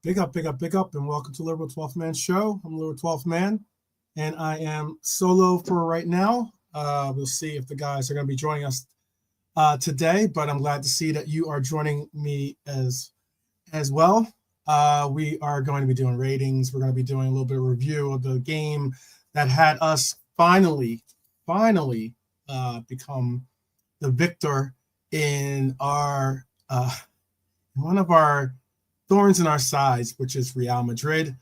Big up, and welcome to Liberal 12th Man Show. I'm Liberal 12th Man, and I am solo for right now. We'll see if the guys are going to be joining us today, but I'm glad to see that you are joining me as well. We are going to be doing ratings. We're going to be doing a little bit of review of the game that had us finally become the victor in our one of our thorns in our sides, which is Real Madrid.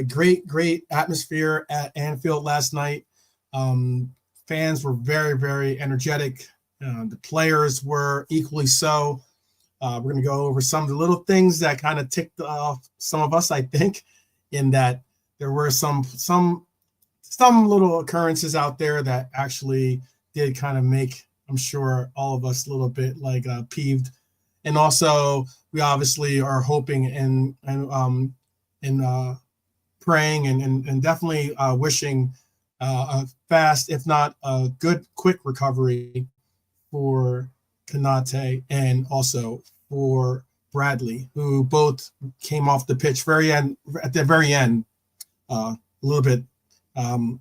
Great atmosphere at ANFIELD last night. Fans were very energetic. The players were equally so. We're going to go over some of the little things that kind of ticked off some of us, I think, in that there were some little occurrences out there that actually did kind of make, I'm sure, all of us a little bit like peeved. And also, we obviously are hoping and praying and definitely wishing a fast, if not a good, quick recovery for Ante and also for Bradley, who both came off the pitch at the very end, a little bit on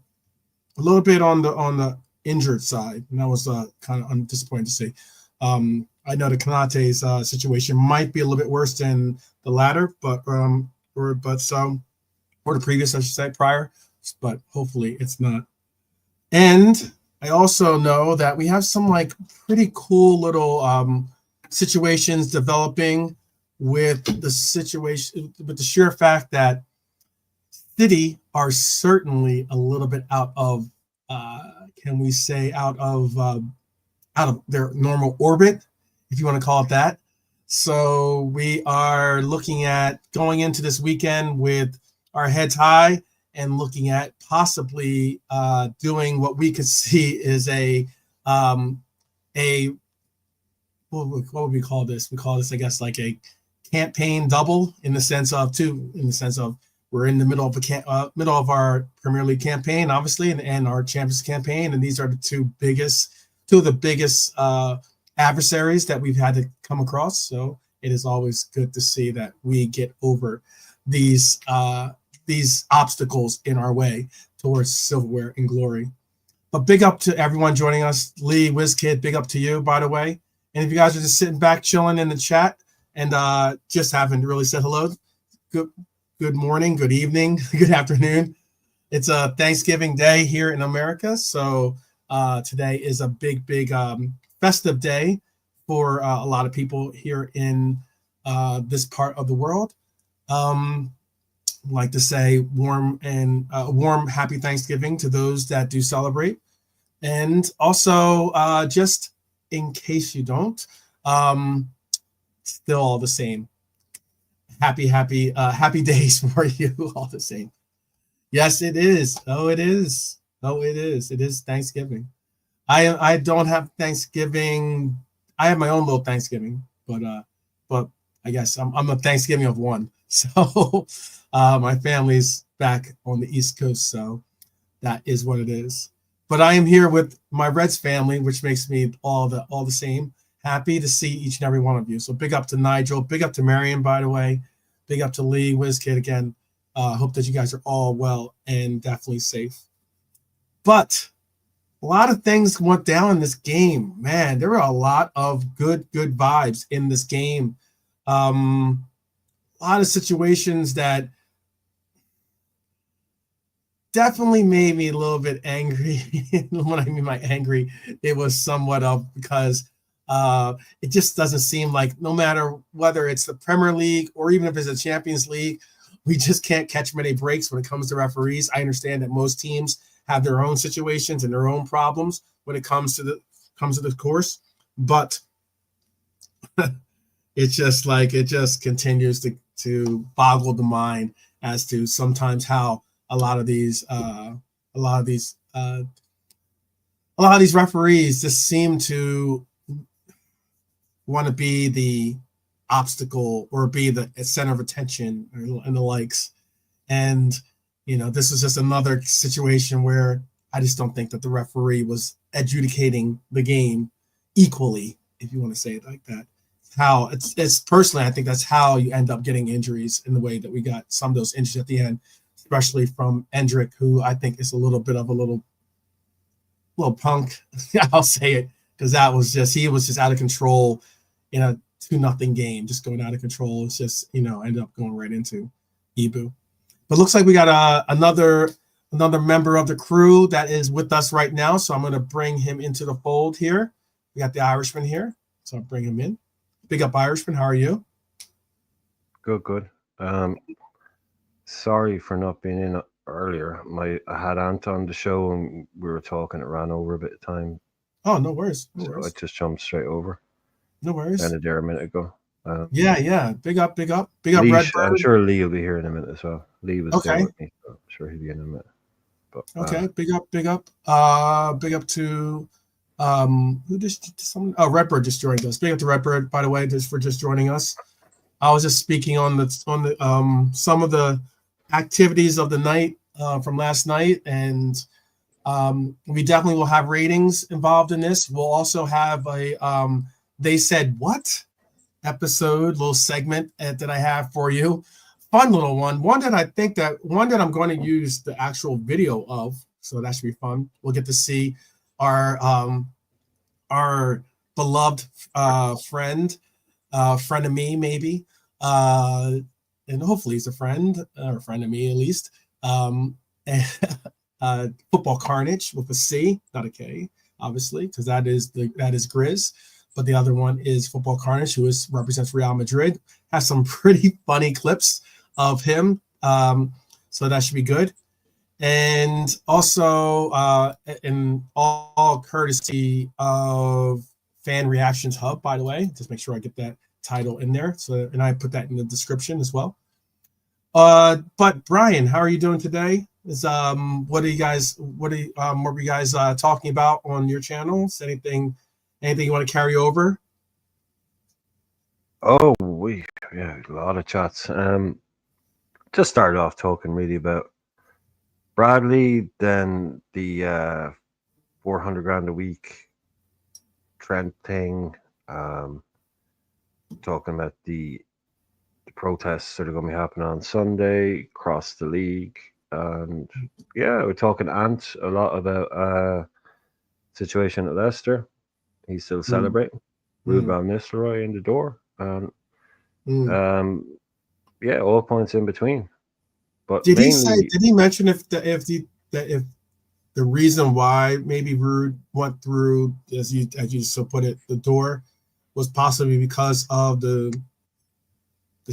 the injured side, and that was kind of disappointing to see. I know that Kanate's situation might be a little bit worse than the latter, or the previous, I should say, prior, but hopefully it's not. And I also know that we have some like pretty cool little situations developing with the sheer fact that City are certainly a little bit out of their normal orbit, if you want to call it that. So we are looking at going into this weekend with our heads high and looking at possibly doing what we could see is what would we call this? We call this, I guess, like a campaign double in the sense of we're in the middle of our Premier League campaign, obviously, and our Champions campaign, and these are the two of the biggest adversaries that we've had to come across. So it is always good to see that we get over these obstacles in our way towards silverware and glory. But big up to everyone joining us. Lee, WizKid, big up to you, by the way. And if you guys are just sitting back, chilling in the chat, and just haven't really said hello, good morning, good evening, good afternoon. It's a Thanksgiving Day here in America, so today is a big festive day for a lot of people here in this part of the world. I'd like to say warm happy Thanksgiving to those that do celebrate, and also just in case you don't, still all the same. Happy days for you all the same. Yes, it is. It is Thanksgiving. I don't have Thanksgiving. I have my own little Thanksgiving, but I guess I'm a Thanksgiving of one. So my family's back on the East Coast, so that is what it is. But I am here with my Reds family, which makes me all the same. Happy to see each and every one of you. So big up to Nigel, big up to Marion, by the way, big up to Lee, WizKid again. Hope that you guys are all well and definitely safe. But a lot of things went down in this game, man. There were a lot of good vibes in this game. A lot of situations that definitely made me a little bit angry. When I mean by angry, it was somewhat of because it just doesn't seem like, no matter whether it's the Premier League or even if it's a Champions League, we just can't catch many breaks when it comes to referees. I understand that most teams have their own situations and their own problems when it comes to the course, but it's just like it just continues to boggle the mind as to sometimes how a lot of these referees just seem to want to be the obstacle or be the center of attention and the likes. And this was just another situation where I just don't think that the referee was adjudicating the game equally, if you want to say it like that. how it's personally, I think that's how you end up getting injuries in the way that we got some of those injuries at the end, especially from Endrick, who I think is a little bit of a little punk. I'll say it, because he was just out of control in a 2-0 game, just going out of control. It's just, ended up going right into Ibu. But looks like we got another member of the crew that is with us right now. So I'm going to bring him into the fold here. We got the Irishman here, so I'll bring him in. Big up, Irishman. How are you? Good. Sorry for not being in earlier. I had Ante on the show and we were talking. It ran over a bit of time. Oh, no worries. No so worries. I just jumped straight over. No worries. Ended there a minute ago. Yeah. Big up, Lee, Redbird. I'm sure Lee will be here in a minute as well. Lee was Okay. there with me, so I'm sure he'll be in a minute. But, okay, big up. Big up to who just someone? Oh, Redbird just joined us. Big up to Redbird, by the way, just joining us. I was just speaking on the some of the activities of the night from last night, and we definitely will have ratings involved in this. We'll also have a They Said What episode, little segment that I have for you. Fun little one that I'm going to use the actual video of, so that should be fun. We'll get to see our beloved friend, frenemy maybe, and hopefully he's a friend or friend of me at least. Football Carnage with a C, not a K, obviously, because that is Grizz. But the other one is Football Carnage, who represents Real Madrid. Has some pretty funny clips of him, so that should be good. And also, in all courtesy of Fan Reactions Hub, by the way, just make sure I get that title in there. So, and I put that in the description as well. But Brian, how are you doing today? What were you guys talking about on your channels? Anything you want to carry over? Oh, a lot of chats. Just started off talking really about Bradley, then the 400 grand a week Trent thing. Talking about the protests that are going to be happening on Sunday across the league, and we're talking Ant a lot about situation at Leicester. He's still celebrating. Rude Van Nistelrooy in the door, and all points in between. But did he mention if the reason why maybe Rude went through, as you so put it, the door, was possibly because of the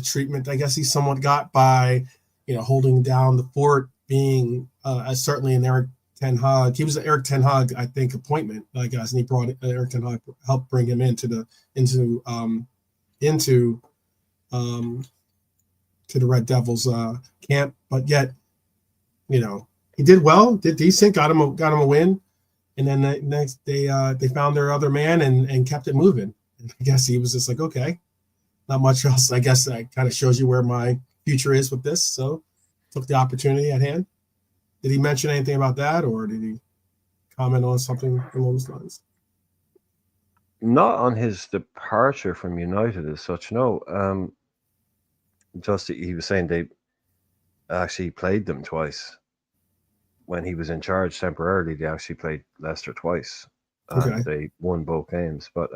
treatment I guess he somewhat got by holding down the fort, being certainly an Eric Ten Hag. He was an Eric Ten Hag, I think, appointment, I guess, and he brought Eric Ten Hag, helped bring him into the Red Devils camp. But yet, he did well, did decent, got him a win, and then next they found their other man and kept it moving. And I guess he was just like, okay, not much else. I guess that kind of shows you where my future is with this. So took the opportunity at hand. Did he mention anything about that, or did he comment on something along those lines? Not on his departure from United as such, no. Just he was saying they actually played them twice. When he was in charge temporarily, they actually played Leicester twice. And they won both games. But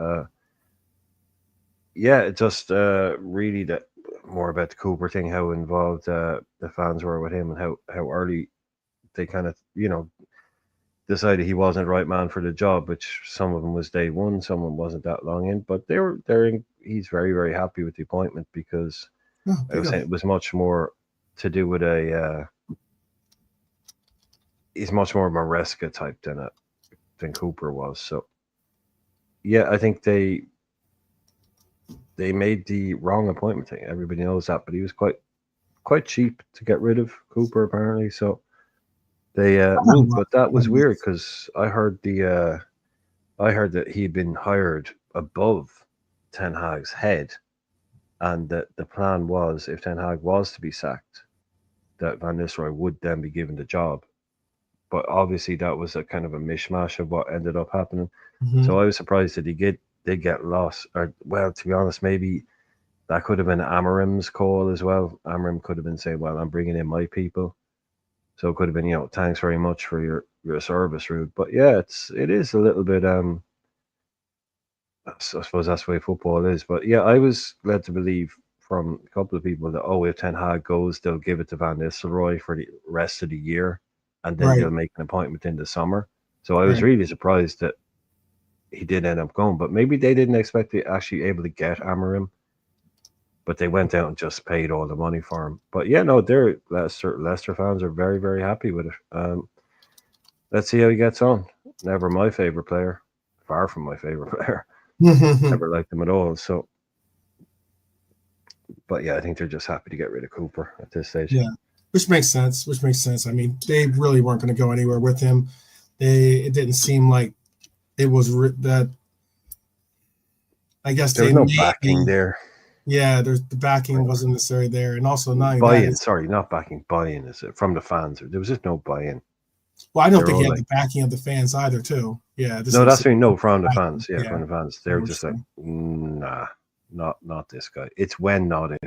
it just really that more about the Cooper thing, how involved the fans were with him, and how early they kind of decided he wasn't the right man for the job, which some of them was day one, some of them wasn't that long in, but he's very, very happy with the appointment, because I was saying it was much more to do with he's much more Maresca type than Cooper was. So I think they made the wrong appointment thing. Everybody knows that, but he was quite cheap to get rid of Cooper apparently. So they moved, but that was weird, because I heard that he'd been hired above Ten Hag's head, and that the plan was, if Ten Hag was to be sacked, that Van Nistelrooy would then be given the job. But obviously that was a kind of a mishmash of what ended up happening. So I was surprised that he did get lost. Or, well, to be honest, maybe that could have been Amarim's call as well. Amarim could have been saying, well, I'm bringing in my people. So it could have been, thanks very much for your service, Rude. But yeah, it is a little bit, I suppose that's the way football is. But yeah, I was led to believe from a couple of people that, if Ten Hag goes, they'll give it to Van Nistelrooy for the rest of the year, and then Right. they'll make an appointment in the summer. So I was Right. really surprised that he did end up going, but maybe they didn't expect to actually able to get Amarim, but they went out and just paid all the money for him. But yeah, no, they're Leicester fans are very, very happy with it. Let's see how he gets on. Never my favorite player, far from my favorite player. Never liked him at all. So, but yeah, I think they're just happy to get rid of Cooper at this stage. Yeah, which makes sense. I mean, they really weren't going to go anywhere with him. It didn't seem like it was that. I guess there was no backing there. Yeah, the backing wasn't necessarily there, and also not buy-in. Sorry, not backing. Buy-in is it from the fans? There was just no buy-in. Well, I don't think he had the backing of the fans either, too. Yeah, no, that's what no from the fans. Yeah, yeah, from the fans. They're just like, nah, not this guy. It's when, not if.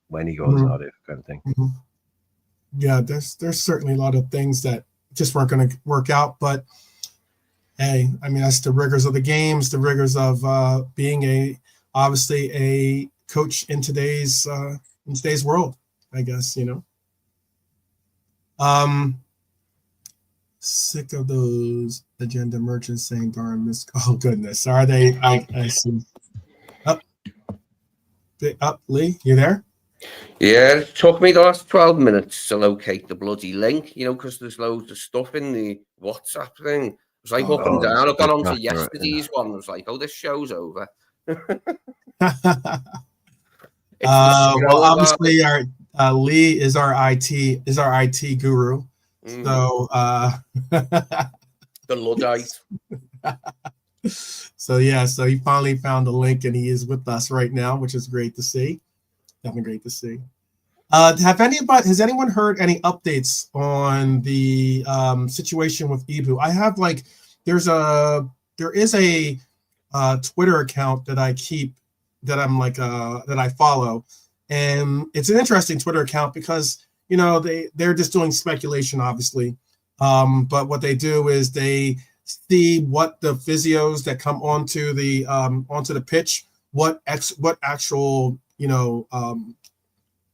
When he goes, not if, kind of thing. Yeah, there's certainly a lot of things that just weren't going to work out, but hey, I mean, that's the rigors of the games, the rigors of being obviously a coach in today's world, I guess, Sick of those agenda merchants saying darn this. Oh goodness, are they? I see. Up, Lee, you there? Yeah, it took me the last 12 minutes to locate the bloody link, because there's loads of stuff in the WhatsApp thing. It was like up and down. I got onto yesterday's one. I was like, this show's over. Well, obviously, our Lee is our IT guru. So the Luddite. So he finally found the link and he is with us right now, which is great to see. Definitely great to see. Has anyone heard any updates on the situation with Ibu? I have there is a Twitter account that I keep that I follow, and it's an interesting Twitter account because they're just doing speculation, obviously, but what they do is they see what the physios that come onto the pitch, what actual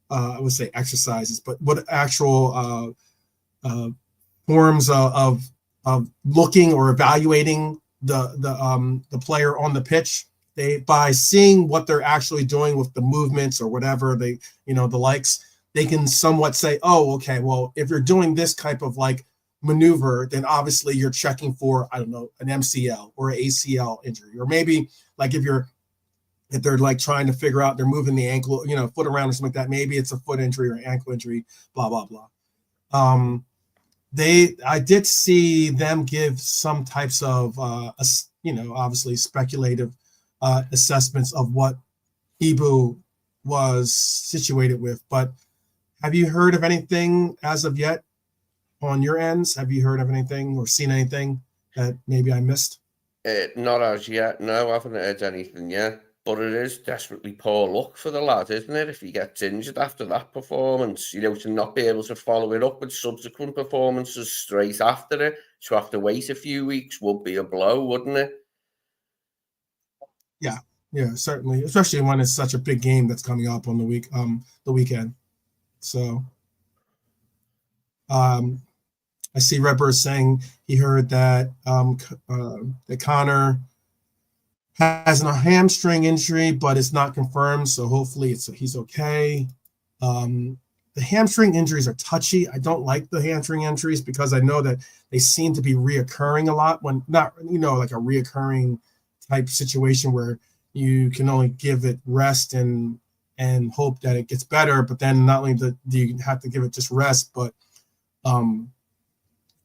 I would say exercises, but what actual forms of looking or evaluating the player on the pitch. By seeing what they're actually doing with the movements or whatever the likes, they can somewhat say, oh, okay, well, if you're doing this type of maneuver, then obviously you're checking for, I don't know, an MCL or an ACL injury, or maybe if they're trying to figure out they're moving the ankle, foot around or something like that, maybe it's a foot injury or ankle injury, blah blah blah. I did see them give some types of obviously speculative assessments of what Ibu was situated with, but have you heard of anything as of yet on your ends? Have you heard of anything or seen anything that maybe I missed? Not as yet. No, I haven't heard anything yet. But it is desperately poor luck for the lad, isn't it? If he gets injured after that performance, to not be able to follow it up with subsequent performances straight after it, to have to wait a few weeks would be a blow, wouldn't it? Yeah, certainly, especially when it's such a big game that's coming up on the weekend. So, I see Redbird saying he heard that that Connor has a hamstring injury, but it's not confirmed. So hopefully he's okay. The hamstring injuries are touchy. I don't like the hamstring injuries because I know that they seem to be reoccurring a lot when not, like a reoccurring type situation where you can only give it rest and hope that it gets better. But then not only do you have to give it just rest, but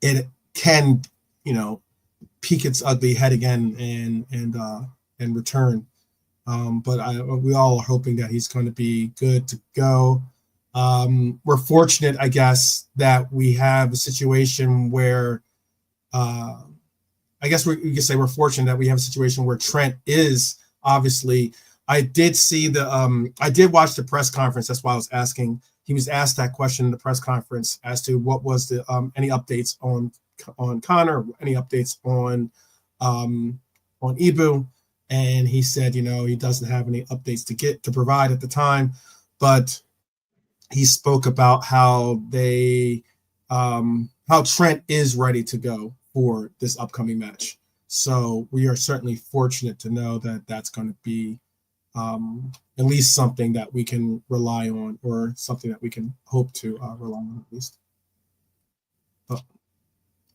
it can, peek its ugly head again and return. But we all are hoping that he's going to be good to go. We're fortunate, I guess, that we have a situation where I guess we can say we're fortunate that we have a situation where Trent is obviously. I did see I did watch the press conference. That's why I was asking. He was asked that question in the press conference as to what was the any updates on Connor, any updates on Ibu, and he said, he doesn't have any updates to provide at the time, but he spoke about how how Trent is ready to go for this upcoming match. So we are certainly fortunate to know that that's going to be at least something that we can rely on, or something that we can hope to rely on at least. But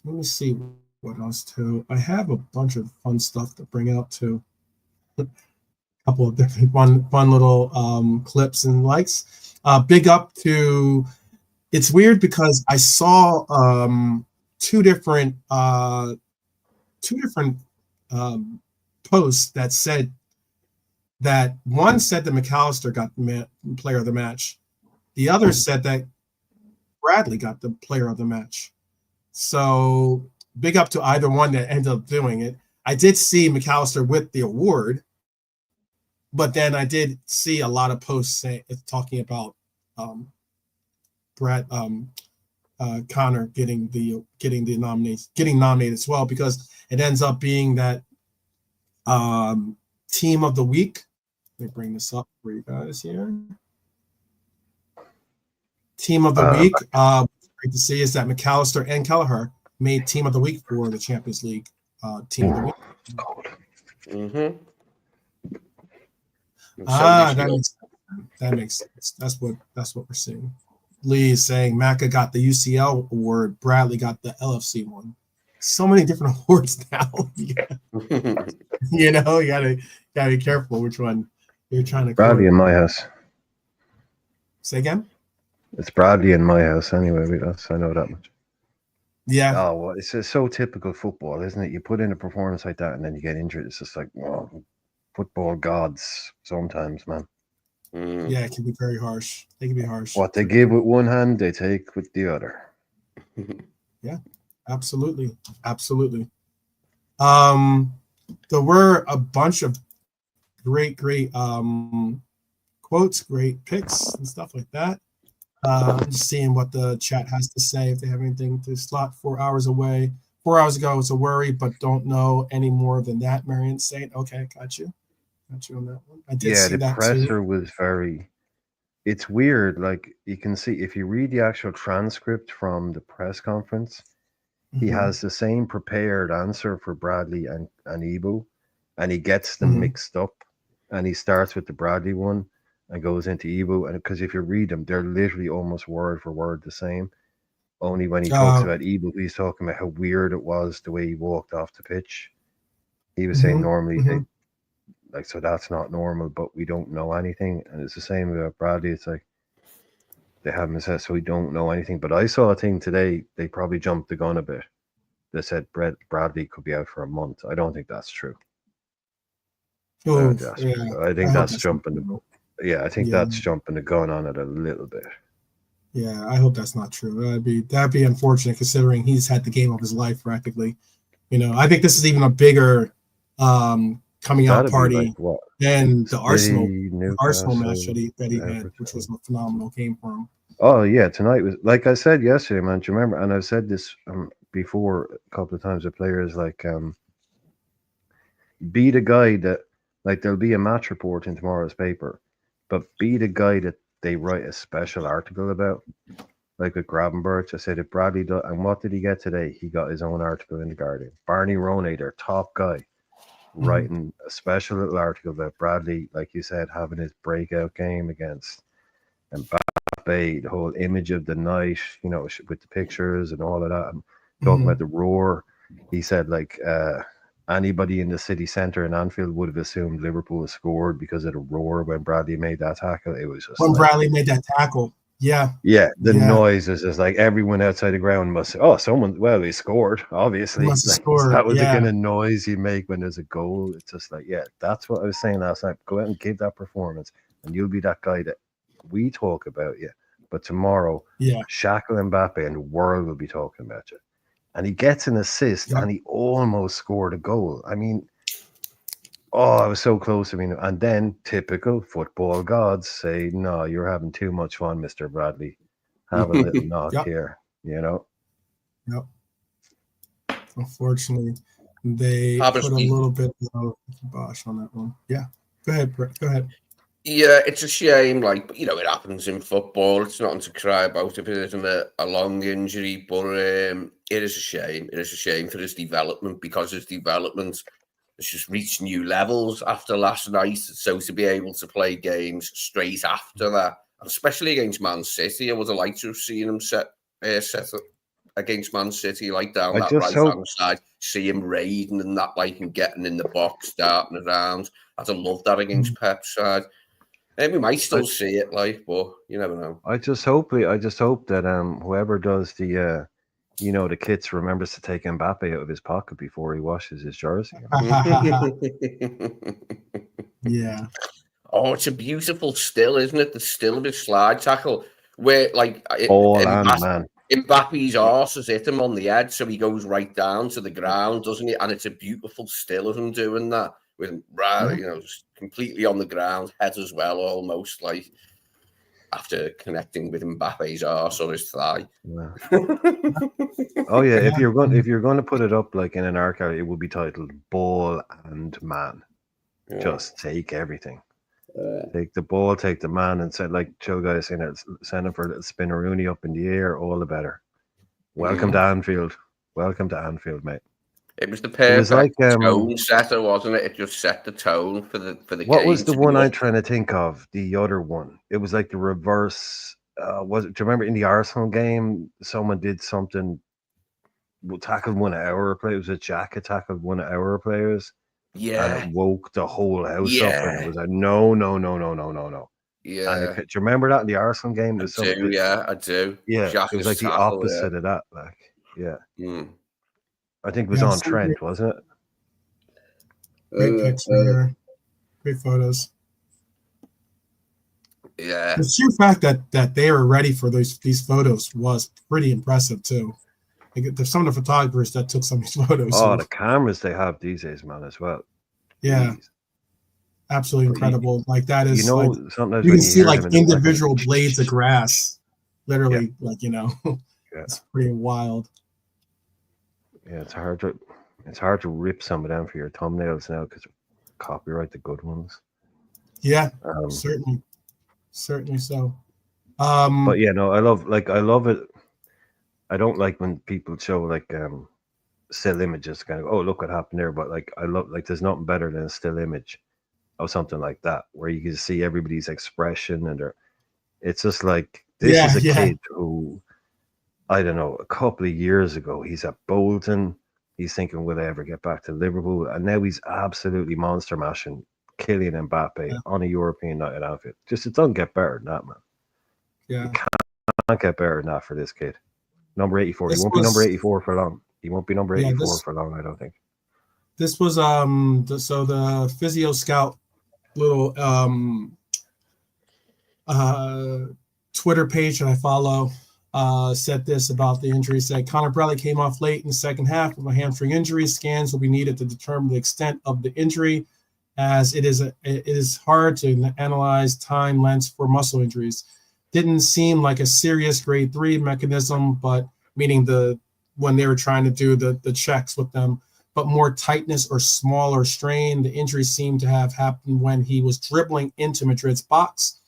let me see what else too. I have a bunch of fun stuff to bring out too. A couple of different fun little clips and likes. Big up to. It's weird because I saw two different posts that said that one said that McAllister got player of the match. The other said that Bradley got the player of the match. So big up to either one that ended up doing it. I did see McAllister with the award, but then I did see a lot of posts talking about Connor getting nominated as well, because it ends up being that team of the week. Let me bring this up for you guys here. Team of the week. Great to see is that McAllister and Kelleher made team of the week for the Champions League team of the week. Mm-hmm. That makes sense. That's what we're seeing. Lee is saying Macca got the UCL award, Bradley got the LFC one. So many different awards now. You gotta be careful which one you're trying to. Bradley in my house. Say again? It's Bradley in my house anyway. I know that much. Yeah. Oh, well, it's just so typical football, isn't it? You put in a performance like that and then you get injured. It's just like, football gods sometimes, man. Yeah, it can be very harsh. They can be harsh. What they give with one hand, they take with the other. Yeah, absolutely. There were a bunch of great quotes, great picks and stuff like that. Just seeing what the chat has to say, if they have anything to slot 4 hours away. 4 hours ago was a worry, but don't know any more than that. Marion saying, okay, got you on that one. I did see that too. The presser was very. It's weird. Like you can see if you read the actual transcript from the press conference, he has the same prepared answer for Bradley and Ibu, and he gets them mixed up, and he starts with the Bradley one and goes into Ibu, and because if you read them, they're literally almost word for word the same. Only when he talks about Ibu, he's talking about how weird it was the way he walked off the pitch. He was saying normally so that's not normal, but we don't know anything. And it's the same about Bradley. It's like they haven't said, so we don't know anything. But I saw a thing today, they probably jumped the gun a bit. They said Bradley could be out for a month. I don't think that's true. I think that's jumping the gun. Yeah, I think that's jumping the gun on it a little bit. Yeah, I hope that's not true. That'd be unfortunate considering he's had the game of his life practically. I think this is even a bigger coming out party than the Arsenal match that he had, which was a phenomenal game for him. Oh yeah, tonight was, like I said yesterday, man. Do you remember? And I've said this before a couple of times with players, like be the guy that, like, there'll be a match report in tomorrow's paper, but be the guy that they write a special article about. Like with Gravenberch, I said if Bradley does, and what did he get today? He got his own article in the Guardian. Barney Ronay, their top guy, writing a special little article about Bradley, like you said, having his breakout game against Mbappe, the whole image of the night, with the pictures and all of that, and talking about the roar. He said, like, anybody in the city centre in Anfield would have assumed Liverpool scored because of the roar when Bradley made that tackle. It was just when Bradley made that tackle. Yeah. The noise was just like everyone outside the ground must say, he scored, obviously. That was the kind of noise you make when there's a goal. It's just like, that's what I was saying last night. Go out and give that performance, and you'll be that guy that we talk about you. But tomorrow, shackle Mbappe and the world will be talking about you. and he gets an assist, and he almost scored a goal. I mean, I was so close. I mean, and then typical football gods say, "No, you're having too much fun, Mr. Bradley. Have a little knock here," you know. Yep. Unfortunately, they Obviously, put a little bit of kibosh on that one. Yeah. Go ahead, Brett. Go ahead. Yeah, it's a shame. Like, you know, it happens in football. It's nothing to cry about if it isn't a long injury, but it is a shame. It is a shame for his development, because his development has just reached new levels after last night. So to be able to play games straight after that, especially against Man City, I would have liked to have seen him set up against Man City, like down that right-hand side, see him raiding and that, like, and getting in the box, starting around. I'd have loved that against Pep's side. And we might still see it, like, but you never know. I just hope that whoever does the the kits remembers to take Mbappe out of his pocket before he washes his jersey. Yeah. Oh, it's a beautiful still, isn't it? The still of his slide tackle, where like Mbappe's arse has hit him on the head, so he goes right down to the ground, doesn't he? And it's a beautiful still of him doing that with him, just completely on the ground, head as well, almost like after connecting with Mbappe's arse or his thigh. Yeah. Oh yeah, if you're going to put it up like in an archive, it would be titled "Ball and Man." Yeah. Just take everything. Take the ball, take the man, and send, like Joe guys saying, send him for a little spinneroonie up in the air, all the better. Welcome to Anfield. Welcome to Anfield, mate. It was the perfect tone setter, wasn't it? It just set the tone for the What game. was the one I'm trying to think of? The other one. It was like the reverse. Was it? Do you remember in the Arsenal game, someone did something, tackled one of our players? It was a jacket tackled one of our players. Yeah. And it woke the whole house up, and it was like, no. Yeah. And do you remember that in the Arsenal game? I do. Yeah, it was like the opposite of that. Like, yeah. I think it was on Trent, wasn't it? Great picture. Great photos. Yeah. The sheer fact that they were ready for these photos was pretty impressive too. Like, there's some of the photographers that took some of these photos. Oh, the cameras they have these days, man, as well. Yeah. Jeez. Absolutely incredible. Like that is, sometimes you can see like individual blades of grass, literally, it's pretty wild. Yeah, it's hard to rip some of them for your thumbnails now because copyright the good ones. Yeah, certainly so. But yeah, no, I love it. I don't like when people show like still images, kind of, oh, look what happened there. But like, I love, like, there's nothing better than a still image of something like that where you can see everybody's expression, and it's just like, this is a kid who, I don't know, a couple of years ago, he's at Bolton. He's thinking, will I ever get back to Liverpool? And now he's absolutely monster mashing Kylian Mbappe on a European night at Anfield. Just, it doesn't get better than that, man. Yeah. It can't get better than that for this kid. Number 84. He won't be number 84 for long. He won't be number 84 for long, I don't think. This was the Physio Scout little Twitter page that I follow said this about the injury. Said Conor Bradley came off late in the second half with a hamstring injury. Scans will be needed to determine the extent of the injury, as it is hard to analyze time lengths for muscle injuries. Didn't seem like a serious grade 3 mechanism, but meaning when they were trying to do the checks with them, but more tightness or smaller strain. The injury seemed to have happened when he was dribbling into Madrid's box.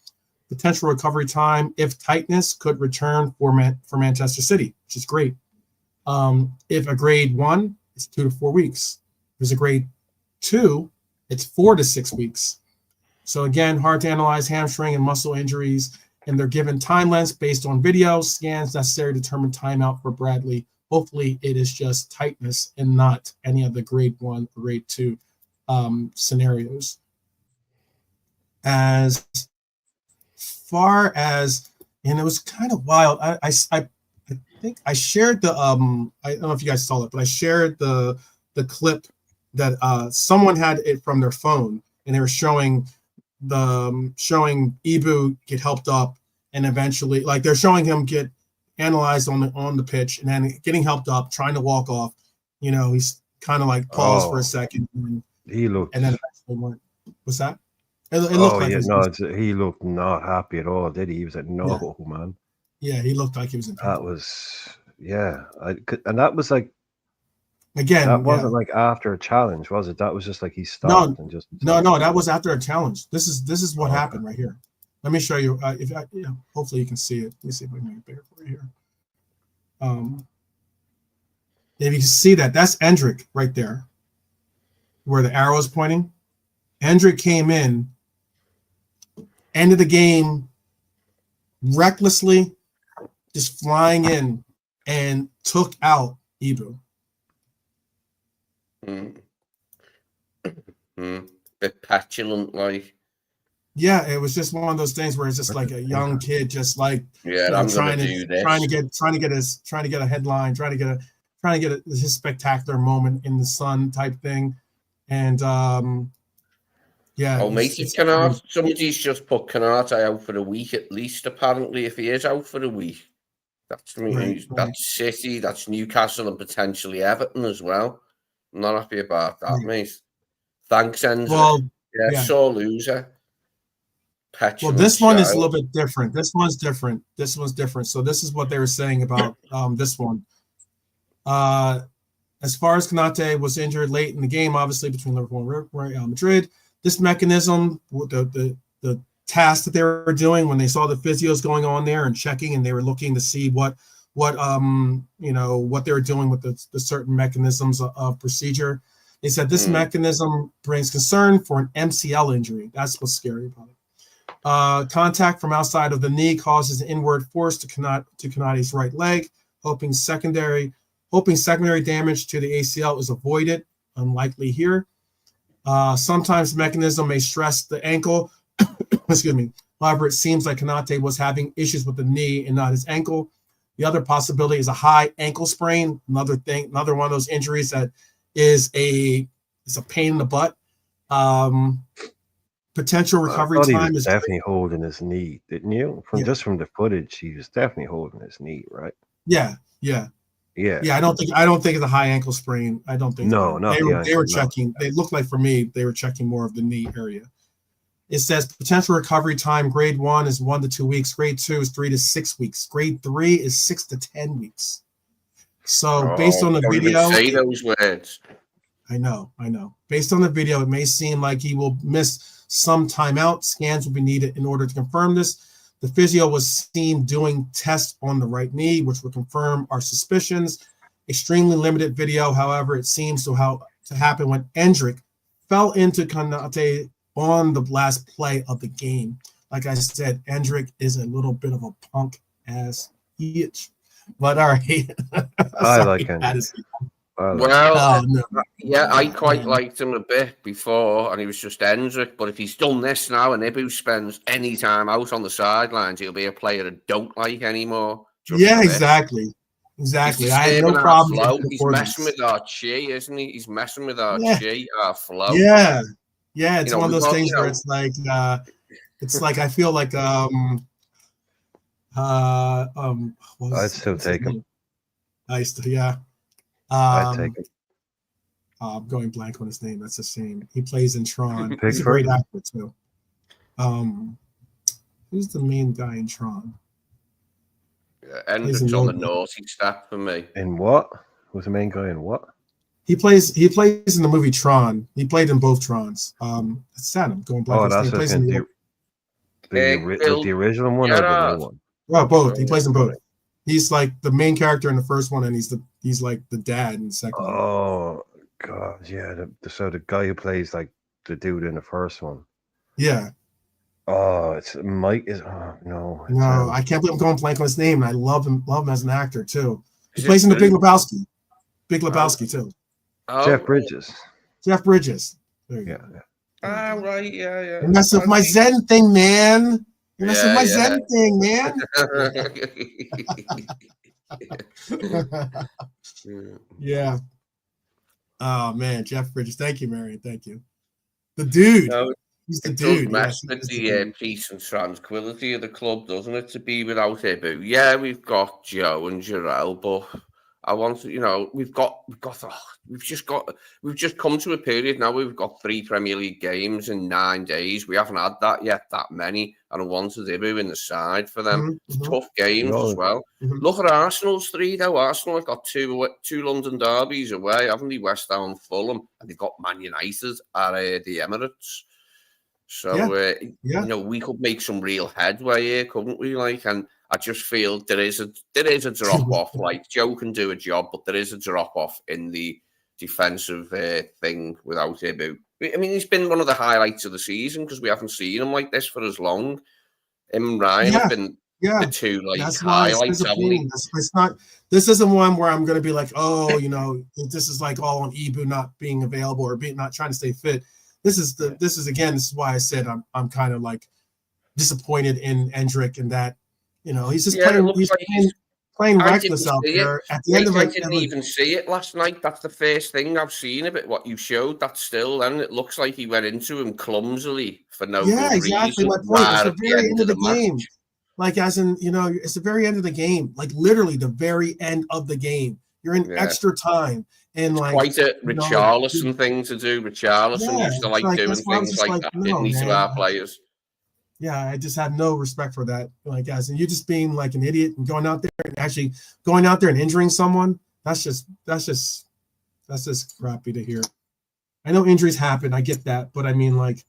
Potential recovery time, if tightness, could return for Manchester City, which is great. If a grade 1, it's 2 to 4 weeks. If there's a grade 2, it's 4 to 6 weeks. So again, hard to analyze hamstring and muscle injuries, and they're given time lengths based on video scans necessary to determine timeout for Bradley. Hopefully it is just tightness and not any of the grade 1 or grade 2 scenarios. As far as, and it was kind of wild. I think I shared the I don't know if you guys saw it, but I shared the clip that someone had it from their phone, and they were showing Ibu get helped up, and eventually, like, they're showing him get analyzed on the pitch, and then getting helped up, trying to walk off. You know, he's kind of like paused for a second, he looked. and then eventually went. What's that? It Oh looked like yeah, no, he looked not happy at all, did he? He was like, no, man. Yeah, he looked like he was in pain. That was and that was like again. that wasn't like after a challenge, was it? That was just like he No, stopped and just no, that was after a challenge. This is what happened right here. Let me show you. Hopefully you can see it. Let me see if I can make it bigger for you here. If you can see that, that's Endrick right there, where the arrow is pointing. Endrick came in, ended the game recklessly, just flying in and took out Ibu. Bit petulant, like. Yeah, it was just one of those things where it's just like a young kid, just like I'm trying to do this, trying to get a headline, trying to get his spectacular moment in the sun type thing, and somebody's just put Canate out for a week at least. Apparently, if he is out for a week, that's that's City, that's Newcastle, and potentially Everton as well. I'm not happy about that, mate. Thanks, Enzo. Well, sore loser. Well, this one is a little bit different. This one's different. So this is what they were saying about this one. As far as Canate was injured late in the game, obviously between Liverpool and Real Madrid, this mechanism, the task that they were doing when they saw the physios going on there and checking, and they were looking to see what they were doing with the certain mechanisms of procedure. They said this mechanism brings concern for an MCL injury. That's what's scary about it. Contact from outside of the knee causes an inward force to Canate's right leg, hoping secondary damage to the ACL is avoided. Unlikely here. Sometimes the mechanism may stress the ankle. Excuse me. However, it seems like Canate was having issues with the knee and not his ankle. The other possibility is a high ankle sprain. Another one of those injuries that is a pain in the butt. Potential recovery time is definitely holding his knee, didn't you? Just from the footage, he was definitely holding his knee, right? Yeah. I don't think it's a high ankle sprain. I don't think. No, not they were checking. They looked like, for me, they were checking more of the knee area. It says potential recovery time. Grade 1 is 1 to 2 weeks. Grade 2 is 3 to 6 weeks. Grade 3 is 6 to 10 weeks. So based on the video, say those words. I know. Based on the video, it may seem like he will miss some timeout. Scans will be needed in order to confirm this. The physio was seen doing tests on the right knee, which would confirm our suspicions. Extremely limited video, however, it seems to happen when Endrick fell into Canate on the last play of the game. Like I said, Endrick is a little bit of a punk ass bitch. But all right. I like Endrick. I quite liked him a bit before, and he was just Endrick. But if he's done this now, and Ibu spends any time out on the sidelines, he'll be a player I don't like anymore. Exactly. I had no problem. He's messing with our chi, isn't he? He's messing with our chi, our flow. Yeah. It's one of those things where it's like I feel like I'd still take him. I'd take him. I'm going blank on his name. That's a shame. He plays in Tron. He's a great actor too. Who's the main guy in Tron? Endrick's on the naughty stack for me. In what? Who's the main guy in what? He plays in the movie Tron. He played in both Trons. It's sad. I'm going blank. That's the original one or the new one? Well, both. He plays in both. He's like the main character in the first one, and he's like the dad in the second one. Oh god, yeah. So the guy who plays like the dude in the first one. Yeah. Oh, it's Mike. No, I can't believe I'm going blank on his name. And I love him as an actor too. He plays in the Big Lebowski. Too. Jeff Bridges. Jeff Bridges. There you go. Right. Yeah. You're messing with my Zen thing, man. You're messing with my Zen thing, man. Yeah. Oh man, Jeff Bridges. Thank you, Marion. Thank you. The dude. He's the It does dude. mess Yes, with he's the the dude. peace and tranquility of the club, doesn't it, to be without Ibu? Yeah, we've got Joe and Jarrell, but I want to, we've just come to a period now where we've got 3 Premier League games in 9 days. We haven't had that yet, that many, and I wanted Ibu in the side for them. It's tough games as well. Look at Arsenal's 3 though. Arsenal have got two London derbies away, haven't they? West Ham and Fulham, and they've got Man United at the Emirates. So, we could make some real headway here, couldn't we? And I just feel there is a drop off. Like, Joe can do a job, but there is a drop off in the defensive thing without Ibu. I mean, he's been one of the highlights of the season because we haven't seen him like this for as long. Him and Ryan have been the 2 that's highlights, haven't they? It's not. This isn't one where I'm going to be like, oh, this is like all on Ibu not being available or not trying to stay fit. This is why I said I'm kind of like disappointed in Endrick and that, he's just playing reckless out there. At the end of it, I didn't even see it last night. That's the first thing I've seen of it. What you showed, that still, and it looks like he went into him clumsily for no good exactly. reason. My point. It's the very end of the game. Like, as in, it's the very end of the game. Like, literally the very end of the game. You're in extra time. And it's quite a Richarlison thing to do. Richarlison used to doing things like that, didn't he, to our players? Yeah, I just have no respect for that. Like, as in, you just being like an idiot and going out there and injuring someone. That's just crappy to hear. I know injuries happen. I get that, but I mean, like,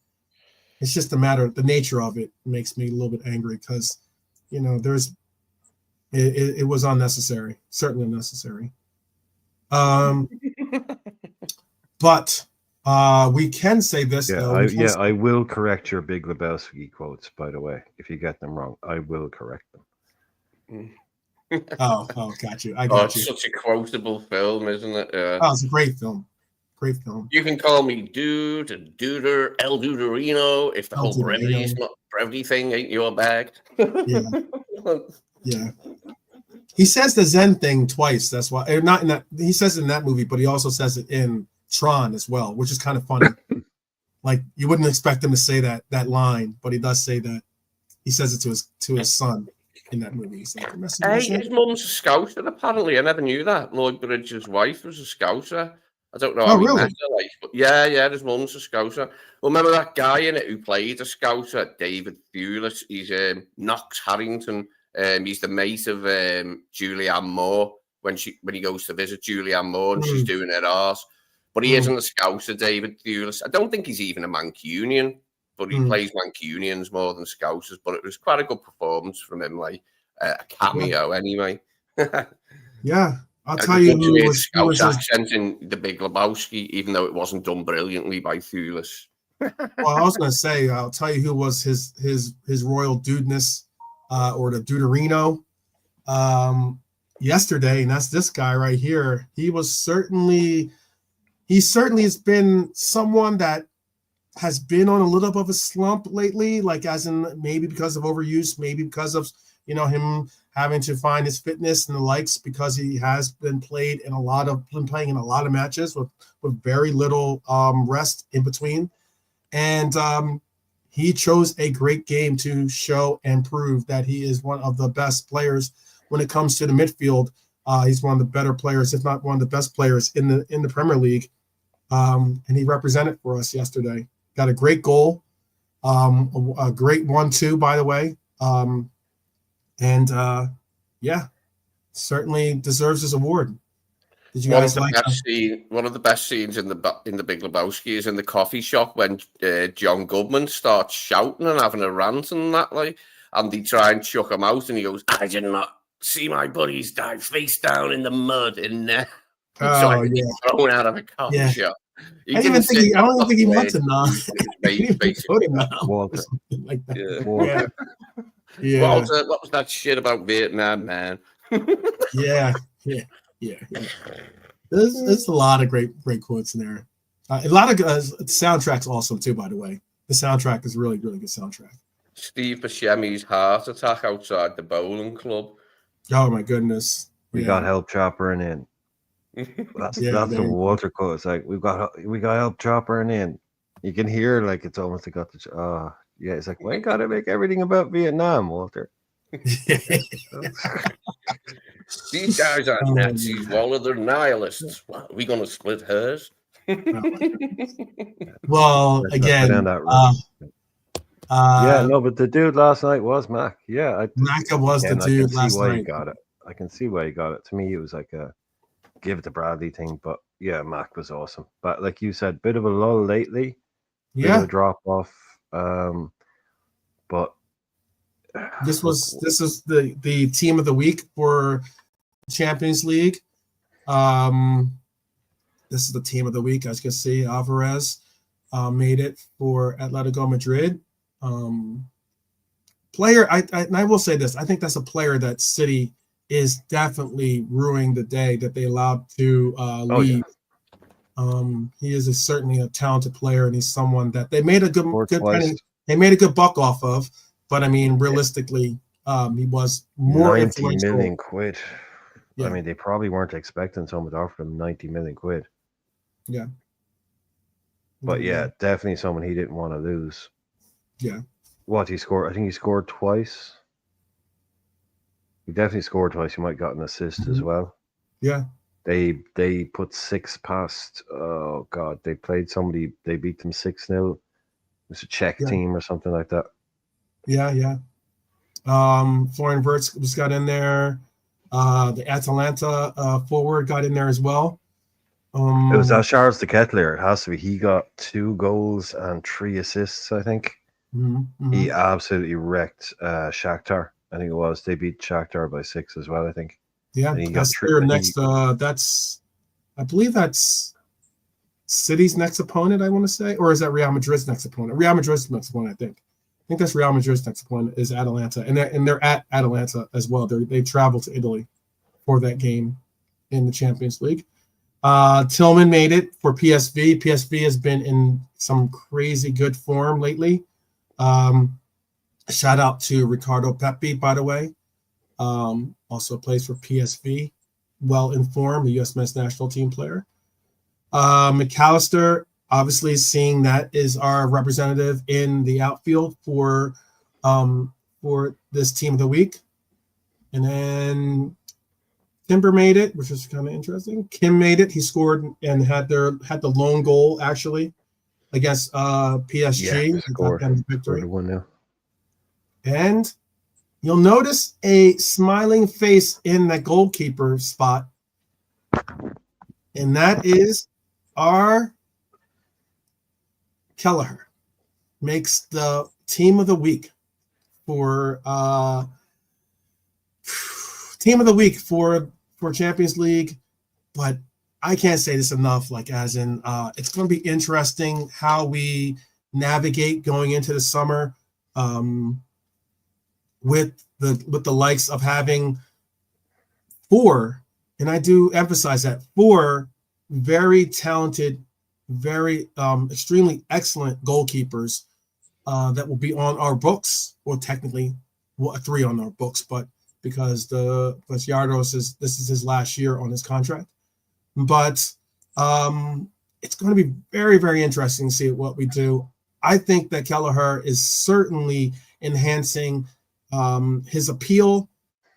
it's just the nature of it makes me a little bit angry because, it was unnecessary, certainly unnecessary. But we can say this though. I will correct your Big Lebowski quotes, by the way. If you get them wrong, I will correct them. oh, got you. I got you. It's such a quotable film, isn't it? Oh, it's a great film. Great film. You can call me Dude and Duder, El Duderino, if the whole brevity thing ain't your bag. Yeah. He says the Zen thing twice. That's why, or not in that. He says it in that movie, but he also says it in Tron as well, which is kind of funny. Like, you wouldn't expect him to say that line, but he does say that. He says it to his son in that movie. He's like, his mum's a Scouser, apparently. I never knew that. Lloyd Bridges' wife was a Scouser. I don't know how he met her, but yeah, his mum's a Scouser. Well, remember that guy in it who played a Scouser, David Thewlis? He's Knox Harrington. He's the mate of Julianne Moore when he goes to visit Julianne Moore and she's doing her arse. But he isn't a Scouser, David Thewlis. I don't think he's even a Mancunian, but he plays Mancunians more than Scousers. But it was quite a good performance from him, like a cameo anyway. Yeah. I'll tell you who was accent in The Big Lebowski, even though it wasn't done brilliantly by Thewlis. Well, I was going to say, I'll tell you who was his royal dudeness, or the Duderino, yesterday, and that's this guy right here. He certainly has been someone that has been on a little bit of a slump lately, like as in maybe because of overuse, maybe because of him having to find his fitness and the likes, because he has been playing in a lot of matches with very little rest in between. And he chose a great game to show and prove that he is one of the best players when it comes to the midfield. He's one of the better players, if not one of the best players in the Premier League. And he represented for us yesterday. Got a great goal, a great 1-2, by the way. Certainly deserves his award. Did you guys like one of the best scenes in the Big Lebowski is in the coffee shop when John Goodman starts shouting and having a rant and that, and they try and chuck him out, and he goes, "I did not see my buddies die face down in the mud in there." So I think he's thrown out of a coffee shop. I don't even think he wants to not. Walter. Like that. Walter. Yeah. Walter, what was that shit about Vietnam, man? Yeah. There's a lot of great quotes in there. A lot of the soundtrack's awesome too, by the way. The soundtrack is really, really good soundtrack. Steve Buscemi's heart attack outside the bowling club. Oh my goodness. We got help choppering in. That's the Walter quote. It's like we got help choppering in. You can hear like it's almost like got the yeah. It's like, why gotta make everything about Vietnam, Walter? These guys aren't Oh, Nazis, Waller. They're nihilists. What, are we going to split hairs? well, Let's not go down again, that road. Yeah, uh, no, but the dude last night was Mac. Yeah, Naka was the I can dude see last why he night. got it. I can see why he got it. To me, it was like a give it to Bradley thing. But yeah, Mac was awesome. But like you said, bit of a lull lately. Bit of Yeah, a drop off. But this is the team of the week for Champions League. This is the team of the week. As you can see, Alvarez made it for Atletico Madrid. Player, I will say this. I think that's a player that City is definitely ruining the day that they allowed to leave. Yeah. He is certainly a talented player, and he's someone that they made a good twice. They made a good buck off of. But I mean, realistically, he was more 90 million influential. quid. Yeah. I mean, they probably weren't expecting someone to offer them 90 million quid. Yeah. But yeah, definitely someone he didn't want to lose. Yeah. What he scored? I think he scored twice. He definitely scored twice. He might have got an assist as well. Yeah. They put 6 past. Oh God, they played somebody. They beat them 6-0. It was a Czech team or something like that. Yeah, yeah. Florian Wirtz just got in there. The Atalanta forward got in there as well. It was Charles de Ketelaere. It has to be. He got 2 goals and 3 assists, I think. Mm-hmm. He absolutely wrecked Shakhtar. I think it was. They beat Shakhtar by 6 as well, I think. Yeah, that's their next. I believe that's City's next opponent, I want to say. Or is that Real Madrid's next opponent? Real Madrid's next opponent, I think. I think that's Real Madrid's next opponent is Atalanta. And they're at Atalanta as well. They travel to Italy for that game in the Champions League. Tillman made it for PSV. PSV has been in some crazy good form lately. Shout out to Ricardo Pepi, by the way. Also plays for PSV. Well informed, the U.S. men's national team player. McAllister, obviously seeing that is our representative in the outfield for this team of the week. And then Timber made it, which is kind of interesting. Kim made it. He scored and had the lone goal actually against PSG. Yeah, scored. Victory. 1-0. And you'll notice a smiling face in that goalkeeper spot. And that is our Kelleher. Makes the team of the week for Champions League. But I can't say this enough, like as in it's going to be interesting how we navigate going into the summer. With the likes of having 4, and I do emphasize that 4 very talented, very extremely excellent goalkeepers that will be on our books, or technically 3 on our books, but because Yardos this is his last year on his contract. But it's going to be very, very interesting to see what we do. I think that Kelleher is certainly enhancing his appeal.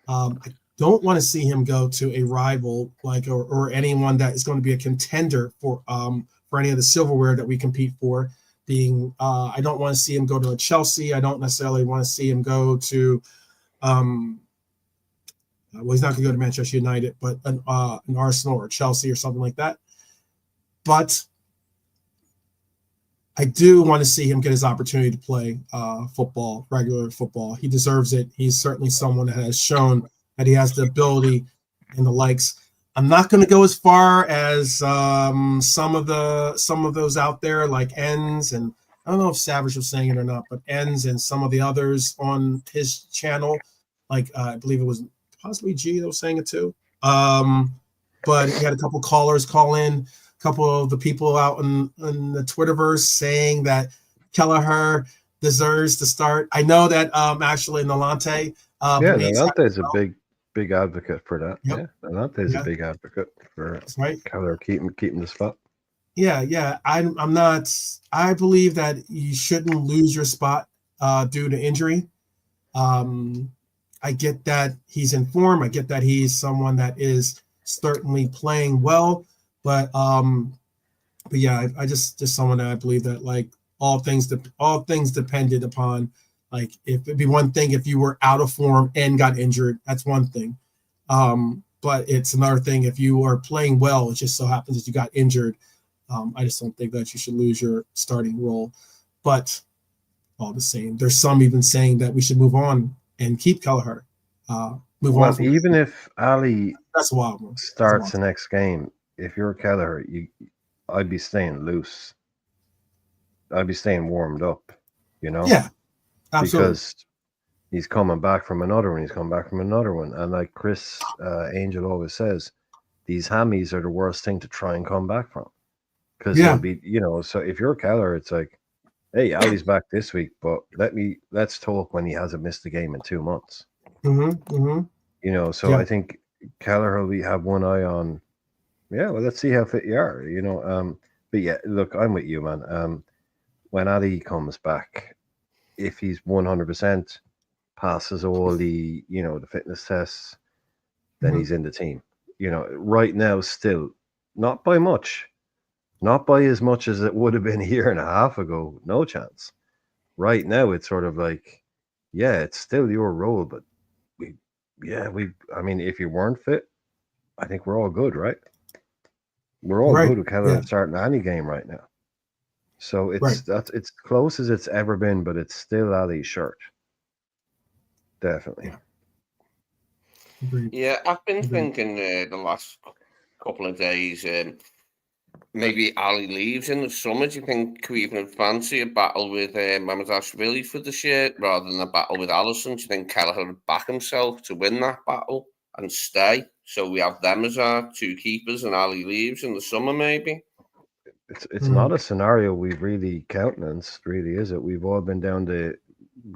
I don't want to see him go to a rival or anyone that is going to be a contender for any of the silverware that we compete for. I don't want to see him go to a Chelsea. I don't necessarily want to see him go to he's not going to go to Manchester United, but an Arsenal or Chelsea or something like that. But I do want to see him get his opportunity to play football, regular football. He deserves it. He's certainly someone that has shown that he has the ability and the likes. I'm not going to go as far as some of those out there like Enns, and I don't know if Savage was saying it or not, but Enns and some of the others on his channel, like I believe it was possibly G that was saying it too. But he had a couple callers call in. Couple of the people out in the Twitterverse saying that Kelleher deserves to start. I know that actually Nolante. Nolante is a big advocate for that. Yep. Yeah, Nolante is a big advocate for That's right. Kelleher keeping the spot. Yeah. I'm not. I believe that you shouldn't lose your spot due to injury. I get that he's in form. I get that he's someone that is certainly playing well, but yeah, I just someone that I believe that like all things depended upon. Like if it'd be one thing if you were out of form and got injured, that's one thing. But it's another thing if you are playing well. It just so happens that you got injured. I just don't think that you should lose your starting role. But all the same, there's some even saying that we should move on and keep Kelleher. Move on. Well, even if Ali that's a wild one. starts the next game, if you're Kelleher, I'd be staying loose. I'd be staying warmed up, you know? Yeah, absolutely. Because he's coming back from another one. He's coming back from another one. And like Chris Angel always says, these hammies are the worst thing to try and come back from. Because it'll be, so if you're Kelleher, it's like, hey, Ali's back this week, but let's talk when he hasn't missed a game in 2 months. So I think Kelleher will have one eye on, well, let's see how fit you are, But yeah, look, I'm with you, man. When Ali comes back, if he's 100%, passes all the, the fitness tests, then he's in the team. Right now, still, not by much. Not by as much as it would have been a year and a half ago. No chance. Right now, it's sort of like, it's still your role, but I mean, if you weren't fit, I think we're all good, right? We're all good with Kelleher starting any game right now. So it's close as it's ever been, but it's still Ali's shirt. Definitely. Yeah, I've been thinking the last couple of days, maybe Ali leaves in the summer. Do you think we even fancy a battle with Mamardashvili for the shirt rather than a battle with Alisson? Do you think Kelleher would back himself to win that battle and stay? So we have them as our two keepers and Ali leaves in the summer, maybe? It's not a scenario we've really countenanced, really, is it? We've all been down to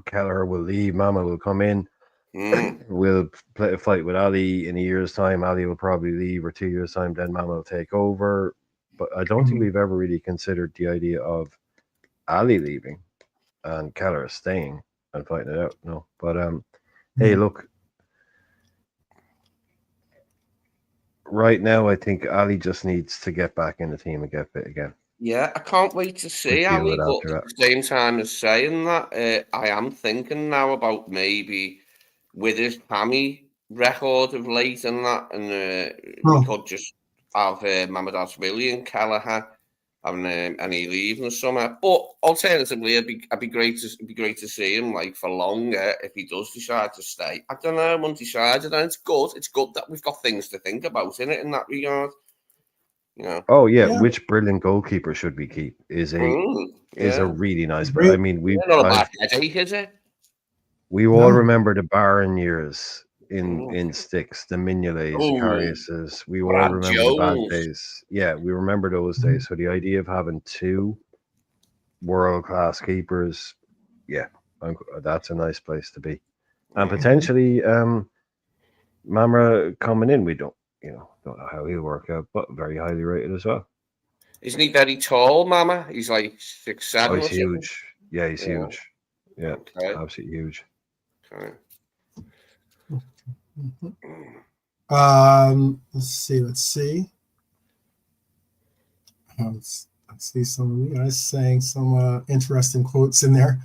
Kelleher will leave, Mama will come in. We'll play a fight with Ali in a year's time. Ali will probably leave, or 2 years' time, then Mama will take over. But I don't think we've ever really considered the idea of Ali leaving and Kelleher staying and fighting it out. No, but hey, look. Right now, I think Ali just needs to get back in the team and get fit again. Yeah, I can't wait to see Ali, but at the same time as saying that, I am thinking now about maybe with his hammy record of late and that, and we could just have Mamardashvili and Kelleher and he leave in the summer. But alternatively, it'd be great to see him like for longer if he does decide to stay. I don't know, I'm undecided, and it's good. It's good that we've got things to think about in that regard. Oh yeah, which brilliant goalkeeper should we keep is a really nice. I mean, not a bad headache, is it? We all remember the Baron years in Sticks, the Mignolet, the Kariuses. We all remember the bad days. Yeah, we remember those days. So the idea of having two world-class keepers, that's a nice place to be. And potentially Mamra coming in, we don't know how he'll work out, but very highly rated as well. Isn't he very tall, Mama? He's like 6'7". Oh, he's huge. Yeah, he's huge. Yeah, absolutely huge. Okay. Let's see. Let's see some of you guys saying some interesting quotes in there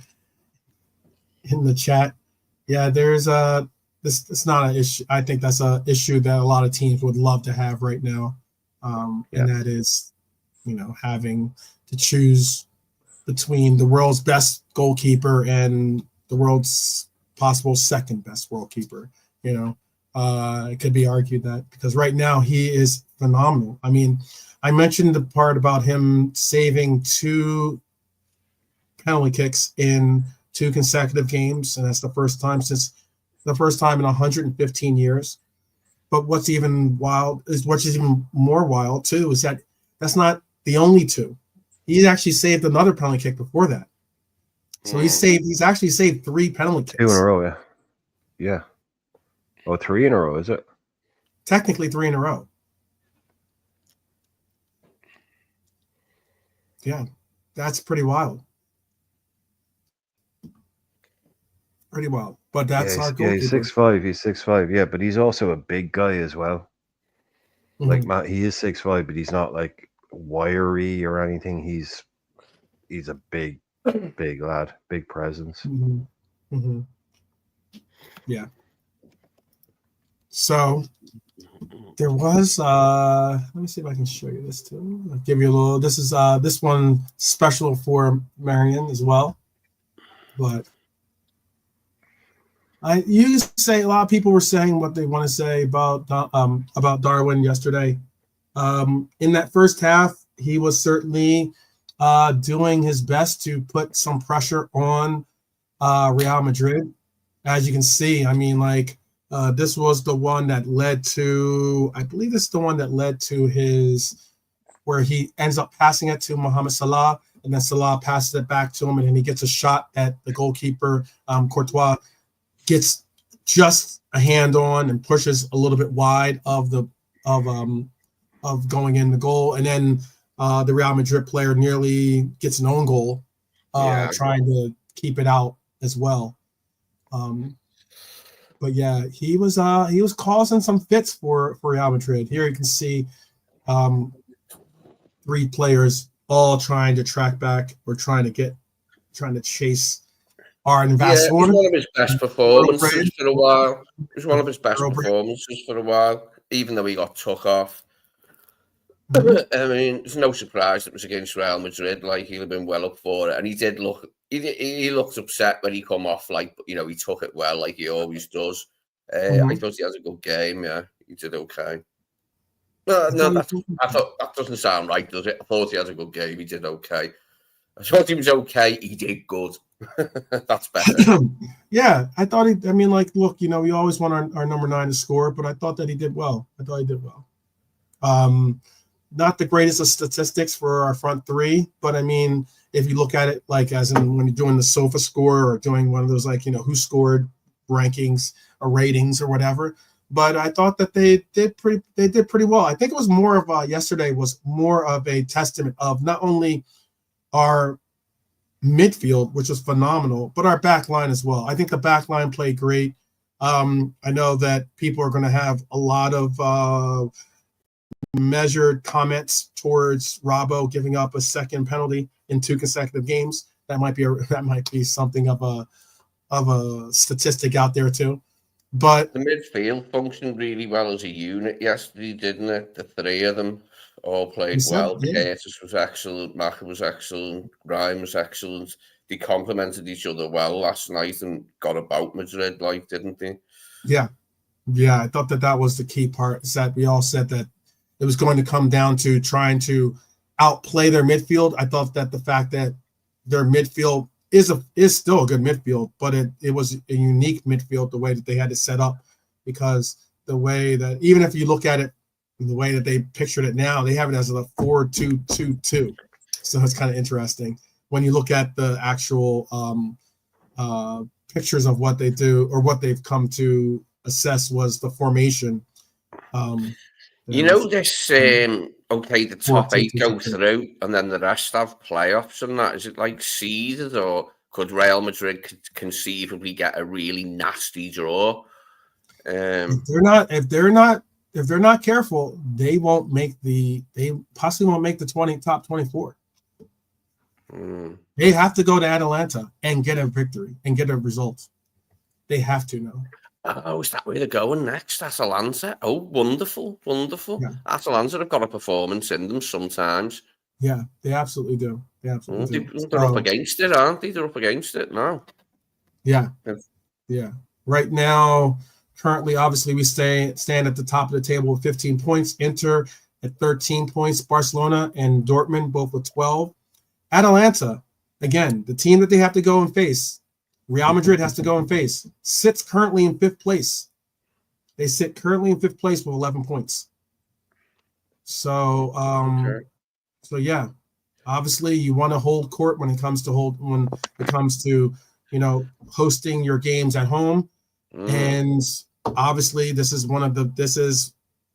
in the chat. Yeah, there's it's not an issue. I think that's an issue that a lot of teams would love to have right now, and that is, having to choose between the world's best goalkeeper and the world's possible second best goalkeeper. It could be argued that because right now he is phenomenal. I mean, I mentioned the part about him saving 2 penalty kicks in 2 consecutive games, and that's the first time in 115 years. But what's even more wild too is that that's not the only 2. He actually saved another penalty kick before that. So he's actually saved 3 penalty kicks. 2 in a row, yeah. Oh, 3 in a row, is it? Technically 3 in a row. Yeah, that's pretty wild. Pretty wild. But that's our goalkeeper. He's 6'5". He's 6'5". Yeah, but he's also a big guy as well. Like Matt, he is 6'5", but he's not like wiry or anything. He's a big lad, big presence. Yeah. So there was let me see if I can show you this too. I'll give you a little. This is this one special for Marion as well. But you say a lot of people were saying what they want to say about Darwin yesterday. In that first half, he was certainly doing his best to put some pressure on Real Madrid. As you can see, I mean, like this was the one that led to, I believe this is the one that led to where he ends up passing it to Mohamed Salah, and then Salah passes it back to him, and then he gets a shot at the goalkeeper, Courtois. Gets just a hand on and pushes a little bit wide of going in the goal, and then the Real Madrid player nearly gets an own goal, trying to keep it out as well. But yeah, he was causing some fits for Real Madrid. Here you can see 3 players all trying to track back or trying to chase. It was one of his best performances for a while. It was one of his best performances for a while, even though he got took off. I mean, it's no surprise it was against Real Madrid. Like, he'd have been well up for it, and he did look. He looked upset when he come off. Like, you know, he took it well, like he always does. I thought he had a good game. Yeah, he did okay. No, that doesn't sound right, does it? I thought he had a good game. He did okay. I thought he was okay. He did good. That's better. Yeah, I thought I mean, like, look, you know, we always want our number 9 to score, but I thought that he did well. Not the greatest of statistics for our front 3, but I mean, if you look at it like as in when you're doing the sofa score or doing one of those, like, you know, who scored rankings or ratings or whatever. But I thought that they did pretty well. I think it was more of yesterday was more of a testament of not only our midfield, which was phenomenal, but our back line as well. I think the back line played great. I know that people are going to have a lot of measured comments towards Robbo giving up a second penalty in 2 consecutive games. That might be something of a statistic out there too. But the midfield functioned really well as a unit yesterday, didn't it? The 3 of them all played well. Curtis was excellent. Maka was excellent. Ryan was excellent. They complemented each other well last night and got about Madrid, like, didn't they? Yeah. I thought that was the key part. Is that we all said that it was going to come down to trying to outplay their midfield. I thought that the fact that their midfield is still a good midfield, but it was a unique midfield the way that they had to set up, because the way that, even if you look at it the way that they pictured it now, they have it as a 4-2-2-2. So it's kind of interesting when you look at the actual pictures of what they do or what they've come to assess was the formation. You know this, okay, the top 8 go through and then the rest have playoffs and that. Is it like seeded, or could Real Madrid conceivably get a really nasty draw? If they're not careful, they possibly won't make the top 24. They have to go to Atalanta and get a victory and get a result. They have to now. Oh, is that where they're going next? Atalanta. Oh, wonderful. Yeah. Atalanta have got a performance in them sometimes. Yeah, they absolutely do. They're up against it, aren't they? They're up against it now. Yeah. Right now, currently, obviously, we stand at the top of the table with 15 points. Inter at 13 points. Barcelona and Dortmund both with 12. Atalanta, again, the team that they have to go and face, Real Madrid has to go and face, sits currently in 5th place. They sit currently in 5th place with 11 points. So, yeah, obviously you want to hold court when it comes to you know, hosting your games at home. And obviously this is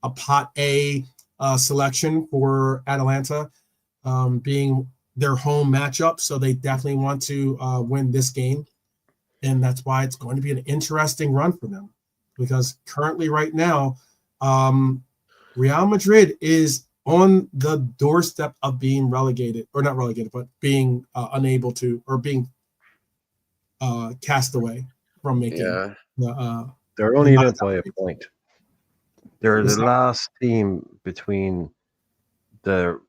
a pot A selection for Atalanta, being their home matchup, so they definitely want to win this game, and that's why it's going to be an interesting run for them. Because currently, right now, Real Madrid is on the doorstep of being relegated, or not relegated, but being unable to, or being cast away from making they're only in it by a point. They're the last team between the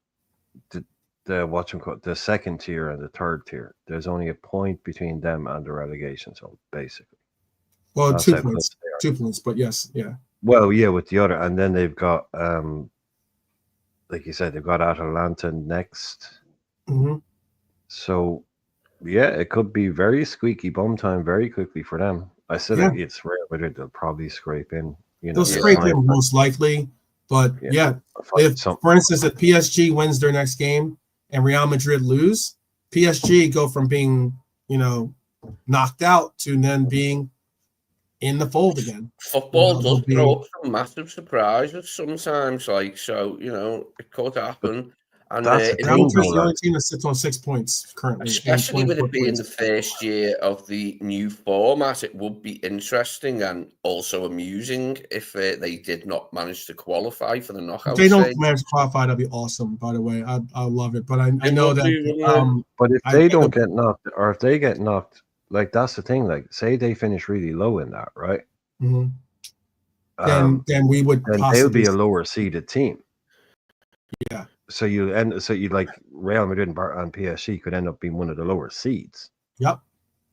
the second tier and the third tier. There's only a point between them and the relegation zone, basically. Well, that's 2 points. 2 points, but yes, yeah. Well, yeah, with the other, and then they've got like you said, they've got Atalanta next. Mm-hmm. So yeah, it could be very squeaky bum time very quickly for them. I said it's Real Madrid. They'll probably scrape in. They'll scrape in most likely, but if, for instance, if PSG wins their next game and Real Madrid lose, PSG go from being knocked out to then being in the fold again. Football does throw up some massive surprises sometimes, it could happen. And that's the only team that sits on 6 points currently. Especially with it being the first year of the new format, it would be interesting and also amusing if they did not manage to qualify for the knockout. If they don't manage to qualify, that'd be awesome, by the way. I love it. But I know that but if they don't get knocked, or if they get knocked, like that's the thing, like say they finish really low in that, right? Mm-hmm. Then we would they'll be a lower seeded team. Yeah. So you like Real Madrid and PSG could end up being one of the lower seeds. Yep.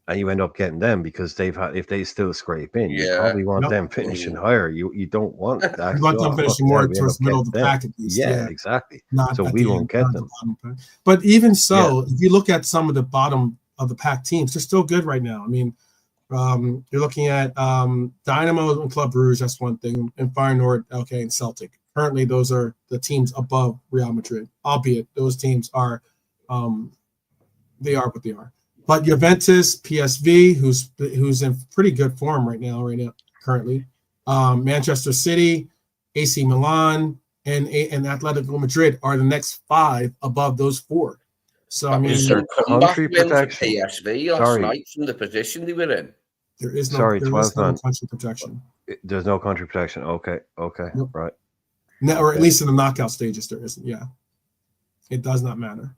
And you end up getting them because if they still scrape in, you probably want them finishing higher. You don't want that. You want them finishing more towards the middle of the pack at least. Yeah, exactly. So we won't get them. But even so, if you look at some of the bottom of the pack teams, they're still good right now. I mean, you're looking at Dynamo and Club Brugge, that's one thing, and Feyenoord, okay, and Celtic. Currently, those are the teams above Real Madrid, albeit those teams are, they are what they are. But Juventus, PSV, who's in pretty good form right now, currently. Manchester City, AC Milan, and Atletico Madrid are the next 5 above those 4. So I mean, country protection. PSV last night from the position they were in. There is no country protection. There's no country protection. Okay, nope. Right. No, or at least in the knockout stages, there isn't. Yeah, it does not matter.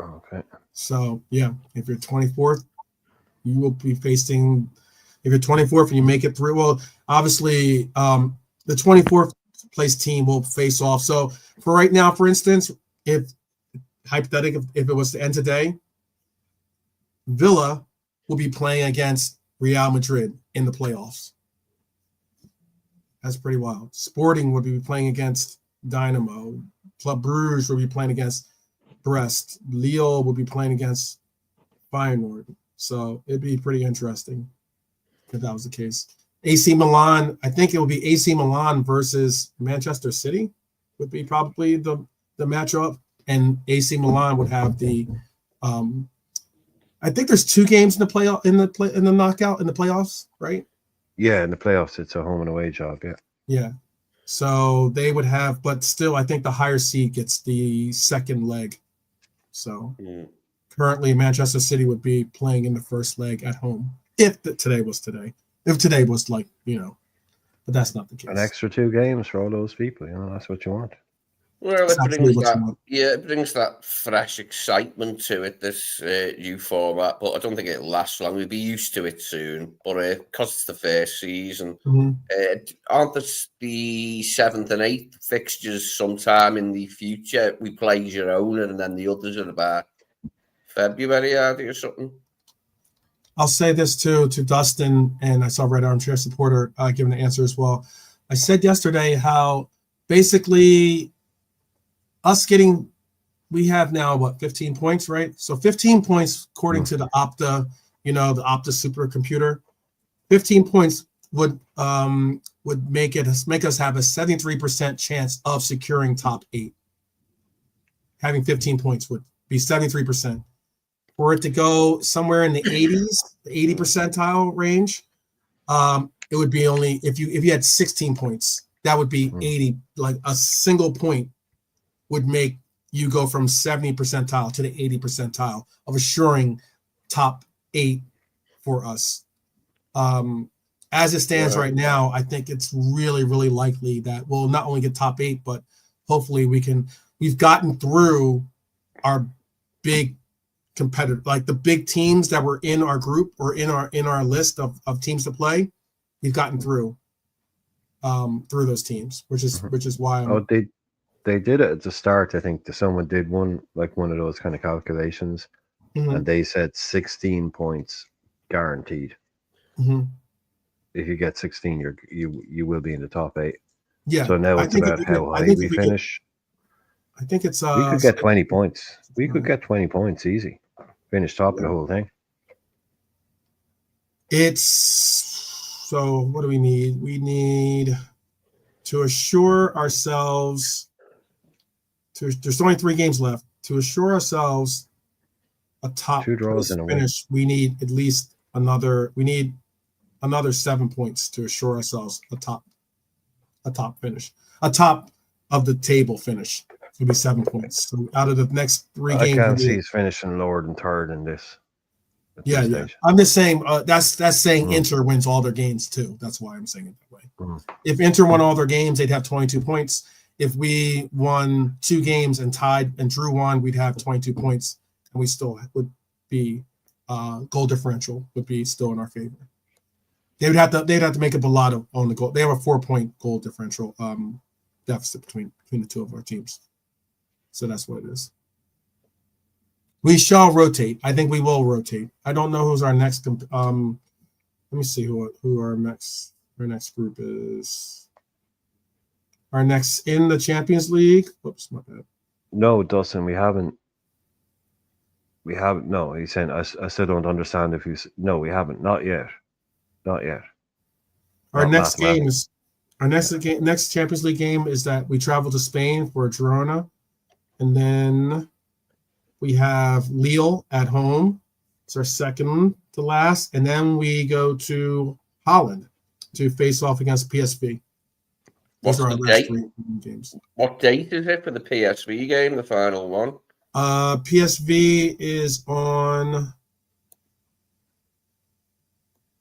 Okay. So yeah, if you're 24th, you will be facing. If you're 24th and you make it through, well, obviously, the 24th place team will face off. So for right now, for instance, if hypothetically, if it was to end today, Villa will be playing against Real Madrid in the playoffs. That's pretty wild. Sporting would be playing against Dynamo. Club Brugge would be playing against Brest. Lille would be playing against Feyenoord. So it'd be pretty interesting if that was the case. AC Milan, I think it would be AC Milan versus Manchester City would be probably the matchup, and AC Milan would have the. I think there's 2 games in the playoff in the knockout in the playoffs, right? Yeah, in the playoffs, it's a home and away job. Yeah. Yeah. So they would have, but still, I think the higher seed gets the second leg. So currently, Manchester City would be playing in the first leg at home if today was today. If today was but that's not the case. An extra 2 games for all those people, that's what you want. Well, it brings that fresh excitement to it, this new format, but I don't think it'll last long. We'll be used to it soon, but because it's the first season, aren't the 7th and 8th fixtures sometime in the future? We play Girona and then the others are about February, or something. I'll say this to Dustin, and I saw Red Armchair Supporter giving the answer as well. I said yesterday how basically we have now 15 points, right? So 15 points according to the Opta, the Opta supercomputer. 15 points would make us have a 73% chance of securing top 8. Having 15 points would be 73%. For it to go somewhere in the 80s, the 80 percentile range, it would be only if you had 16 points, that would be 80. Like a single point would make you go from 70 percentile to the 80 percentile of assuring top 8 for us. As it stands right now, I think it's really, really likely that we'll not only get top 8, but hopefully we've gotten through our big competitor, like the big teams that were in our group or in our list of teams to play. We've gotten through those teams, which is why they did it at the start. I think someone did one of those kind of calculations, and they said 16 points guaranteed. If you get 16, you will be in the top 8. Yeah. So now it's about how high we finish. I think it's we could get 20 points. We could get 20 points easy. Finish top of the whole thing. So what do we need? We need to assure ourselves there's only 3 games left. To assure ourselves a top 2 draws and a finish, we need at least another 7 points to assure ourselves a top finish. A top of the table finish would be 7 points. So out of the next 3 games, I can't see us finishing lower than 3rd in this. Yeah. I'm just saying that's saying Inter wins all their games too. That's why I'm saying it that way. If Inter won all their games, they'd have 22 points. If we won 2 games and tied and drew 1, we'd have 22 points, and we still would be goal differential would be still in our favor. They'd have to make up a lot on the goal. They have a 4-point goal differential deficit between the 2 of our teams. So that's what it is. We shall rotate. I think we will rotate. I don't know who's our next. Let me see who our next group is. Our next in the Champions League. Oops, my bad. No, Dustin, we haven't. No, he's saying I still don't understand if he's. No, we haven't. Not yet. Our next Champions League game is that we travel to Spain for Girona, and then we have Lille at home. It's our second to last, and then we go to Holland to face off against PSV. What's the date? Games. What date is it for the PSV game, the final one? PSV is on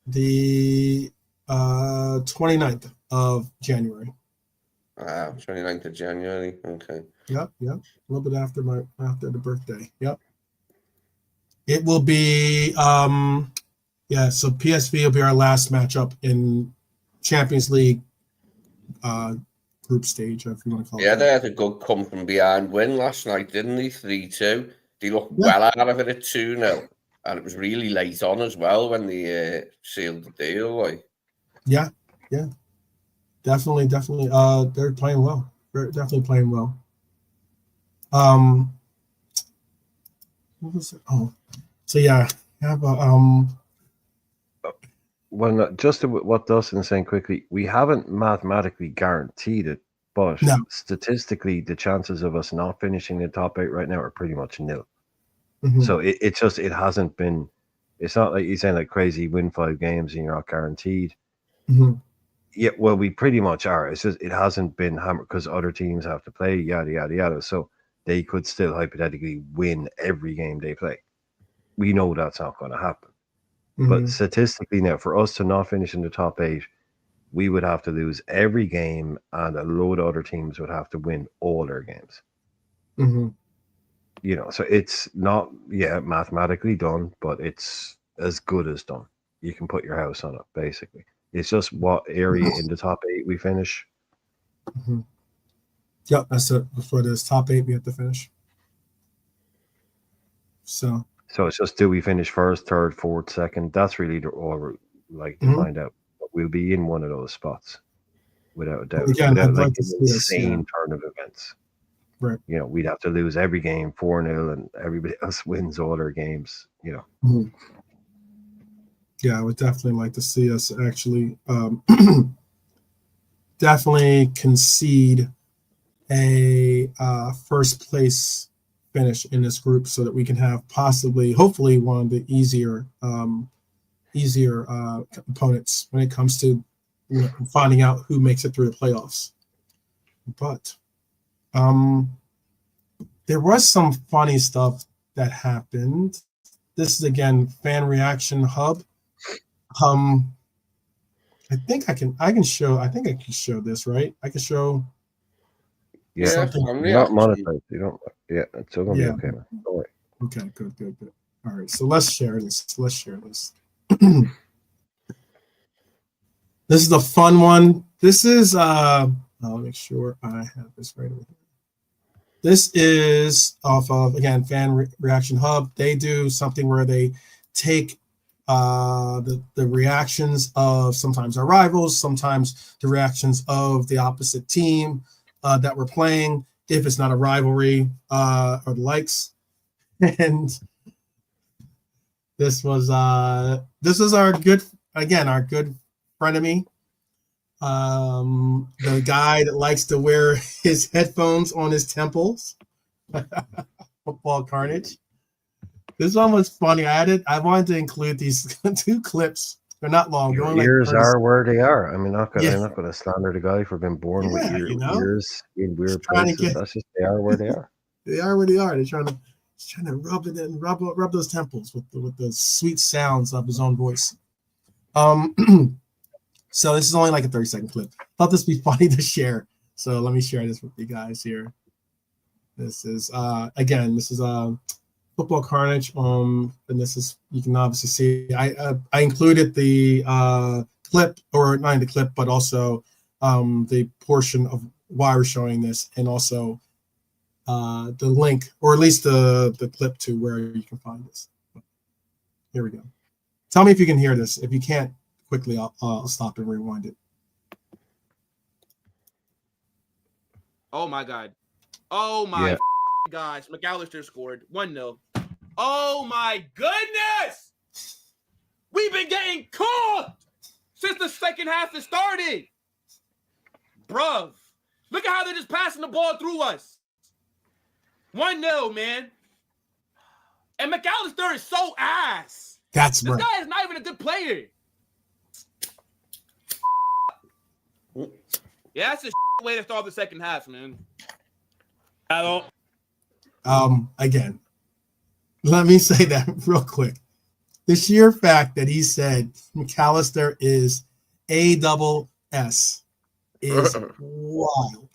the 29th of January. 29th of January. Okay. Yep. A little bit after the birthday. Yep. It will be so PSV will be our last matchup in Champions League group stage, if you want to call it. Yeah, they had a good come from behind win last night, didn't they? 3-2. They looked well out of it at 2-0. And it was really late on as well when they sealed the deal. Like. Yeah. Definitely. They're playing well. They're definitely playing well. What was it? Oh, so yeah. Have a Well, just what Dustin's saying quickly, we haven't mathematically guaranteed it, but statistically, the chances of us not finishing the top 8 right now are pretty much nil. So it hasn't been. It's not like you're saying like crazy win 5 games and you're not guaranteed. Yeah, well, we pretty much are. It's just it hasn't been hammered because other teams have to play yada yada yada. So they could still hypothetically win every game they play. We know that's not going to happen. But statistically now, for us to not finish in the top 8, we would have to lose every game, and a load of other teams would have to win all their games. So it's not mathematically done, but it's as good as done. You can put your house on it, basically. It's just what area in the top 8 we finish. Yep, that's it. That's what it is. Top 8 we have to finish. So it's just, do we finish 1st, 3rd, 4th, 2nd? That's really all we're like to find out. But we'll be in one of those spots, without a doubt. Again, without like an insane turn of events. Right. We'd have to lose every game 4-0, and everybody else wins all their games. Yeah, I would definitely like to see us actually definitely concede a first place finish in this group so that we can have hopefully one of the easier opponents when it comes to finding out who makes it through the playoffs. But there was some funny stuff that happened. This is again fan reaction hub. I think I can show. I think I can show this, right? I can show. Yeah, something. You're not monetized. You don't. Yeah, it's still gonna Yeah. be okay, man. Don't worry. Okay, good. All right, so let's share this. This is the fun one. This is I'll make sure I have this right over here. This is off of, again, Fan Reaction Hub. They do something where they take the reactions of sometimes our rivals, sometimes the reactions of the opposite team that we're playing, if it's not a rivalry or the likes. And this was our good frenemy. The guy that likes to wear his headphones on his temples. Football Carnage. This one was funny. I wanted to include these 2 clips. They're not long. Your like ears are where they are. I mean, I'm not gonna slander the guy for being born with ears in weird places. That's just, they are where they are. They are where they are. They're trying to rub it in, rub those temples with the sweet sounds of his own voice. So this is only like a 30-second clip. Thought this would be funny to share. So let me share this with you guys here. This is again, this is Football Carnage. And this is, you can obviously see I included the clip, or not the clip, but also the portion of why we're showing this, and also the link, or at least the clip to where you can find this. Here we go. Tell me if you can hear this. If you can't, quickly I'll stop and rewind it. Oh my God. Oh my gosh. McAllister scored 1-0. Oh my goodness. We've been getting cooked since the second half has started. Bruv. Look at how they're just passing the ball through us. 1-0, man. And McAllister is so ass. This guy is not even a good player. Yeah, that's a way to start the second half, man. Again, let me say that real quick. The sheer fact that he said McAllister is ASS is wild.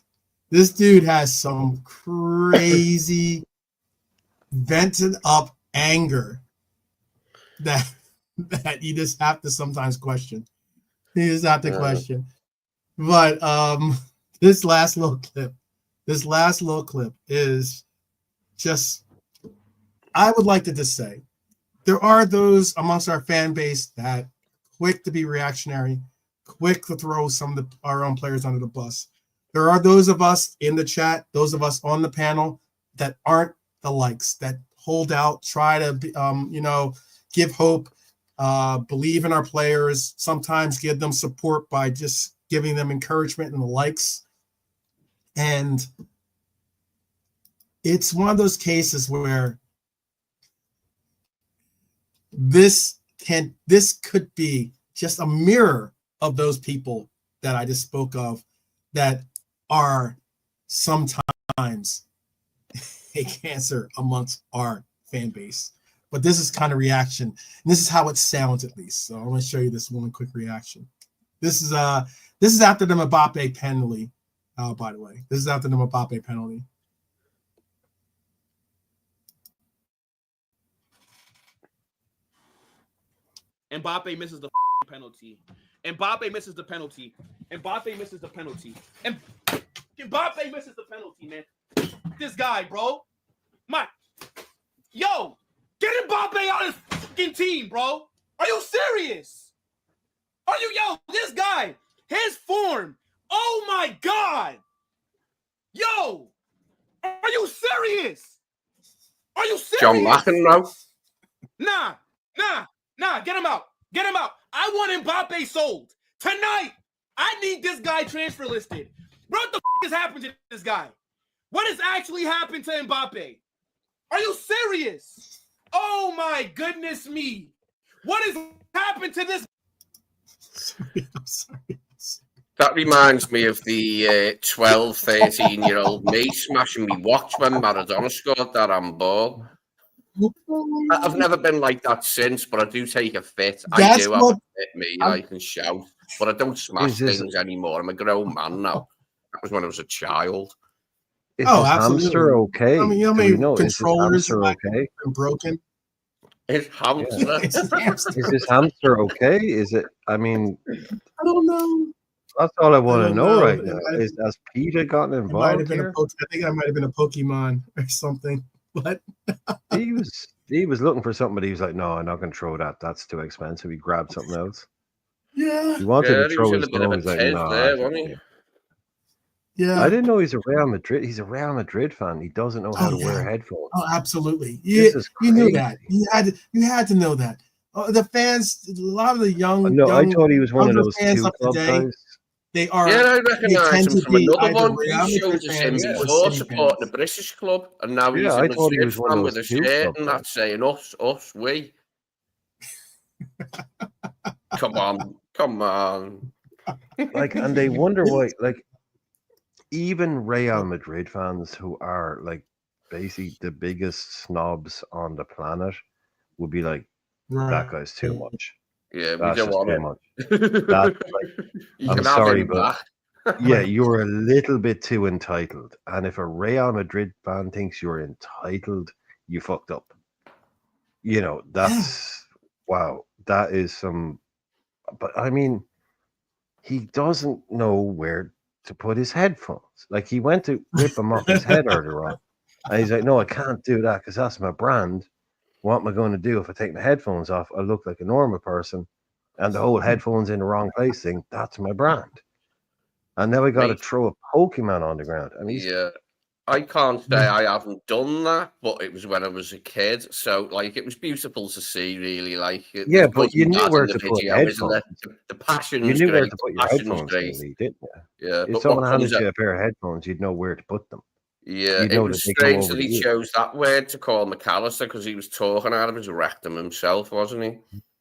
This dude has some crazy vented up anger that you just have to sometimes question. You just have to question. But this last little clip is just, I would like to just say, there are those amongst our fan base that quick to be reactionary, quick to throw some of our own players under the bus. There are those of us in the chat, those of us on the panel that aren't the likes, that hold out, try to give hope, believe in our players, sometimes give them support by just giving them encouragement and the likes. And it's one of those cases where this could be just a mirror of those people that I just spoke of, that are sometimes a cancer amongst our fan base. But this is kind of reaction, and this is how it sounds, at least. So I want to show you this one quick reaction. This is after the Mbappe penalty. By the way, this is after the Mbappe penalty. Mbappe misses the penalty. Mbappe misses the penalty. Mbappe misses the penalty. And Mbappe misses the penalty, man. This guy, bro. Yo, get Mbappe out of this fucking team, bro. Are you serious? This guy, his form. Oh my God. Yo, are you serious? Are you serious? John McEnroe? Nah, get him out. Get him out. I want Mbappe sold. Tonight, I need this guy transfer listed. Bro, what the has happened to this guy? What has actually happened to Mbappe? Are you serious? Oh my goodness me. What has happened to this? I'm sorry. That reminds me of the 12, 13-year-old me smashing me watch when Maradona scored that handball. I've never been like that since, but I do take a fit. I That's do have what a fit, me. I can shout, but I don't smash things anymore. I'm a grown man now. That was when I was a child. Is this absolutely. hamster okay? I mean, you know, Do we know, is this controllers hamster okay? been broken. It's hamster. Is this hamster okay? Is it? I mean, I don't know. that's all I want to don't know know. right now. Has PETA gotten It might have involved been here? I think I might have been a Pokemon or something. But He was looking for something, but he was like, "No, I'm not going to throw that. That's too expensive." He grabbed something else. yeah, He wanted to He throw was in his a bit of phone. a He's like, tez "No." there, wasn't he? yeah. I didn't know he's a Real Madrid. He's a Real Madrid fan. He doesn't know how to wear headphones. Oh, absolutely. This is You knew crazy. that. You had to know that. The fans, a lot of the young. No, I young, thought he was one of younger those fans two of club today, guys. They are. Yeah, I They recognise tend him to from be another either one. Real He showed Madrid us him fans or before City supporting fans. the British club, and now Yeah, he's I a thought he Madrid was one of fan those with a two shirt club and guys. that's saying us, we. Come on. Like, and they wonder why, like, even Real Madrid fans who are like basically the biggest snobs on the planet would be like, that guy's too much. Yeah, we That's don't just want too it. much. That's like, You I'm can have sorry, him but back. yeah, you're a little bit too entitled. And if a Real Madrid fan thinks you're entitled, you fucked up. You know, that's wow. That is some. But I mean, he doesn't know where to put his headphones. Like, he went to rip them off his head earlier on, and he's like, "No, I can't do that because that's my brand. What am I going to do if I take my headphones off? I look like a normal person, and the whole headphones in the wrong place thing. That's my brand." And now I got to throw a Pokemon on the ground. I mean, yeah, I can't say I haven't done that, but it was when I was a kid. So, like, it was beautiful to see, really. Like, yeah, there's but good you and knew bad where in the to put video, isn't headphones. there? The passion's You knew great. where to put your Passion's headphones, great. really, didn't you? Yeah, If but someone what handed comes you out, a pair of headphones, you'd know where to put them. yeah, You'd it know was that they come strange over that the he ear. chose that word to call McAllister because he was talking out of his rectum himself, wasn't he?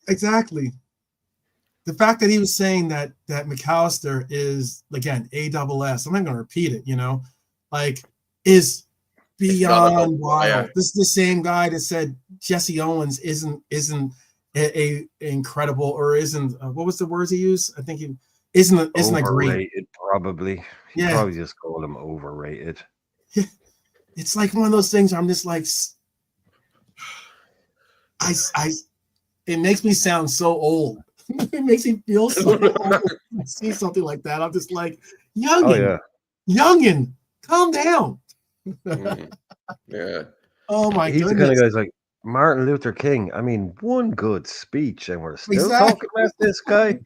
Exactly. The fact that he was saying that McAllister is, again, ASS, I'm not going to repeat it, like, is beyond wild. This is the same guy that said Jesse Owens isn't a incredible, or isn't what was the words he used? I think he isn't a great. Overrated, probably. He probably just called him overrated. It's like one of those things where I'm just like, it makes me sound so old. It makes me feel so old. I see something like that, I'm just like, youngin, calm down. Yeah. Oh my He's goodness. the kind of guy's like Martin Luther King. I mean, one good speech, and we're still talking about this guy.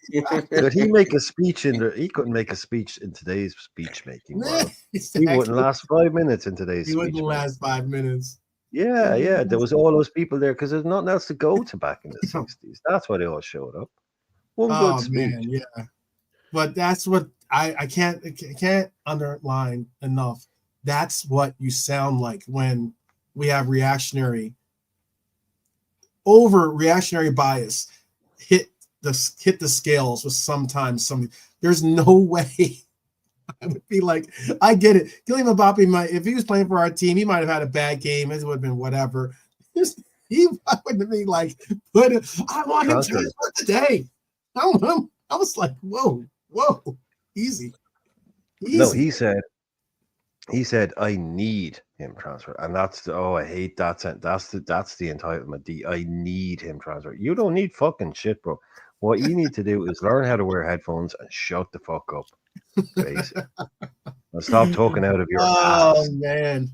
Could he make a speech he couldn't make a speech in today's speech making world. He wouldn't last 5 minutes in today's speech. He wouldn't last 5 minutes. Yeah. There was all those people there because there's nothing else to go to back in the 60s. That's why they all showed up. One good speech. Man, yeah. But that's what I can't underline enough. That's what you sound like when we have reactionary bias hit the scales with sometimes something. There's no way I would be like, I get it. Kylian Mbappe if he was playing for our team, he might have had a bad game. It would have been whatever. He wouldn't be like, I want him transferred today. I was like, whoa, easy. No, he said, I need him transferred. And that's I hate that sentence. That's the entitlement. I need him transferred. You don't need fucking shit, bro. What you need to do is learn how to wear headphones and shut the fuck up. Basically. And stop talking out of your ass. Oh man.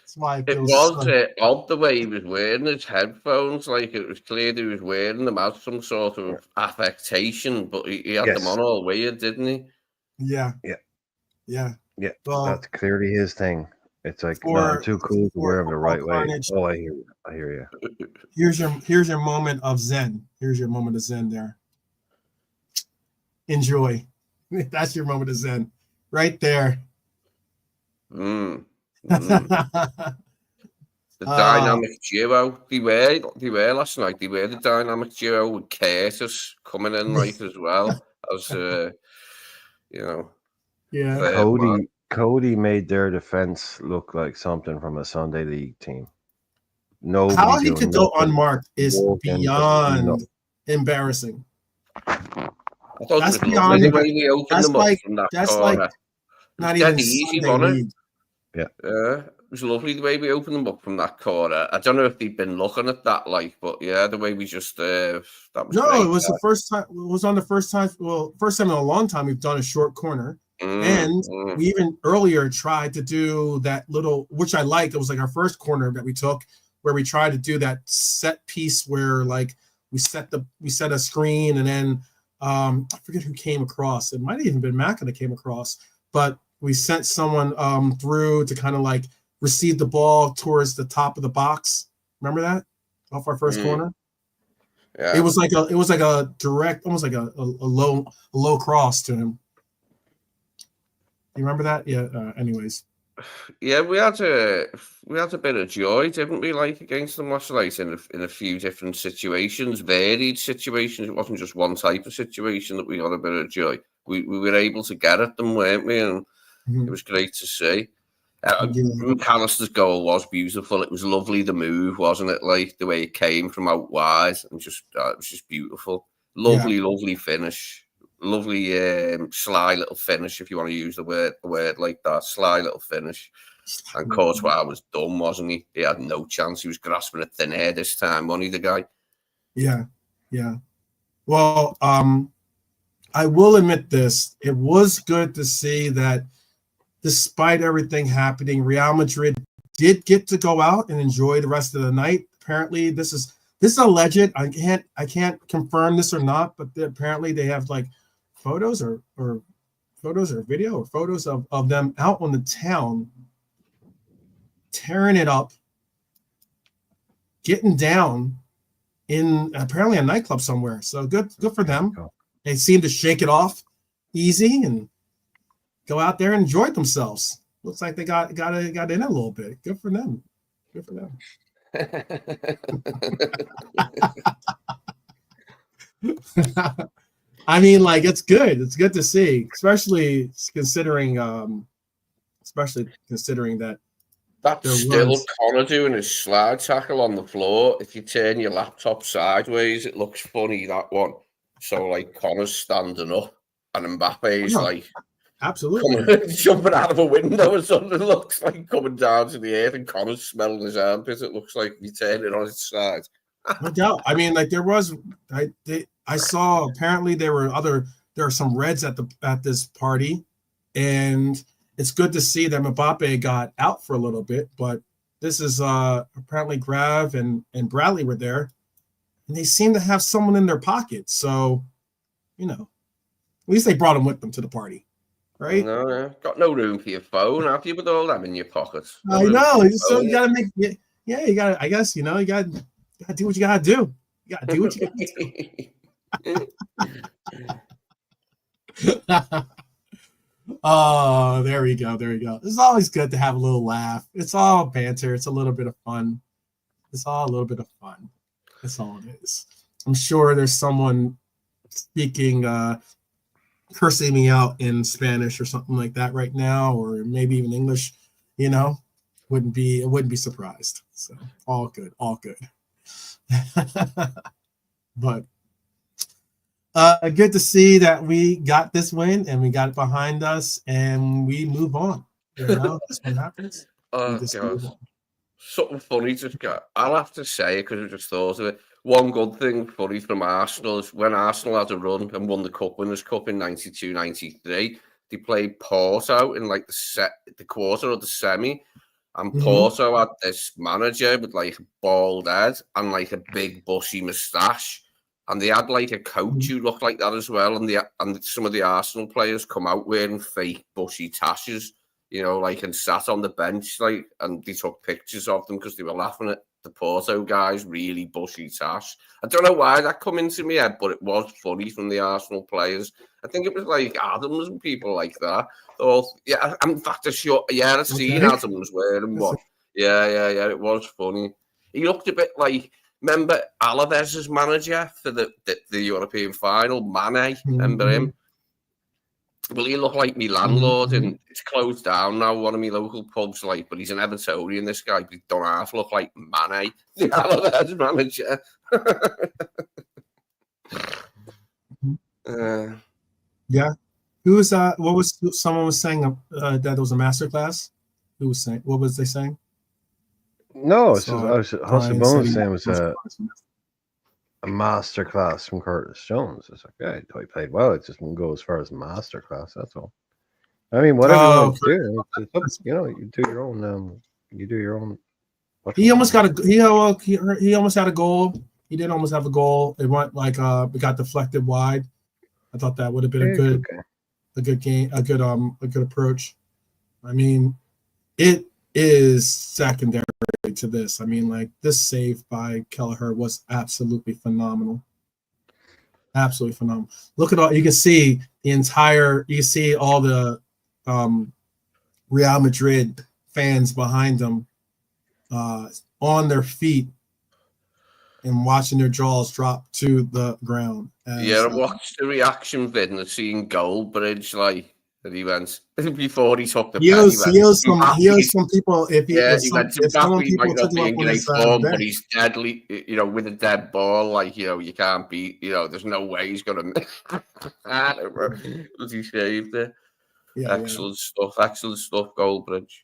That's why it was odd the way he was wearing his headphones. Like, it was clear he was wearing them as some sort of affectation, but he had them on all weird, didn't he? Yeah. Well, that's clearly his thing. It's like, no, I'm too cool to wear them the right way. Oh, I hear you. Here's your moment of zen. Here's your moment of zen there. Enjoy. That's your moment of zen. Right there. The dynamic duo. They were last night. They were the dynamic duo with Curtis coming in like as well as you know. Yeah. Cody made their defense look like something from a Sunday league team. Nobody How he doing could go nothing, unmarked is walking, beyond embarrassing. I thought That's it was beyond. lovely the way we opened That's them up like from that that's corner. like not Dead even easy, Sunday wasn't it? league. Yeah. It was lovely the way we opened them up from that corner. I don't know if they'd been looking at that, like, but yeah, the way we just that was No, great. it was the first time. It was on the first time. Well, first time in a long time we've done a short corner, and we even earlier tried to do that little, which I liked. It was like our first corner that we took, where we tried to do that set piece where like we set a screen, and then I forget who came across. It might have even been Macca that came across, but we sent someone through to kind of like receive the ball towards the top of the box. Remember that off our first corner? Yeah. It was like a direct, almost like a low cross to him. You remember that? Yeah. Anyways. Yeah, we had a bit of joy, didn't we? Like against them last night in a few different situations, varied situations. It wasn't just one type of situation that we got a bit of joy. We were able to get at them, weren't we? And it was great to see. McAllister's goal was beautiful. It was lovely. The move, wasn't it? Like the way it came from out wide, and just it was just beautiful. Lovely finish. Lovely sly little finish, if you want to use the word like that. Sly little finish. And Courtois was done, wasn't he? He had no chance. He was grasping at thin air this time, wasn't he, the guy? Yeah. Well, I will admit this. It was good to see that despite everything happening, Real Madrid did get to go out and enjoy the rest of the night. Apparently, this is alleged. I can't confirm this or not, but apparently they have like photos or video or photos of them out on the town, tearing it up, getting down in apparently a nightclub somewhere. So good for them. They seem to shake it off easy and go out there and enjoy themselves. Looks like they got in a little bit. Good for them. I mean, like, it's good. It's good to see, especially considering that that's still Connor doing his slide tackle on the floor. If you turn your laptop sideways, it looks funny, that one. So, like, Connor's standing up and Mbappe's like absolutely jumping out of a window or something. It looks like coming down to the earth, and Connor's smelling his armpits. It looks like he turned it on its side. No doubt. I mean, like, I saw apparently there are some Reds at this party, and it's good to see that Mbappe got out for a little bit. But this is apparently Grav and Bradley were there, and they seem to have someone in their pocket. So, at least they brought him with them to the party, right? No, got no room for your phone, have you? With all them in your pockets. I know. So you gotta make you gotta. I guess you gotta do what you gotta do. You gotta do what you gotta do. Oh, there we go. It's always good to have a little laugh. It's all banter. It's a little bit of fun. That's all it is. I'm sure there's someone speaking, cursing me out in Spanish or something like that right now, or maybe even English. Wouldn't be surprised. So all good. But good to see that we got this win and we got it behind us and we move on. That's what happens. Oh, God. Something funny just got. I'll have to say it because I just thought of it. One good thing funny from Arsenal is when Arsenal had a run and won the Cup Winners' Cup in 92-93, they played Porto in like the quarter or the semi. And Porto had this manager with like a bald head and like a big bushy moustache. And they had like a coach who looked like that as well. And some of the Arsenal players come out wearing fake bushy tashes, and sat on the bench, and they took pictures of them because they were laughing at the Porto guys' really bushy tash. I don't know why that come into my head, but it was funny from the Arsenal players. I think it was like Adams and people like that. In fact, I've seen Adams wearing one. Yeah, it was funny. He looked a bit like, remember Alaves' manager for the European final, Mane, remember him? Well, he looked like me landlord, and it's closed down now. One of my local pubs, like, but he's an Evertonian. This guy, he don't half look like Mane, the Allardyce manager. Yeah. Who was that? What was someone was saying that it was a masterclass? Who was saying? What was they saying? No, it's just Hustle Brian Bone said was he saying it was was a masterclass from Curtis Jones. It's like, yeah, he played well. It just won't go as far as masterclass. That's all. I mean, whatever you want to do, you know, you do your own. You do your own. He almost got a he almost had a goal. He did almost have a goal. It went like it got deflected wide. I thought that would have been a good game, a good approach. I mean, it is secondary to this. I mean, like, this save by Kelleher was absolutely phenomenal. Absolutely phenomenal. Look at all, you can see the entire, you see all the Real Madrid fans behind them on their feet and watching their jaws drop to the ground. I watched the reaction vid and I've seen Goldbridge, like, that he went before he took the he owes some people. If he might not be in great form, but he's deadly. You know, with a dead ball, like, you know, you can't beat. You know, there's no way he's gonna. He shaved it. Yeah, excellent stuff. Excellent stuff, Goldbridge.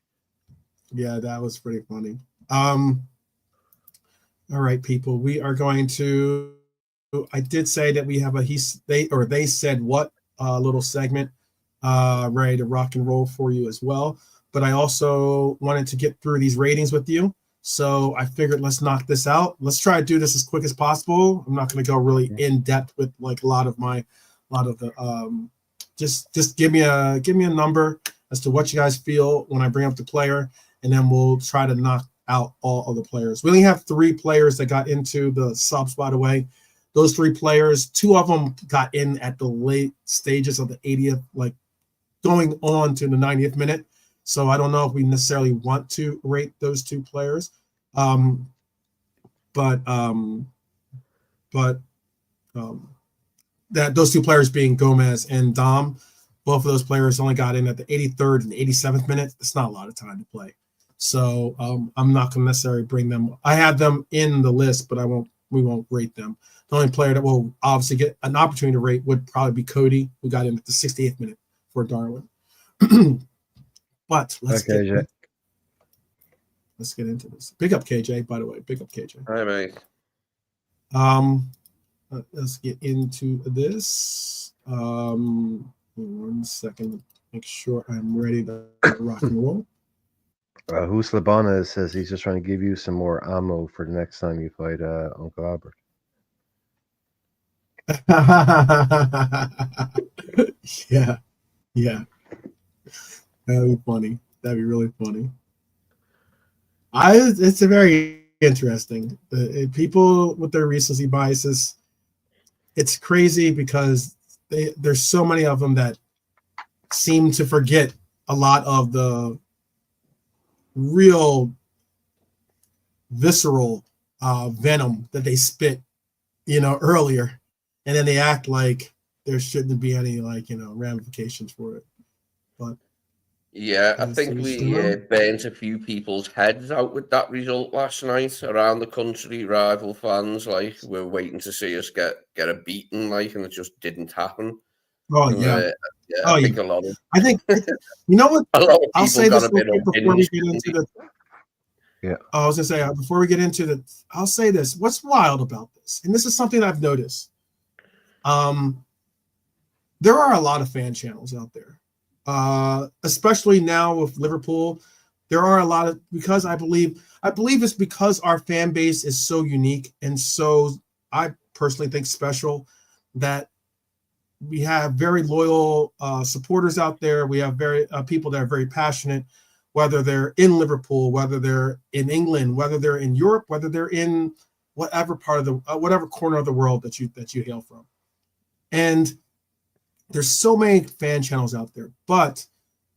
Yeah, that was pretty funny. All right, people, we are going to. I did say that we have a they said what little segment. Ready to rock and roll for you as well. But I also wanted to get through these ratings with you. So I figured, let's knock this out. Let's try to do this as quick as possible. I'm not going to go really in depth with like a lot of the just give me a number as to what you guys feel when I bring up the player, and then we'll try to knock out all of the players. We only have 3 players that got into the subs, by the way. Those 3 players, 2 of them got in at the late stages of the 80th, like going on to the 90th minute. So I don't know if we necessarily want to rate those 2 players. But that those 2 players being Gomez and Dom, both of those players only got in at the 83rd and 87th minute. It's not a lot of time to play. So I'm not going to necessarily bring them. I had them in the list, but we won't rate them. The only player that will obviously get an opportunity to rate would probably be Cody, who got in at the 68th minute for Darwin. But let's get into this. Big up KJ, by the way. Big up KJ. Hi, mate. Let's get into this. 1 second. Make sure I'm ready to rock and roll. Who's Labana says he's just trying to give you some more ammo for the next time you fight Uncle Albert. Yeah. That'd be funny. That'd be really funny. It's a very interesting. People with their recency biases, it's crazy because there's so many of them that seem to forget a lot of the real visceral venom that they spit, earlier, and then they act like there shouldn't be any ramifications for it. But yeah, I think we burnt a few people's heads out with that result last night around the country. Rival fans we're waiting to see us get a beating, and it just didn't happen. Oh yeah. I think a lot of. I think you know what? A lot of I'll say this before we get into the. Yeah. I was gonna say before we get into the. I'll say this. What's wild about this, and this is something I've noticed. There are a lot of fan channels out there, especially now with Liverpool. There are a lot of, because I believe it's because our fan base is so unique and so, I personally think, special, that we have very loyal supporters out there. We have very people that are very passionate, whether they're in Liverpool, whether they're in England, whether they're in Europe, whether they're in whatever part of the whatever corner of the world that you hail from. And there's so many fan channels out there. But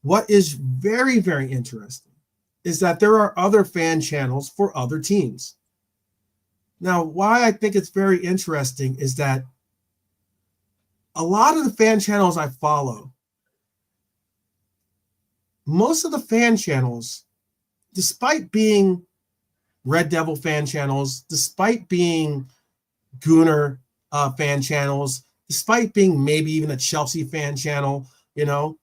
what is very, very interesting is that there are other fan channels for other teams. Now, why I think it's very interesting is that a lot of the fan channels I follow most of the fan channels, despite being Red Devil fan channels, despite being Gooner fan channels, despite being maybe even a Chelsea fan channel, you know,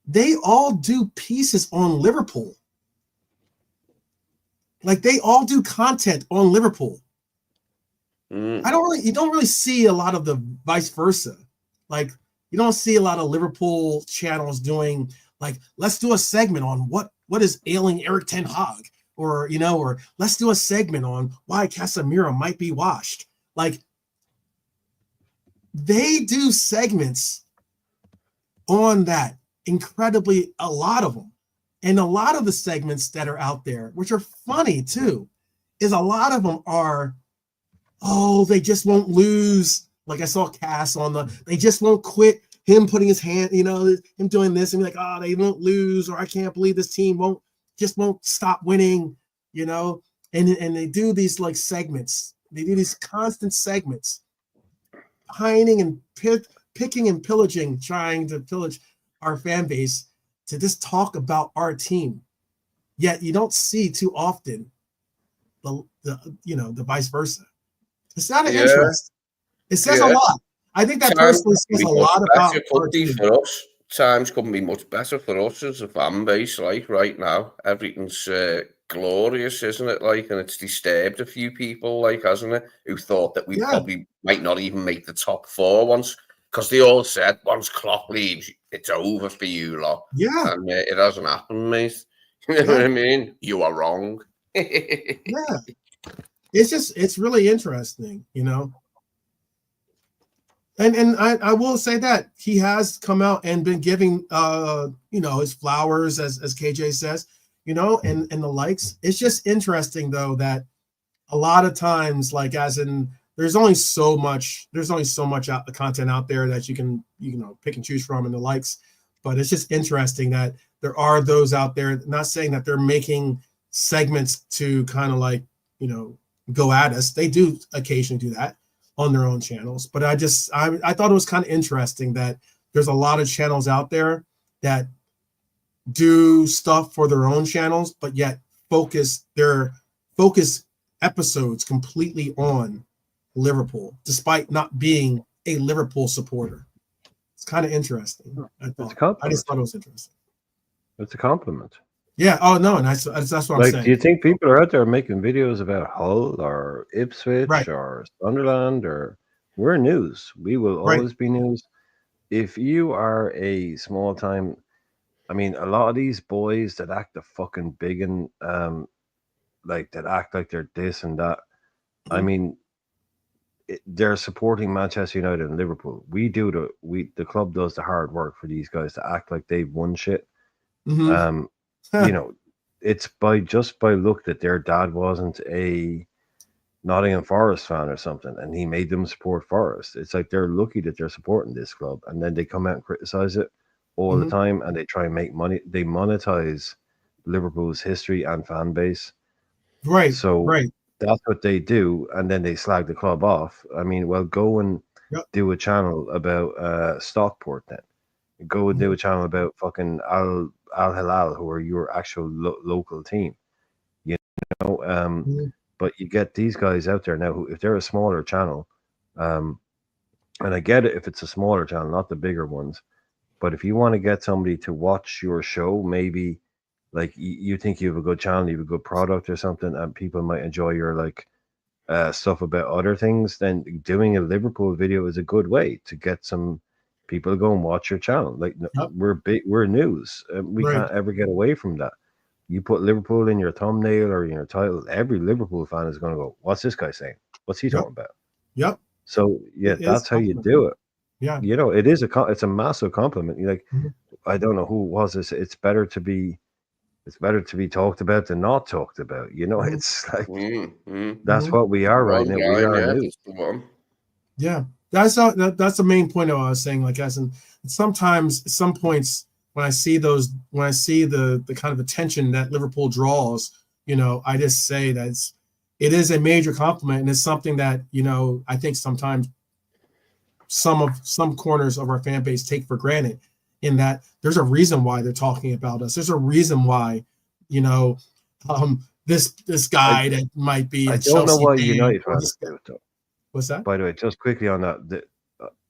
they all do pieces on Liverpool. Like they all do content on Liverpool. You don't really see a lot of the vice versa. Like you don't see a lot of Liverpool channels doing like, let's do a segment on what is ailing Eric Ten Hag, or you know, or let's do a segment on why Casemiro might be washed. Like they do segments on that, incredibly, a lot of them. And a lot of the segments that are out there, which are funny too, is a lot of them are, oh, they just won't lose. Like I saw Cass on they just won't quit. Him putting his hand, you know, him doing this and be like, oh, they won't lose, or I can't believe this team won't stop winning, you know. And they do these like segments. They do these constant segments, pining and picking and pillaging, trying to pillage our fan base to just talk about our team. Yet you don't see too often the vice versa. It's not an interest. It says a lot. I think that personally says a lot about our team. For us. Times couldn't be much better for us as a fan base. Like right now, everything's glorious, isn't it? Like, and it's disturbed a few people, like, hasn't it? Who thought that we probably might not even make the top 4 once, because they all said once Klopp leaves, it's over for you lot. Yeah, and it hasn't happened, mate. You know what I mean? You are wrong. Yeah, it's really interesting, you know. And I will say that he has come out and been giving his flowers, as KJ says, you know, and the likes. It's just interesting though that a lot of times, like as in there's only so much content out there that you can pick and choose from and the likes. But it's just interesting that there are those out there, not saying that they're making segments to kind of like, you know, go at us. They do occasionally do that on their own channels. But I thought it was kind of interesting that there's a lot of channels out there that do stuff for their own channels, but yet focus episodes completely on Liverpool, despite not being a Liverpool supporter. It's kind of interesting. I just thought it was interesting. It's a compliment. Yeah. Oh no, and that's what I'm saying. Do you think people are out there making videos about Hull or Ipswich or Sunderland? Or we're news. We will always be news. If you are a small time, I mean, a lot of these boys that act the fucking big and like that act like they're this and that. Mm-hmm. I mean, they're supporting Manchester United and Liverpool. The club does the hard work for these guys to act like they've won shit. Mm-hmm. You know, it's by look that their dad wasn't a Nottingham Forest fan or something, and he made them support Forest. It's like they're lucky that they're supporting this club, and then they come out and criticize it all the time, and they try and make money. They monetize Liverpool's history and fan base. Right. So that's what they do, and then they slag the club off. I mean, well, go and do a channel about Stockport then. Go and do a channel about fucking Al Hilal, who are your actual local team, you know. But you get these guys out there now who, if they're a smaller channel, and I get it if it's a smaller channel, not the bigger ones, but if you want to get somebody to watch your show, maybe like you think you have a good channel, you have a good product or something, and people might enjoy your like stuff about other things, then doing a Liverpool video is a good way to get some people to go and watch your channel. Like we're news. We can't ever get away from that. You put Liverpool in your thumbnail or in your title, every Liverpool fan is going to go, "What's this guy saying? What's he talking about?" Yep. So that's how you do it. Yeah. You know, it's a massive compliment. You're like, I don't know who was this. It's better to be talked about than not talked about. You know, it's like that's what we are right now. We are news. Yeah. That's the main point of what I was saying. Like, as in sometimes, at some points, when I see the kind of attention that Liverpool draws, you know, I just say that it is a major compliment, and it's something that, you know, I think sometimes some corners of our fan base take for granted. in that there's a reason why they're talking about us. There's a reason why, this guy that might be I a don't know Chelsea why fan, United or fans this guy- do it though. What's that? By the way, just quickly on that,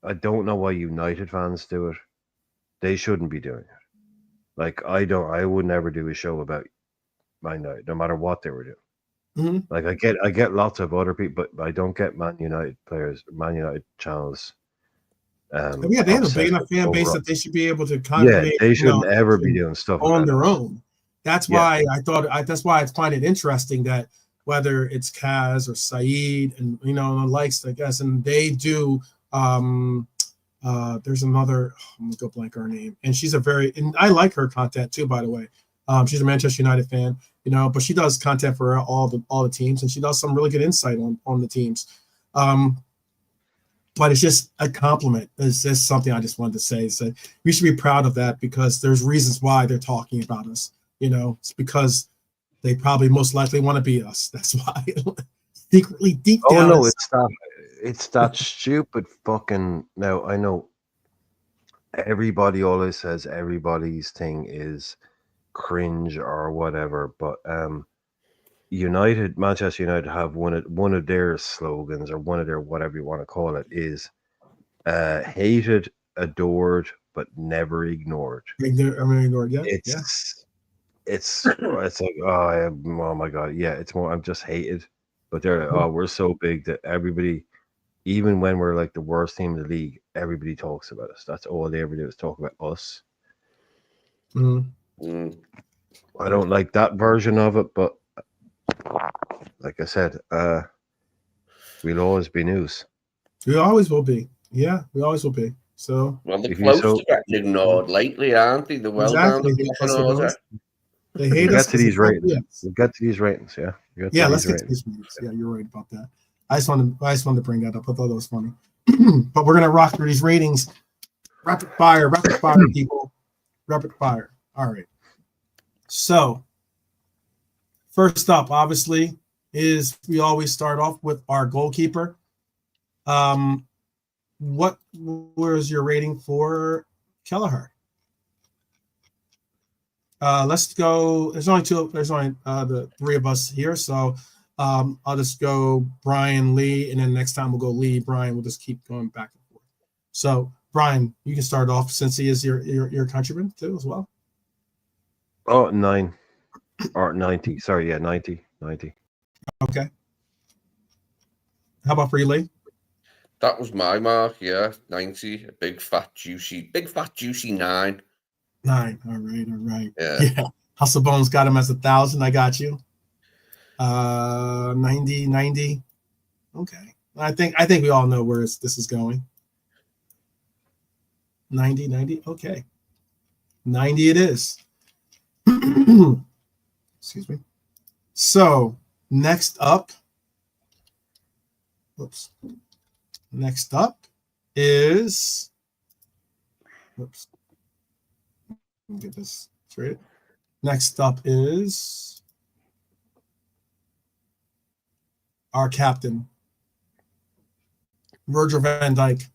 I don't know why United fans do it. They shouldn't be doing it. Like I would never do a show about Man United, no matter what they were doing. Mm-hmm. Like I get lots of other people, but I don't get Man United players, Man United channels. Yeah, they have a big enough fan base overall. that they should be able to kind of make, they shouldn't ever be doing stuff on about their it. own. That's why that's why I find it interesting that whether it's Kaz or Saeed and the likes, I guess, and they do. There's another. I'm gonna go blank her name, and and I like her content too, by the way. She's a Manchester United fan, but she does content for all the teams, and she does some really good insight on the teams. But it's just a compliment. It's just something I just wanted to say. So we should be proud of that because there's reasons why they're talking about us. It's because they probably most likely want to beat us. That's why. Secretly, deep down. Oh no, it's that stupid fucking. Now I know everybody always says everybody's thing is cringe or whatever, but Manchester United have one of their slogans, or one of their whatever you want to call it, is hated, adored, but never ignored. Ignored, yeah. It's like, oh my god, yeah, it's more I'm just hated, but they're like, oh, we're so big that everybody, even when we're like the worst team in the league, everybody talks about us. That's all they ever do is talk about us. Mm-hmm. I don't like that version of it, but like I said, we'll always be news. We always will be. Yeah, we always will be. So, well, they're close to getting ignored lately, aren't they? They're well down the fucking order. They hate we'll us. Get to these ratings. We'll get to these ratings. Yeah. Let's get to these ratings. Yeah, you're right about that. I just wanted to bring that up. I thought that was funny. But we're gonna rock through these ratings. Rapid fire, people. Rapid fire. All right. So, first up, obviously, is we always start off with our goalkeeper. What was your rating for Kelleher? Let's go. There's only the three of us here, so I'll just go Brian, Lee, and then next time we'll go Lee, Brian. We'll just keep going back and forth. So Brian, you can start off since he is your countryman too as well. Oh, 9 or 90. Sorry, yeah, 90. Okay. How about for you, Lee? That was my mark, yeah, 90. A big fat juicy 9. 9. All right. Yeah. Hustle Bones got him as 1,000. I got you. 90. Okay. I think we all know where this is going. 90. Okay. 90 it is. Excuse me. So next up is get this straight. Next up is our captain, Virgil van Dijk.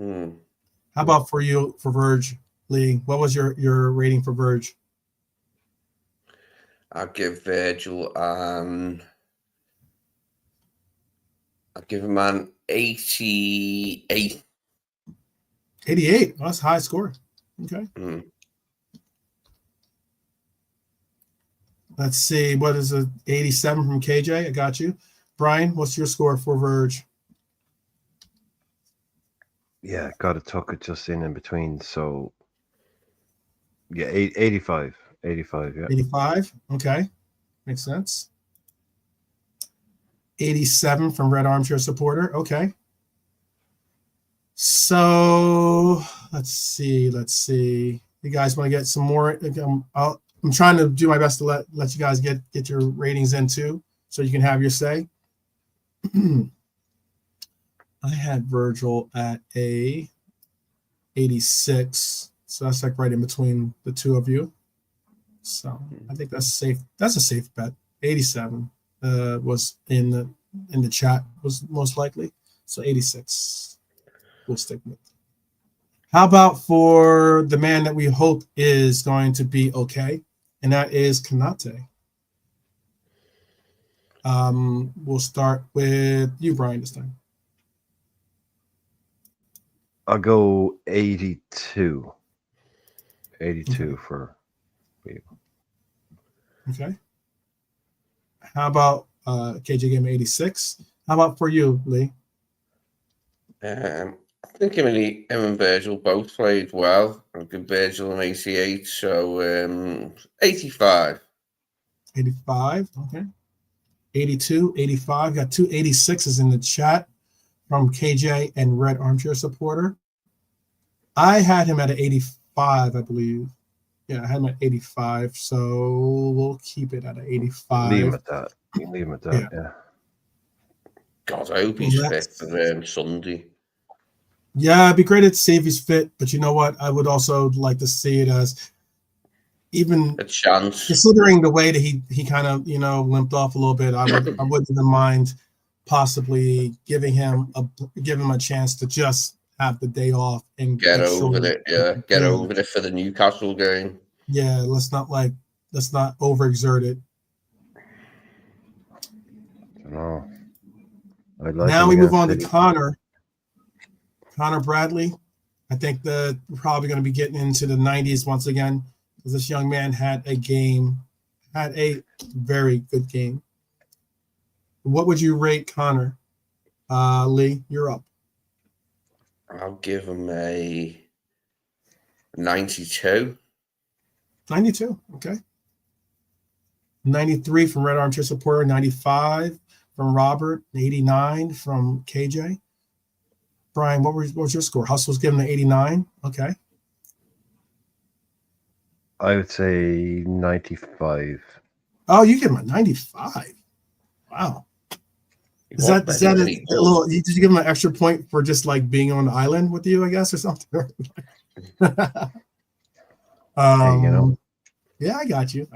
How about for you, for Virg, Lee? What was your rating for Virg? I'll give Virgil I'll give him an 88. 88. Well, that's a high score. Okay. Let's see. What is it? 87 from KJ. I got you. Brian, what's your score for Virg? Yeah, got to tuck it just in between. So, yeah, 85. 85, yeah. 85. Okay. Makes sense. 87 from Red Armchair Supporter. Okay. So let's see. You guys want to get some more? I'm trying to do my best to let you guys get your ratings in too, so you can have your say. I had Virgil at a 86, so that's like right in between the two of you. So I think that's safe. That's a safe bet. 87 was in the chat was most likely. So 86 we'll stick with. How about for the man that we hope is going to be okay, and that is Konate. We'll start with you, Brian, this time. I'll go 82. 82 for you. Okay. How about KJ gave me 86? How about for you, Lee? I think him and Virgil both played well. I'll give Virgil an 88, so 85. 85, okay. 82, 85. Got two 86s in the chat from KJ and Red Armchair Supporter. I had him at an 85, I believe. Yeah, I had him at 85, so we'll keep it at an 85. Leave him at that. Leave him at that, yeah. God, I hope he's fit for Sunday. Yeah, it'd be great to see if he's fit, but you know what? I would also like to see it as even a chance. Considering the way that he kind of, limped off a little bit, I wouldn't even mind possibly giving him a chance to just have the day off and get over it. Yeah, get over it for the Newcastle game. Yeah, let's not overexert it. No. Now we move on to Connor Bradley. I think we're probably going to be getting into the 90s once again, because this young man had a very good game. What would you rate Connor? Lee, you're up. I'll give him a 92. 92, okay. 93 from Red Armchair Supporter, 95 from Robert, 89 from KJ. Brian, what was your score? Hustle's giving an 89, okay. I would say 95. Oh, you give him a 95. Wow. Is that a little? Did you give him an extra point for just like being on the island with you, I guess, or something? Yeah, I got you.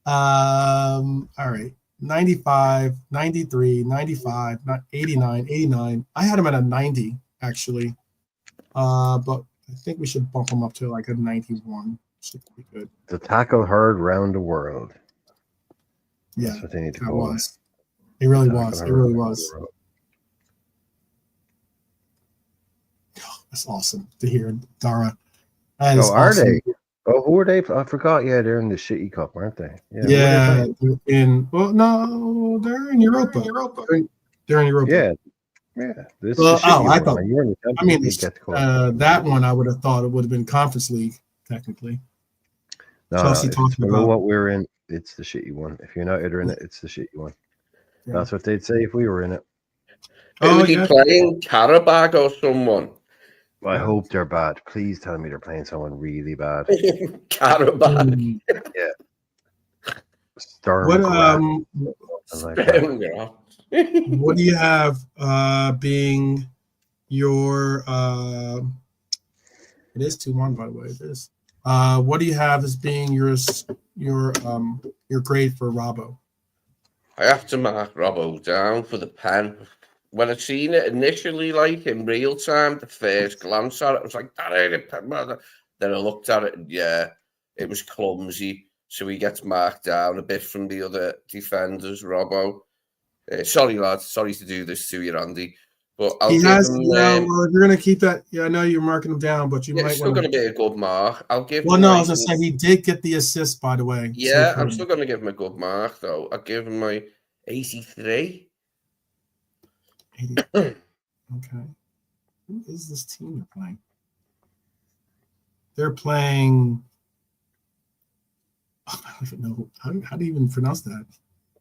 All right. 95, 93, 95, 89, 89. I had him at a 90, actually. But I think we should bump him up to like a 91. Should be good. The tackle heard round the world. Yeah, that's what they need to call it. It really was. It really was. Oh, that's awesome to hear, Dara. Are they? Oh, who are they? I forgot. Yeah, they're in the Shitty Cup, aren't they? Yeah. No, they're in Europa. They're in Europa. Yeah. This is I thought. That one I would have thought it would have been Conference League technically. No, about what we're in. It's the shitty one. If United are in it, it's the shitty one. Yeah. That's what they'd say if we were in it. Who are playing? Karabakh or someone? I hope they're bad. Please tell me they're playing someone really bad. Karabakh. Yeah. Storm. What do you have being your it is 2-1, by the way. It is. What do you have as being your grade for Robbo? I have to mark Robbo down for the pen. When I seen it initially, like in real time, the first glance at it, I was like, that ain't a pen. Then I looked at it and yeah, it was clumsy. So he gets marked down a bit from the other defenders, Robbo. Sorry, lads. Sorry to do this to you, Andy. But I'll give him. You're going to keep that. Yeah, I know you're marking him down, but you might. It's still going to be a good mark. I'll give. Well, no, I was going to say he did get the assist, by the way. Yeah, I'm still going to give him a good mark, though. I'll give him my 83. 80. Okay. Who is this team they're playing? They're playing. I don't even know. How do you even pronounce that?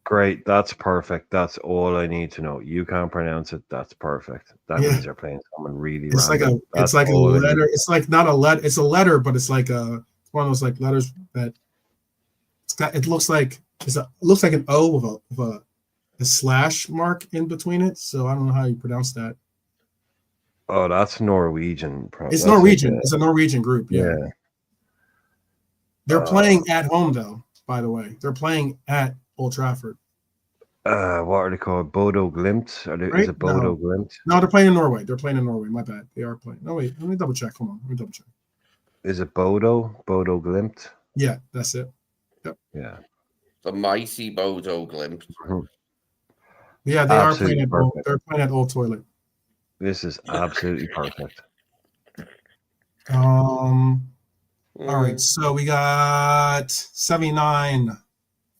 Great. That's perfect. That's all I need to know. You can't pronounce it. That's perfect. That means they're playing someone really random. It's like a letter. It's like not a letter. It's a letter, but it's like one of those like letters that it looks like an O with a slash mark in between it. So I don't know how you pronounce that. Oh, that's Norwegian. It's Norwegian. It's a Norwegian group. Yeah. They're playing at home, though, by the way. They're playing at Old Trafford. What are they called? Bodo Glimt? Right? Is it Bodo Glimt? No, they're playing in Norway. They're playing in Norway. My bad. They are playing. No, wait. Let me double check. Hold on. Let me double check. Is it Bodo? Bodo Glimt? Yeah, that's it. Yep. Yeah. The mighty Bodo Glimt. Mhm. Yeah, they are playing Absolutely at perfect. they're playing at Old Toilet. This is absolutely perfect. All Mm. right, so we got 79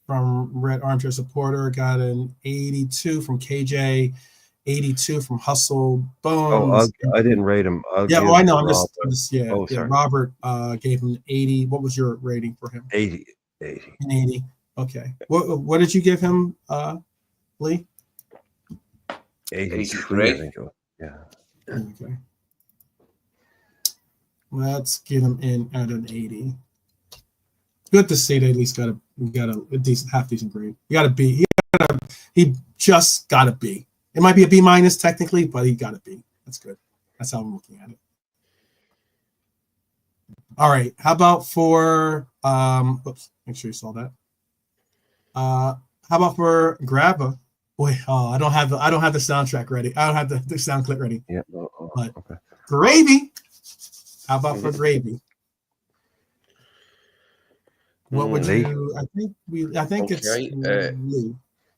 from Red Armchair Supporter, got an 82 from KJ, 82 from Hustle Bones. I didn't rate him. I'll Yeah, give oh, I know. I'm Rob just yeah. Oh, Yeah, sorry. Robert gave him 80. What was your rating for him? 80. An 80. Okay. What did you give him, Lee? 83, I think it was. Yeah. Okay. Let's get him in at an 80. Good to see they at least got a decent, half decent grade. You got a B. He just got a B. It might be a B minus technically, but he got a B. That's good. That's how I'm looking at it. All right. How about for oops, make sure you saw that. How about for Grabba? Boy, I don't have the soundtrack ready. I don't have the sound clip ready. Yeah. But Okay. Gravy. How about for Gravy? What would Lee? you? I think it's Lee.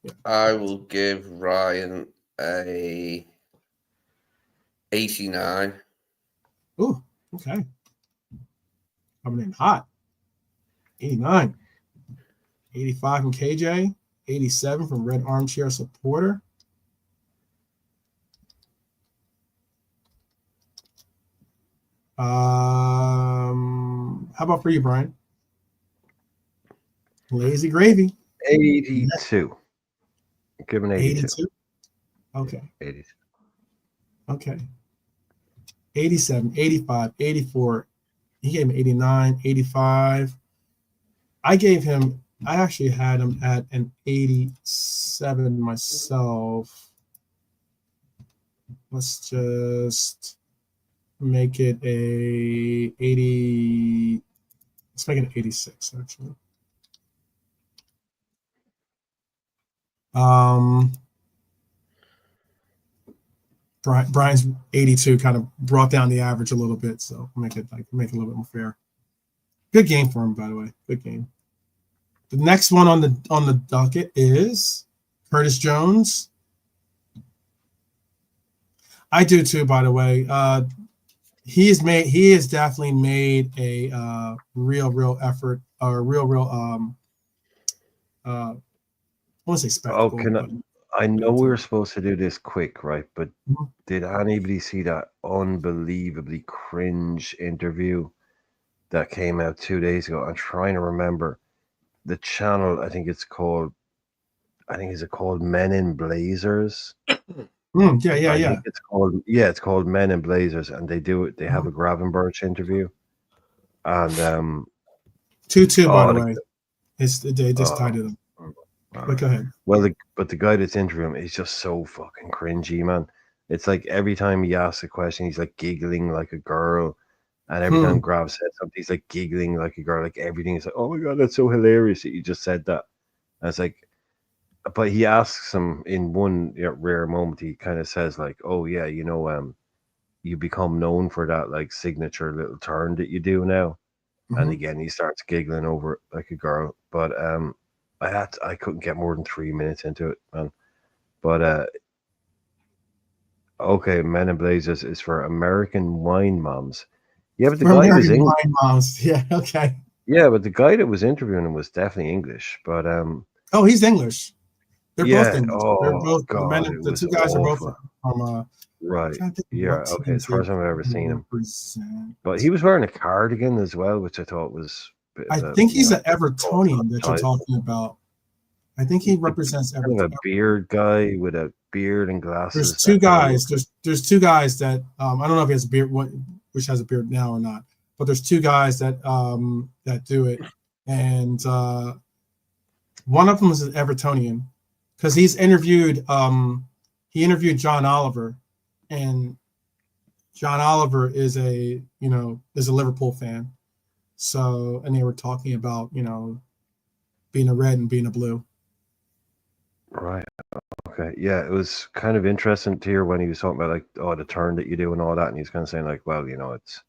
Yeah. I will give Ryan a 89. Oh, okay. Coming in hot. 89. 85 from KJ. 87 from Red Armchair Supporter. How about for you, Brian? Lazy Gravy. 82. Give him 82. 82. Okay. 82. Okay. 87, 85, 84. He gave me 89, 85. I actually had him at an 87 myself. Let's just make it a 80. Let's make it an 86, actually. Brian's 82 kind of brought down the average a little bit, so make it a little bit more fair. Good game for him, by the way. Good game. The next one on the docket is Curtis Jones. I do too, by the way. He has definitely made a real effort, or I want to say spectacle. I know we were supposed to do this quick, right? But did anybody see that unbelievably cringe interview that came out 2 days ago? I'm trying to remember the channel. I think it's called Men in Blazers. Yeah. It's called Men in Blazers, and they do it. They have a Gravenberch interview, and 2-2 by the way. They just tied it up. But go ahead. Well, but the guy that's interviewing him is just so fucking cringy, man. It's like every time he asks a question, he's like giggling like a girl, and every time Grav says something, he's like giggling like a girl. Like everything is like, oh my god, that's so hilarious that you just said that. And it's like, but he asks him in one rare moment, he kind of says like, oh yeah, you become known for that like signature little turn that you do now. And again, he starts giggling over it like a girl. But I couldn't get more than 3 minutes into it, man. But okay, Men in Blazers is for American wine moms. Yeah, but the guy was English. Wine moms. Yeah, okay. Yeah, but the guy that was interviewing him was definitely English. But oh, he's English. They're both English. Oh, they're both God, the two guys awful. are both from right. Yeah, okay. It's the first time I've ever seen him. But he was wearing a cardigan as well, which I thought was. I think he's an Evertonian that you're talking about. I think he represents Everton. Kind of a beard guy with a beard and glasses. There's two guys. There's two guys that I don't know if he has a beard, which has a beard now or not. But there's two guys that do it, and one of them is an Evertonian because he's interviewed. He interviewed John Oliver, and John Oliver is a Liverpool fan. So, and they were talking about being a red and being a blue. Right. Okay. Yeah, it was kind of interesting to hear when he was talking about like, oh, the turn that you do and all that, and he's kind of saying like, well, it's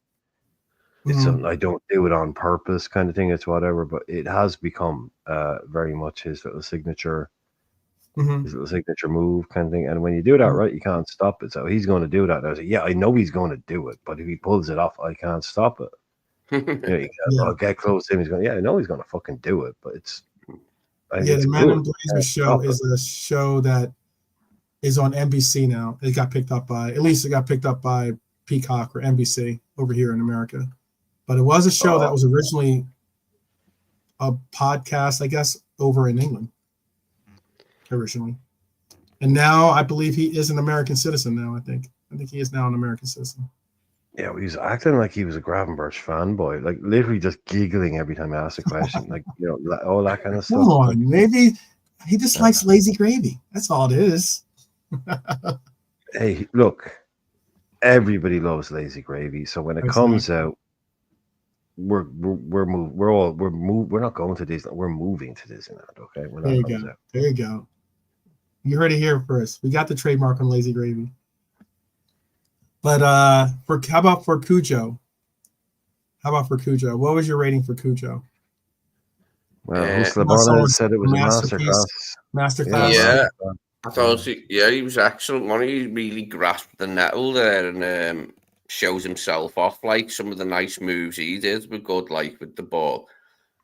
something I don't do it on purpose, kind of thing. It's whatever, but it has become very much his little signature move, kind of thing. And when you do that right, you can't stop it. So he's going to do that. And I was like, yeah, I know he's going to do it, but if he pulls it off, I can't stop it. I'll get close to him. He's going, yeah, I know he's going to fucking do it, but it's. The Man in Blazer show is a show that is on NBC now. It got picked up by Peacock or NBC over here in America. But it was a show that was originally a podcast, I guess, over in England originally. And now I believe he is an American citizen now, I think he is now an American citizen. Yeah, he was acting like he was a Gravenberch fanboy, like literally just giggling every time I asked a question, like, all that kind of stuff. Come on, maybe he just likes lazy gravy. That's all it is. Hey, look, everybody loves lazy gravy. So when it comes out, we're not going to Disneyland. We're moving to Disneyland. Okay, there you go. There you go. You heard it here first. We got the trademark on lazy gravy. But how about for Cujo? What was your rating for Cujo? Well, Labana said it was a masterclass. Yeah, I thought he was excellent. He really grasped the nettle there and shows himself off. Like some of the nice moves he did were good, like with the ball.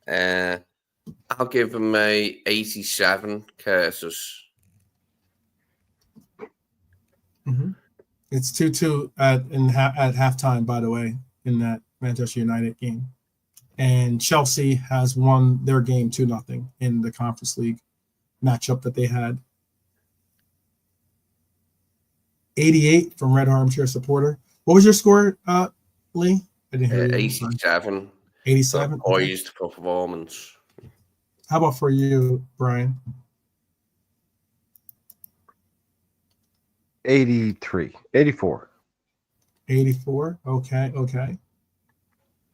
I'll give him a 87, Curtis. It's 2-2 at halftime, by the way, in that Manchester United game. And Chelsea has won their game 2-0 in the Conference League matchup that they had. 88 from Red Armchair Supporter. What was your score, Lee? I didn't hear you. 87. 87. Poised for performance. How about for you, Brian? 84. 84. Okay.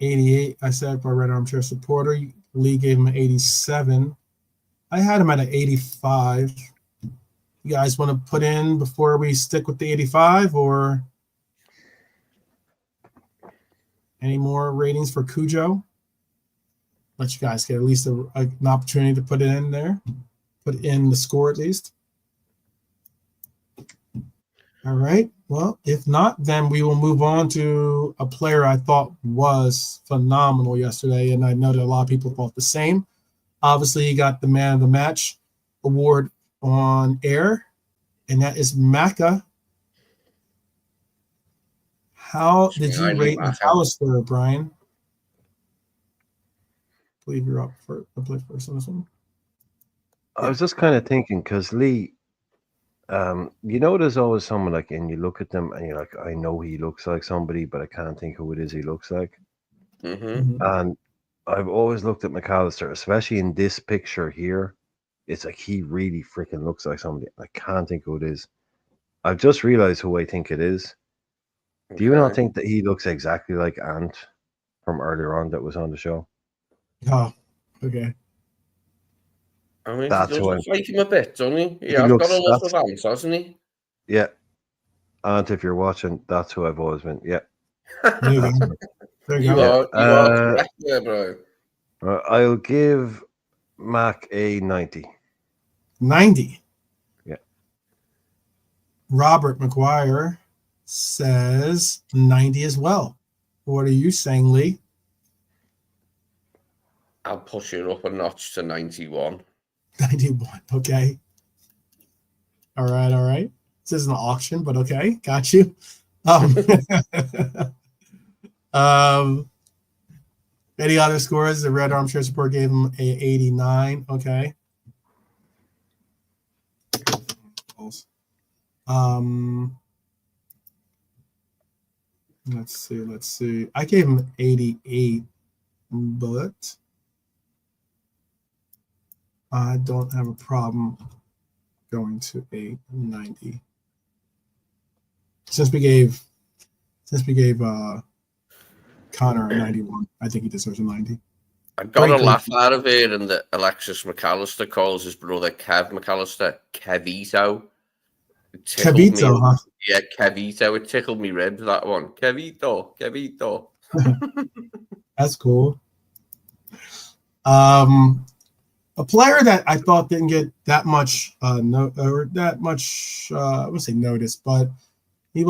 88, I said for Red Armchair Supporter. Lee gave him an 87. I had him at an 85. You guys want to put in before we stick with the 85, or any more ratings for Cujo? Let you guys get at least an opportunity to put it in there. Put in the score at least. All right. Well, if not, then we will move on to a player I thought was phenomenal yesterday, and I know that a lot of people thought the same. Obviously, he got the Man of the Match award on air, and that is Maka. How did you rate McAllister, Brian? I believe you're up for the play first on this one. I was just kind of thinking, because Lee, there's always someone like, and you look at them and you're like, I know he looks like somebody, but I can't think who it is he looks like. And I've always looked at McAllister, especially in this picture here. It's like he really freaking looks like somebody. I can't think who it is. I've just realized who I think it is. Do you not think that he looks exactly like Ant from earlier on that was on the show? Oh, okay. I mean, that's he does like him a bit, doesn't he? Yeah, I've got a lot of Ant, hasn't he? Yeah. Ant, if you're watching, that's who I've always been. Yeah. There you go. There you go. You are correct there, bro. I'll give Mac a 90. 90. Yeah. Robert McGuire says 90 as well. What are you saying, Lee? I'll push it up a notch to 91. 91. Okay. All right. This isn't an auction, but okay. Got you. Any other scores? The Red Armchair Support gave him a 89. Okay. Let's see. I gave him 88, but I don't have a problem going to a 90. Since we gave Connor a 91, I think he deserves a 90. I got a Great laugh goalkeeper. out of it, and that Alexis McAllister calls his brother Kev McAllister Kevito. It tickled me. Kevito, huh? Yeah, Kevito. It tickled me ribs, that one. Kevito. That's cool. A player that I thought didn't get that much I wouldn't say notice, but he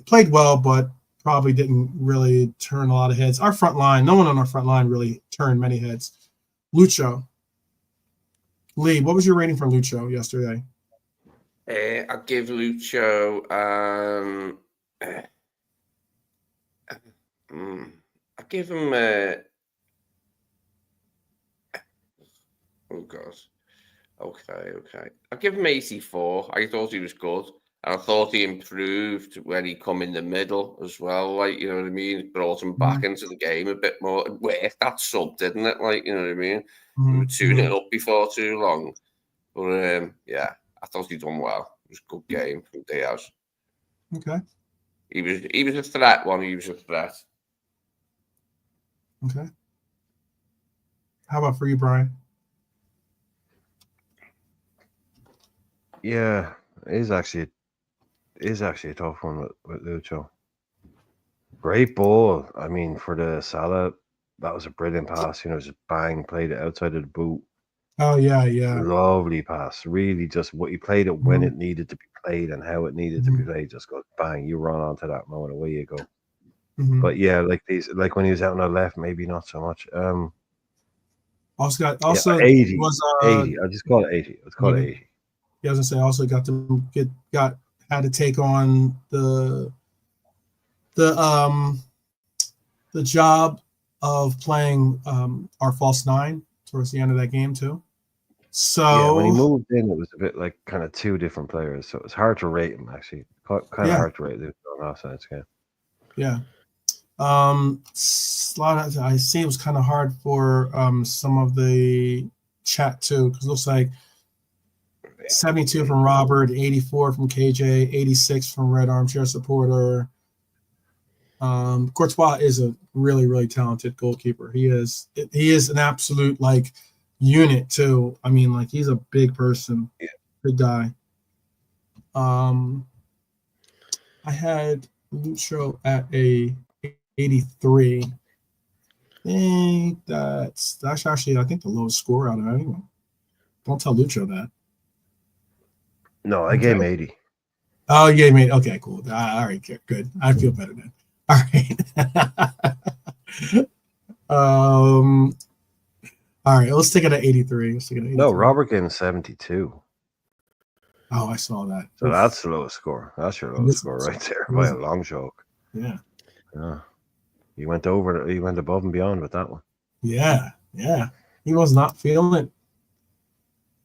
played well, but probably didn't really turn a lot of heads. Our front line, no one on our front line really turned many heads. Lucho. Lee, what was your rating for Lucho yesterday? I give Lucho I give him oh god. Okay. I give him 84. I thought he was good. And I thought he improved when he come in the middle as well. Like, you know what I mean? Brought him back into the game a bit more. It worked that sub, didn't it? Like, you know what I mean? We were 2-0 up before too long. But yeah, I thought he done well. It was a good game from Diaz. Okay. He was a threat one. He was a threat. Okay. How about for you, Brian? Yeah, it is actually a tough one with Lucho. Great ball. I mean, for the Salah, that was a brilliant pass. You know, just bang, played it outside of the boot. Oh yeah. Lovely pass. Really, just what he played it when it needed to be played and how it needed to be played. Just goes bang. You run onto that moment, away you go. But yeah, like when he was out on the left, maybe not so much. Also 80. was 80. I just call it 80. Let's call it 80. Yeah, I was gonna say also had to take on the job of playing our false nine towards the end of that game too. So yeah, when he moved in, it was a bit like kind of two different players, so it was hard to rate him actually. Kind of hard to rate Lucho on offsides game. Yeah. I see it was kind of hard for some of the chat too, because it looks like 72 from Robert, 84 from KJ, 86 from Red Armchair Supporter. Courtois is a really, really talented goalkeeper. He is an absolute like unit too. I mean, like he's a big person, big guy. I had Lucho at a 83. That's actually I think the lowest score out of anyone. Don't tell Lucho that. No, I gave him 80. Oh, yeah, mate. Okay, cool. All right, good. I feel better then. All right. All right, let's take it at 83. No, Robert gave him 72. Oh, I saw that. So that's the lowest score. That's your lowest score right there by a long chalk. Yeah. He went above and beyond with that one. Yeah. He was not feeling it.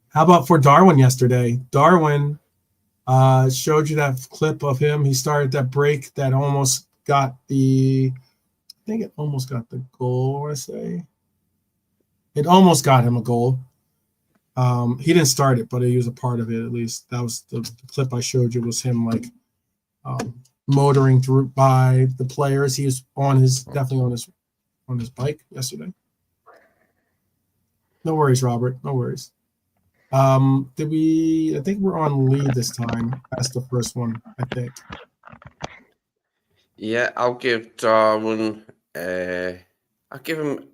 How about for Darwin yesterday? Darwin showed you that clip of him. He started that break that almost got the goal, I want to say. It almost got him a goal. He didn't start it, but he was a part of it at least. That was the clip I showed you was him like motoring through by the players. He was definitely on his bike yesterday. No worries, Robert. No worries. I think we're on lead this time. That's the first one, I think. Yeah, I'll give Darwin I'll give him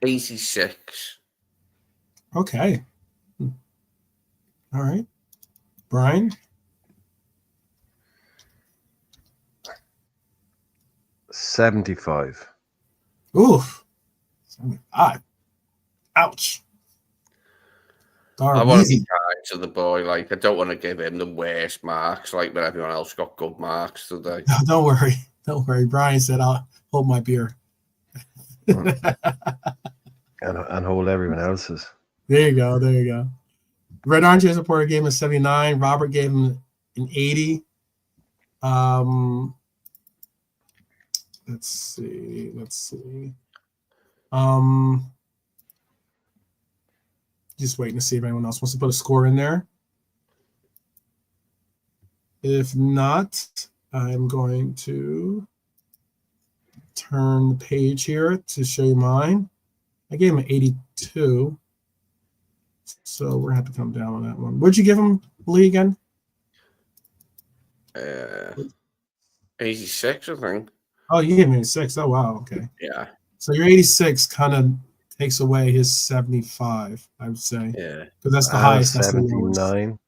86. Okay. All right. Brian? 75. Oof. 75. Ouch. Darwin. I want to be kind to the boy. Like, I don't want to give him the worst marks, like when everyone else got good marks today. No, don't worry. Don't worry. Brian said, I'll hold my beer. and hold everyone else's. There you go. Red Armchair Supporter gave him a 79. Robert gave him an 80. Let's see. Just waiting to see if anyone else wants to put a score in there. If not, I'm going to turn the page here to show you mine. I gave him an 82. So we're going to have to come down on that one. What'd you give him, Lee, again? 86, I think. Oh, you gave me a 6. Oh, wow. Okay. Yeah. So your 86 kind of takes away his 75, I would say. Yeah. Because that's the highest. That's the lowest. 79.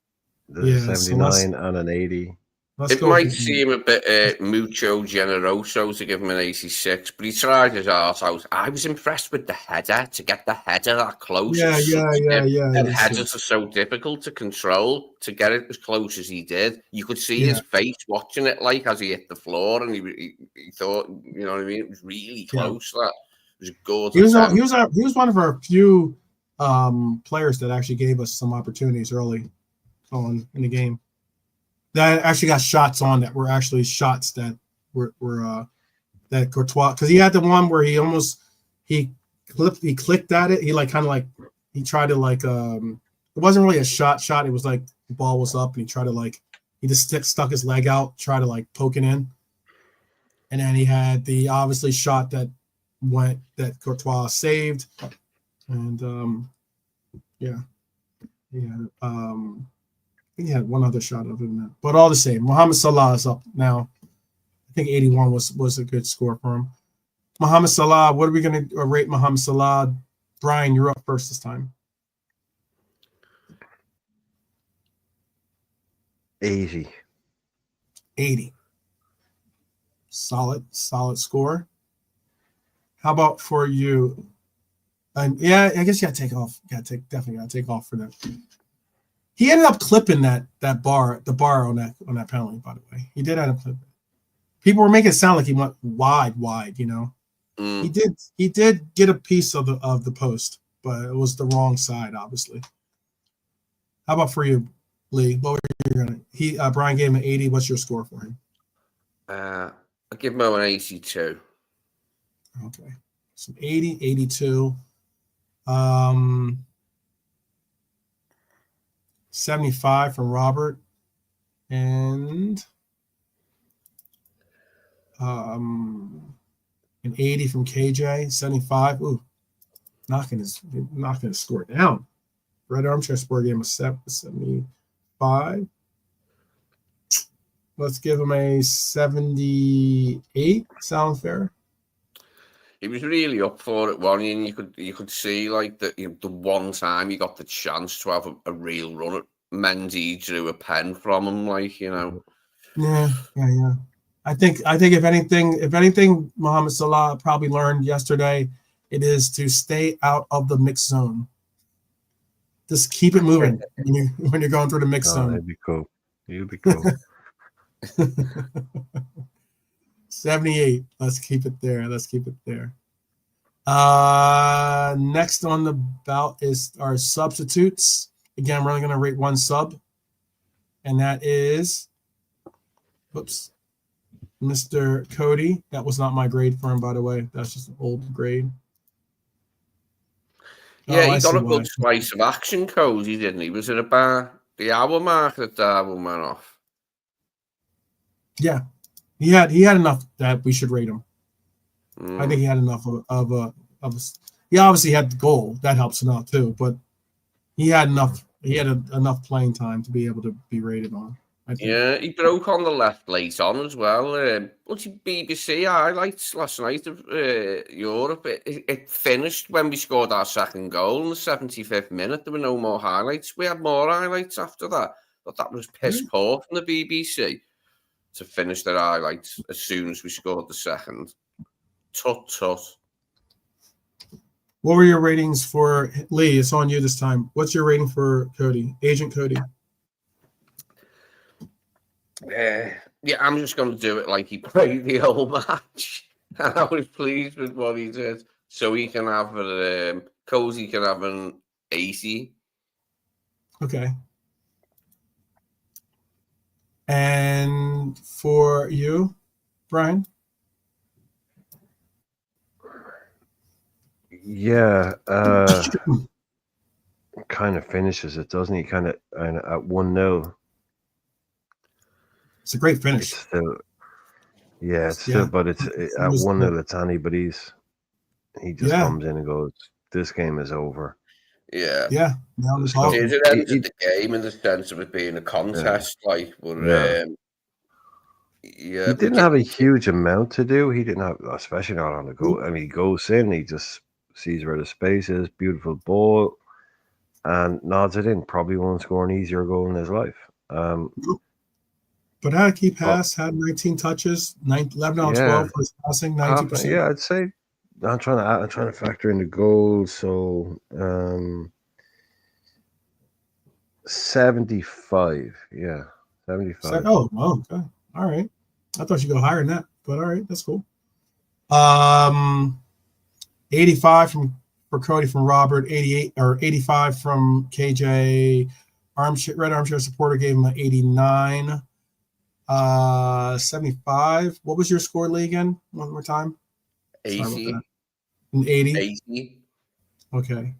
Yeah, There's so 79 and an 80. Let's It go might with- seem a bit mucho generoso to give him an 86, but he tried his arse out. I was impressed with the header, to get the header that close. Yeah. And that's headers are so difficult to control. To get it as close as he did, you could see his face watching it, like as he hit the floor, and he thought, you know what I mean? It was really close. That it was a good. He was one of our few players that actually gave us some opportunities early on in the game. That actually got shots on that were actually shots that were that Courtois, because he had the one where he clicked at it. He he tried to it wasn't really a shot. It was like the ball was up and he tried to he just stuck his leg out, try to poke it in. And then he had the obviously shot that Courtois saved. And he had one other shot other than that, but all the same, Mohamed Salah is up now. I think 81 was a good score for him. Mohamed Salah, what are we going to rate Mohamed Salah? Brian, you're up first this time. 80. 80. Solid score. How about for you? Yeah, I guess you got to take off. Definitely got to take off for that. He ended up clipping the bar on that penalty, by the way. He did end up clipping. People were making it sound like he went wide, you know. He did get a piece of the post, but it was the wrong side, obviously. How about for you, Lee? What were you gonna? Brian gave him an 80. What's your score for him? I'll give him an 82. Okay. So 80, 82. 75 from Robert, and an 80 from KJ. 75. Ooh, knocking his score down. Red Armchair Sport game a 75. Let's give him a 78. Sound fair? He was really up for it, one, and you could see the one time he got the chance to have a real run at Mendy, drew a pen from him, Yeah. I think if anything, Mohamed Salah probably learned yesterday, it is to stay out of the mix zone. Just keep it moving when you're going through the mix zone. That'd be cool. You'd be cool. 78. Let's keep it there. Next on the bout is our substitutes. Again, we're only going to rate one sub, and that is, Mr. Cody. That was not my grade for him, by the way. That's just an old grade. Yeah, he got a good slice of action, Cody, didn't he? Was it about the hour mark that Darwin went off? Yeah, he had enough that we should rate him. I think he had enough of a. He obviously had the goal that helps him out too, but he had enough. He had enough playing time to be able to be rated on. Yeah, he broke on the left late on as well. What's BBC highlights last night of Europe? It finished when we scored our second goal in the 75th minute. There were no more highlights. We had more highlights after that. But that was piss poor from the BBC to finish their highlights as soon as we scored the second. Tut. What were your ratings for Lee? It's on you this time. What's your rating for Cody, Agent Cody? Yeah, I'm just going to do it like he played the whole match. I was pleased with what he did. So he can have Cozy can have an 80. Okay. And for you, Brian? Yeah, kind of finishes it, doesn't he? Kind of at 1-0. It's a great finish. Yeah, it's Yeah. still, but it's at 1-0. It's anybody's. He just comes in and goes, "This game is over." Yeah. Yeah. It ended the game in the sense of it being a contest, like, but he didn't have a huge amount to do. He didn't have, especially not on the goal. I mean, he goes in, he just sees where the space is, beautiful ball, and nods it in. Probably won't score an easier goal in his life. But had a key pass, had 19 touches, 11 on 12 for his passing, 90%. Yeah, I'd say I'm trying to factor in the goals. So 75. Yeah, 75. Oh, okay. All right. I thought you'd go higher than that, but all right, that's cool. 85 for Cody from Robert, 88 or 85 from KJ. Red Armchair supporter gave him an 89. 75. What was your score, Lee, again? One more time. 80. An 80. 80. Okay.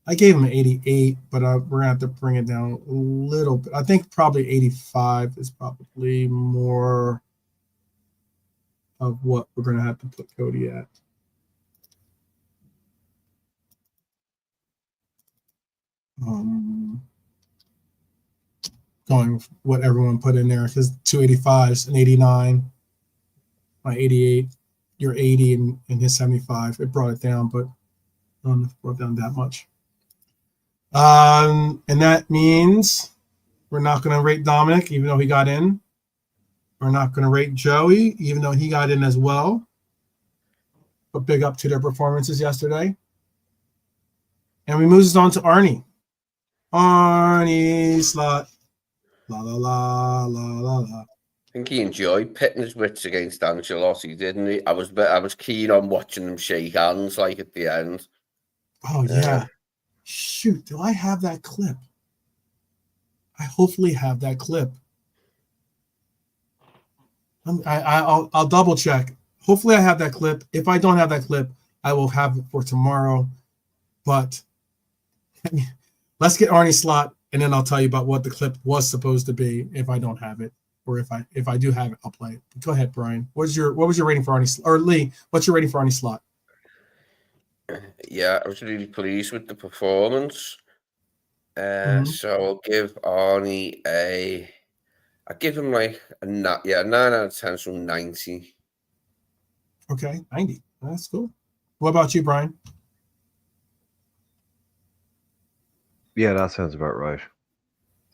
I gave him an 88, but we're going to have to bring it down a little bit. I think probably 85 is probably more of what we're going to have to put Cody at. Going with what everyone put in there, because 285s, an 89, my 88, your 80, and his 75. It brought it down, but brought down that much. And that means we're not going to rate Dominic, even though he got in. We're not going to rate Joey, even though he got in as well. But big up to their performances yesterday. And we move on to Arnie. Arnie Slot. La la la la la la. I think he enjoyed pitting his wits against Ancelotti, didn't he? I was keen on watching them shake hands, like, at the end. Oh yeah. Shoot, do I have that clip? I hopefully have that clip. I'll double check. Hopefully I have that clip. If I don't have that clip, I will have it for tomorrow. But let's get Arnie Slot, and then I'll tell you about what the clip was supposed to be if I don't have it, or if I do have it, I'll play it. Go ahead, Brian. What was your rating for Arnie, or Lee? What's your rating for Arnie Slot? Yeah, I was really pleased with the performance. So I'll give Arnie I give him like a 9 out of 10, so 90. Okay, 90. That's cool. What about you, Brian? Yeah, that sounds about right.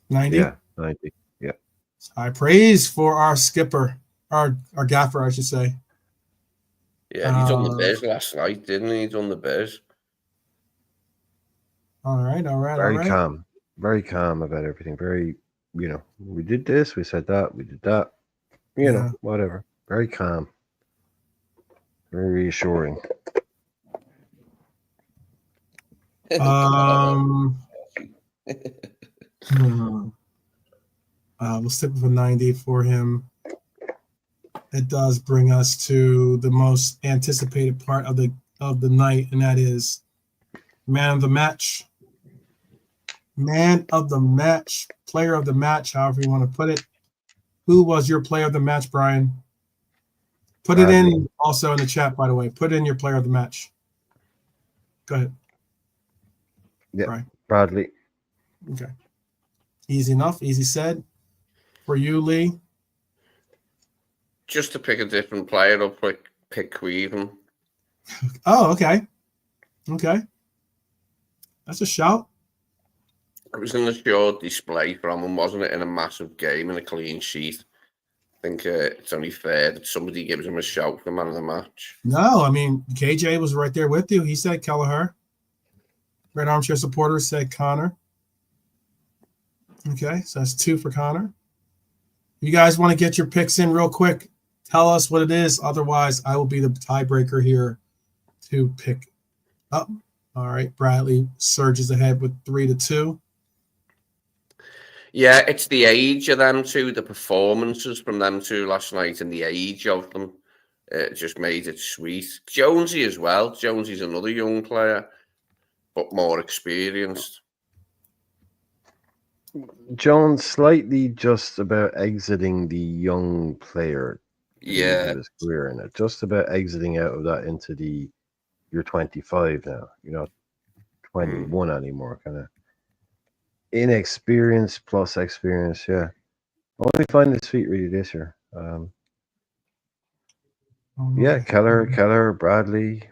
90? Yeah, 90. Yeah. High praise for our skipper, our gaffer, I should say. Yeah, he done the Bears last night, didn't he? He done the Bears. All right. Very calm about everything. Very, we did this, we said that, we did that. Whatever. Very calm. Very reassuring. We'll stick with a 90 for him. It does bring us to the most anticipated part of the night, and that is man of the match, player of the match, however you want to put it. Who was your player of the match, Brian? Put it in also in the chat, by the way. Put in your player of the match. Go ahead. Yeah, Brian. Bradley. Okay. Easy enough. Easy said. For you, Lee? Just to pick a different player, I'll pick Queven. Oh, okay. Okay. That's a shout. It was in a short display from him, wasn't it? In a massive game and a clean sheet. I think it's only fair that somebody gives him a shout for man of the match. No, I mean, KJ was right there with you. He said Kelleher. Red Armchair supporters said Connor. Okay, so that's 2 for Connor. You guys want to get your picks in real quick? Tell us what it is. Otherwise, I will be the tiebreaker here to pick up. All right, Bradley surges ahead with 3-2. Yeah, it's the age of them two, the performances from them two last night, and the age of them. It just made it sweet. Jonesy as well. Jonesy's another young player, but more experienced. Jones slightly just about exiting the young player Yeah. His career in it. Just about exiting out of that into the you're 25 now. You're not 21 anymore. Kind of inexperience plus experience. Yeah. Only find his feet really this year. Yeah, Keller, Bradley.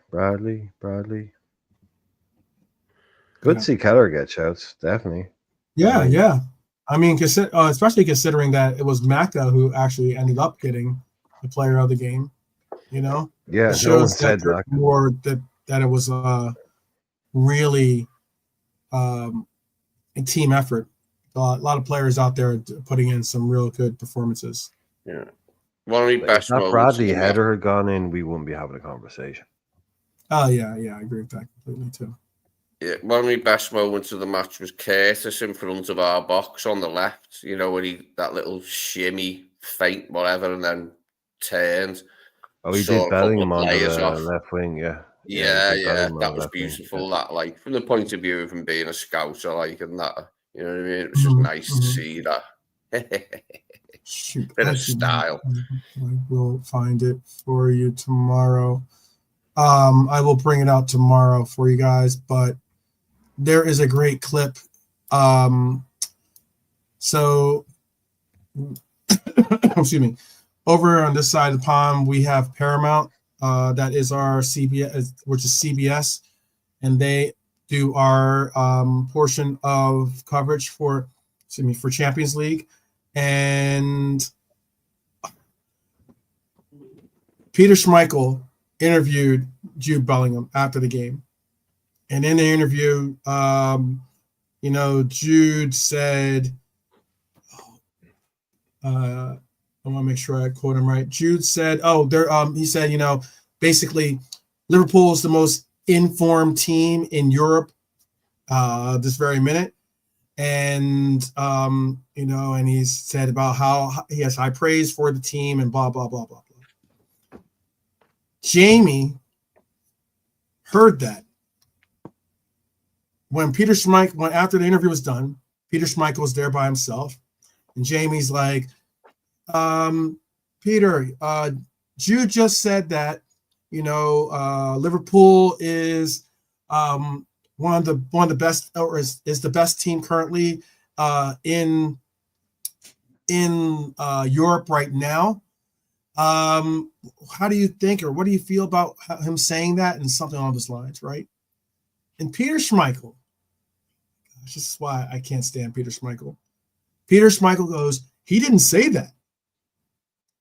Good to see Keller get shouts, definitely. Yeah. I mean, especially considering that it was Maka who actually ended up getting the player of the game. You know, yeah, it shows no one said that more that it was really a team effort. A lot of players out there putting in some real good performances. Yeah. One of the best if that moments. Bradley header had gone in, we wouldn't be having a conversation. Oh yeah, I agree with that completely too. Yeah, one of my best moments of the match was Curtis in front of our box on the left. You know, when that little shimmy, feint, whatever, and then turned. Oh, he did Bellingham on the left wing, yeah. Yeah, that was beautiful. Wing, that, like, from the point of view of him being a scouser, like, and that, you know what I mean? It was just nice to see that. Shoot, bit of style. I will find it for you tomorrow. I will bring it out tomorrow for you guys, but there is a great clip. So excuse me. Over on this side of the pond, we have Paramount. That is our CBS, which is CBS, and they do our portion of coverage for Champions League. And Peter Schmeichel interviewed Jude Bellingham after the game. And in the interview, Jude said, I want to make sure I quote him right. Jude said, he said, basically Liverpool is the most informed team in Europe this very minute. And, and he said about how he has high praise for the team and blah, blah, blah, blah, blah. Jamie heard that. When after the interview was done, Peter Schmeichel was there by himself. And Jamie's like, Peter, Jude just said that, Liverpool is one of the best, or is the best team currently in Europe right now. How do you think, or what do you feel about him saying that, and something along those lines, right? And Peter Schmeichel, this is why I can't stand Peter Schmeichel. Peter Schmeichel goes, he didn't say that.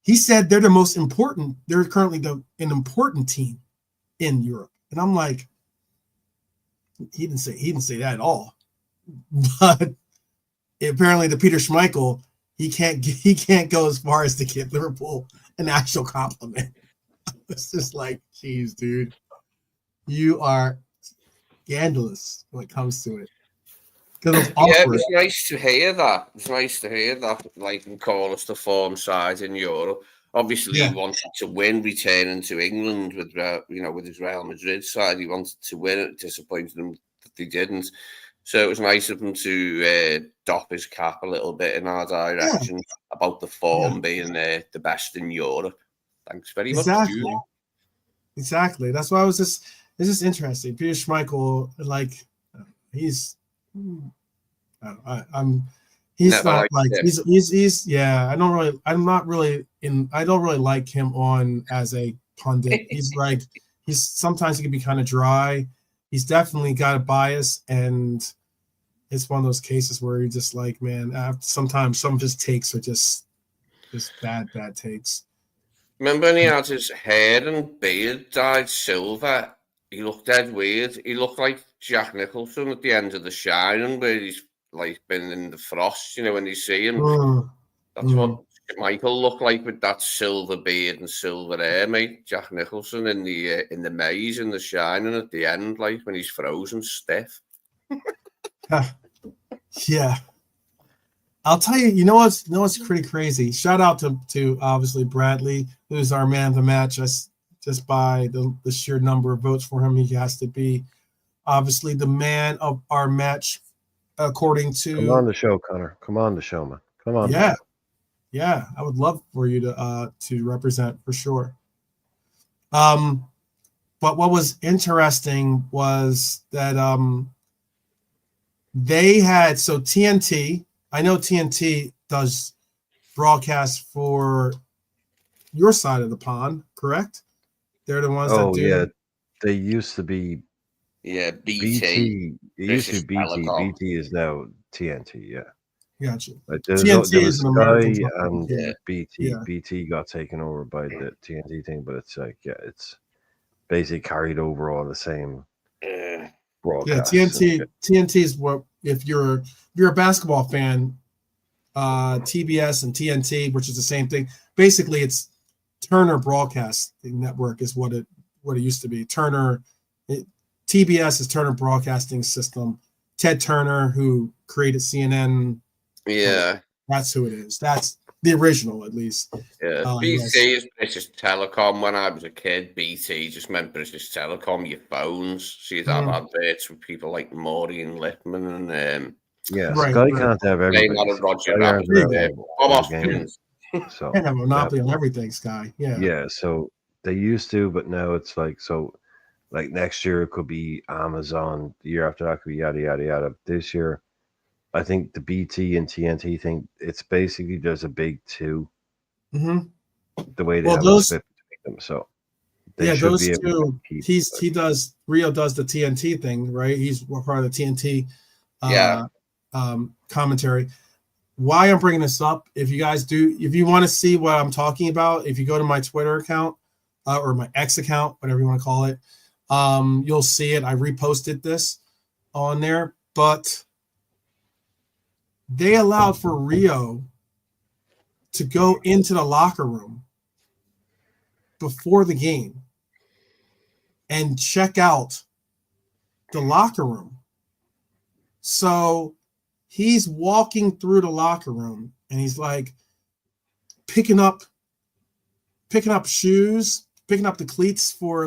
He said they're the most important. They're currently an important team in Europe, and I'm like, he didn't say that at all. But apparently, the Peter Schmeichel, he can't go as far as to give Liverpool an actual compliment. It's just like, geez, dude, you are scandalous when it comes to it. It was nice to hear that. Like, and call us the form side in Europe. Obviously, he wanted to win, returning to England with his Real Madrid side. He wanted to win. It disappointed him that they didn't. So it was nice of him to doff his cap a little bit in our direction about the form being the best in Europe. Thanks very much. Exactly. That's why it's just interesting. Peter Schmeichel, like, he's I don't really like him on as a pundit. Sometimes he can be kind of dry. He's definitely got a bias, and it's one of those cases where you're just like, man, sometimes some of his takes are just bad takes. Remember when he had his hair and beard dyed silver? He looked dead weird. He looked like Jack Nicholson at the end of The Shining, where he's like been in the frost, when you see him. That's what Michael looked like with that silver beard and silver hair, mate. Jack Nicholson in the maze in The Shining at the end, like when he's frozen stiff. Yeah. I'll tell you, you know what's pretty crazy? Shout out to obviously Bradley, who's our man of the match. Just by the sheer number of votes for him, he has to be obviously the man of our match, according to. Come on the show, Connor. Come on the show, man. Come on. Yeah. Yeah, I would love for you to represent for sure. But what was interesting was that they had TNT. I know TNT does broadcast for your side of the pond, correct? They're the ones that Oh do. yeah, they used to be Yeah, BT. BT. It used to British be BT. Telecom. BT is now TNT. Yeah. Gotcha. Like TNT there is was an American Sky company. and Yeah. BT. Yeah. BT got taken over by the TNT thing, but it's like it's basically carried over all the same Yeah. broadcasts. Yeah, TNT is what if you're a basketball fan, TBS and TNT, which is the same thing. Basically, it's Turner Broadcasting Network is what it used to be. TBS is Turner Broadcasting System. Ted Turner, who created CNN, Yeah. that's who it is. That's the original, at least. Yeah. BT is British Telecom. When I was a kid, BT just meant British Telecom, your phones. So you'd have adverts with people like Maury and Lippman and yeah, Right, Sky right. can't have everything. Roger Sky Rabbit, aren't Bob allowed to have Hoskins. So They have a monopoly on everything, Sky. Yeah. yeah, so they used to, but now it's like so. Like next year it could be Amazon. The year after that could be yada yada yada. This year, I think the BT and TNT thing. It's basically there's a big two. Mm-hmm. The way they Well, have those, it split between them, so they should those be able two. to keep. Rio does the TNT thing, right? He's part of the TNT commentary. Why I'm bringing this up, if you want to see what I'm talking about, if you go to my Twitter account or my X account, whatever you want to call it, you'll see it. I reposted this on there, but they allowed for Rio to go into the locker room before the game and check out the locker room. So he's walking through the locker room and he's like picking up shoes, picking up the cleats for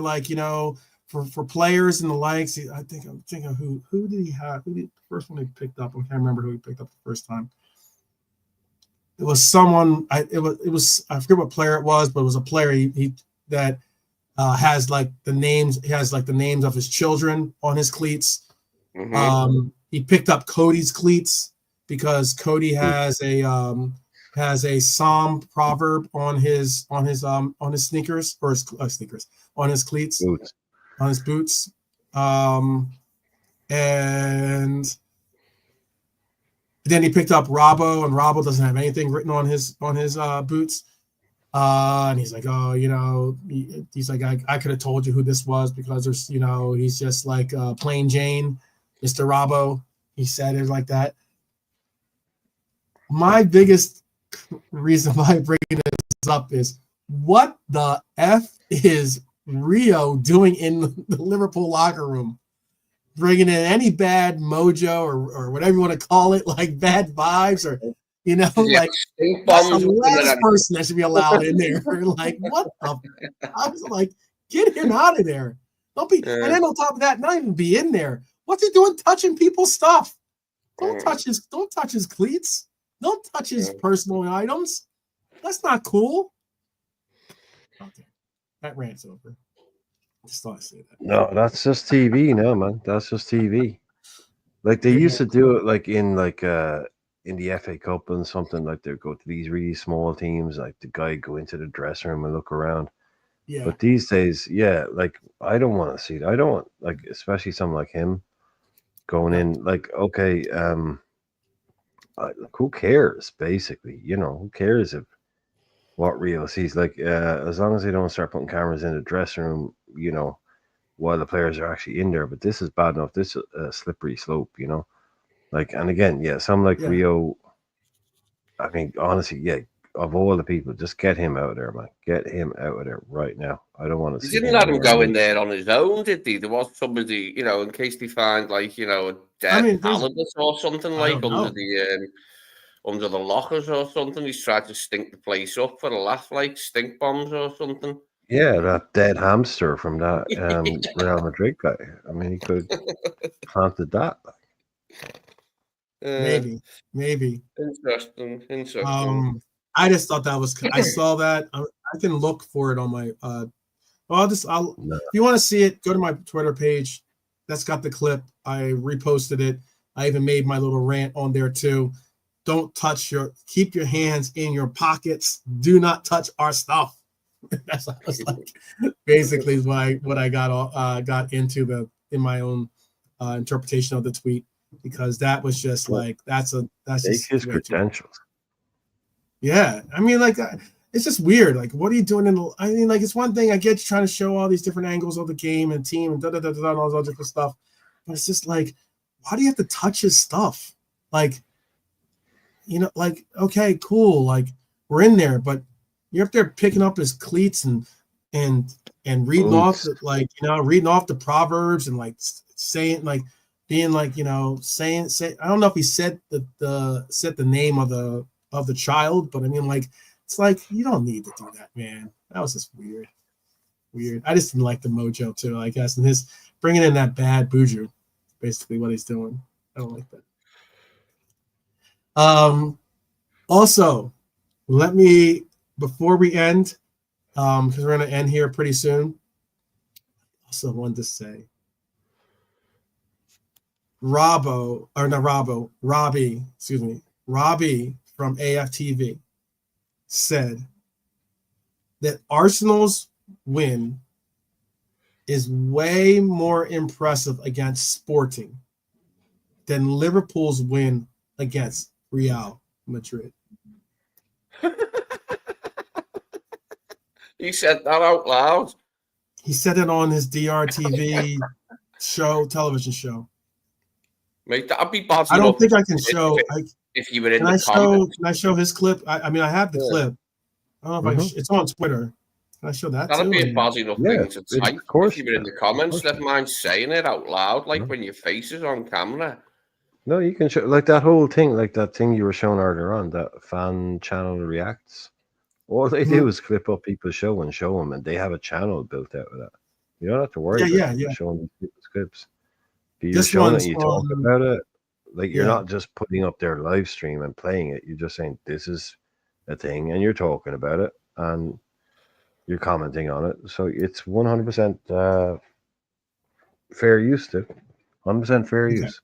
for players and the likes. I'm thinking of who did he have? Who did the first one he picked up? I can't remember who he picked up the first time. It was someone. I forget what player it was, but it was a player that has like the names. He has like the names of his children on his cleats. Mm-hmm. He picked up Cody's cleats because Cody has a Psalm proverb on his sneakers or his sneakers on his cleats, on his boots, and then he picked up Robbo, and Robbo doesn't have anything written on his boots. And he's like, oh, he's like, I could have told you who this was because there's, he's just like plain Jane, Mr. Robbo. He said it like that. My biggest reason why I'm bringing this up is what the F is Rio doing in the Liverpool locker room? Bringing in any bad mojo or whatever you want to call it, like bad vibes or, like that's the last person that should be allowed in there. Like, what the? I was like, get him out of there. Don't be. And then on top of that, not even be in there. What's he doing touching people's stuff? Don't touch his cleats. Don't touch his personal items. That's not cool. Okay. That rant's over. Just thought I'd say that. No, that's just TV now, man. That's just TV. Like they used to do it like in the FA Cup and something, like they'd go to these really small teams, like the guy go into the dressing room and look around. Yeah. But these days, like I don't want to see it. I don't want, like, especially someone like him going in, like, okay, who cares, basically? Who cares if what Rio sees? Like, as long as they don't start putting cameras in the dressing room, while the players are actually in there. But this is bad enough. This is a slippery slope, Like, and again, some like Rio, I mean, honestly, of all the people, just get him out of there, man. Get him out of there right now. I don't want to see him. They didn't let him go in there on his own, did they? There was somebody, in case they find, like, a dead halibut or something, like, under the lockers or something. He's tried to stink the place up for a laugh, like stink bombs or something. Yeah, that dead hamster from that Real Madrid guy. I mean, he could have planted that. Maybe. Interesting. I just thought that was. I saw that. I can look for it on my. Well, No. if you want to see it, go to my Twitter page. That's got the clip. I reposted it. I even made my little rant on there too. Don't keep your hands in your pockets. Do not touch our stuff. That's what I was like. Basically, is what I got into in my own interpretation of the tweet, because that was just like that's Take just his way too much. credentials. Yeah, I mean, like, it's just weird. Like, what are you doing I mean, like, it's one thing I get you trying to show all these different angles of the game and team and da da da da and all this other different stuff, but it's just like, why do you have to touch his stuff? Like, like, okay, cool, like, we're in there, but you're up there picking up his cleats and reading off reading off the proverbs and like saying like being like saying I don't know if he said the name of the child, but I mean, like, it's like, you don't need to do that, man. That was just weird. I just didn't like the mojo too, I guess, and his bringing in that bad Buju, basically what he's doing. I don't like that. Also, before we end, because we're going to end here pretty soon. Also wanted to say, Robbie from AFTV said that Arsenal's win is way more impressive against Sporting than Liverpool's win against Real Madrid. He said that out loud. He said it on his DRTV television show. Mate, that'd be bad. I don't think I can show. If you were in the comments. Can I show his clip? I mean, I have the clip. I don't know if it's on Twitter. Can I show that? That'd be a bad enough thing to type. Of course, if you were in the comments, never mind saying it out loud, like when your face is on camera. No, you can show like that whole thing, like that thing you were showing earlier on, that fan channel reacts. All they do is clip up people's show and show them, and they have a channel built out of that. You don't have to worry about showing these people's clips. You're showing it, you talk about it. Like, you're not just putting up their live stream and playing it. You're just saying this is a thing, and you're talking about it, and you're commenting on it. So it's 100% fair use, too. 100% fair use.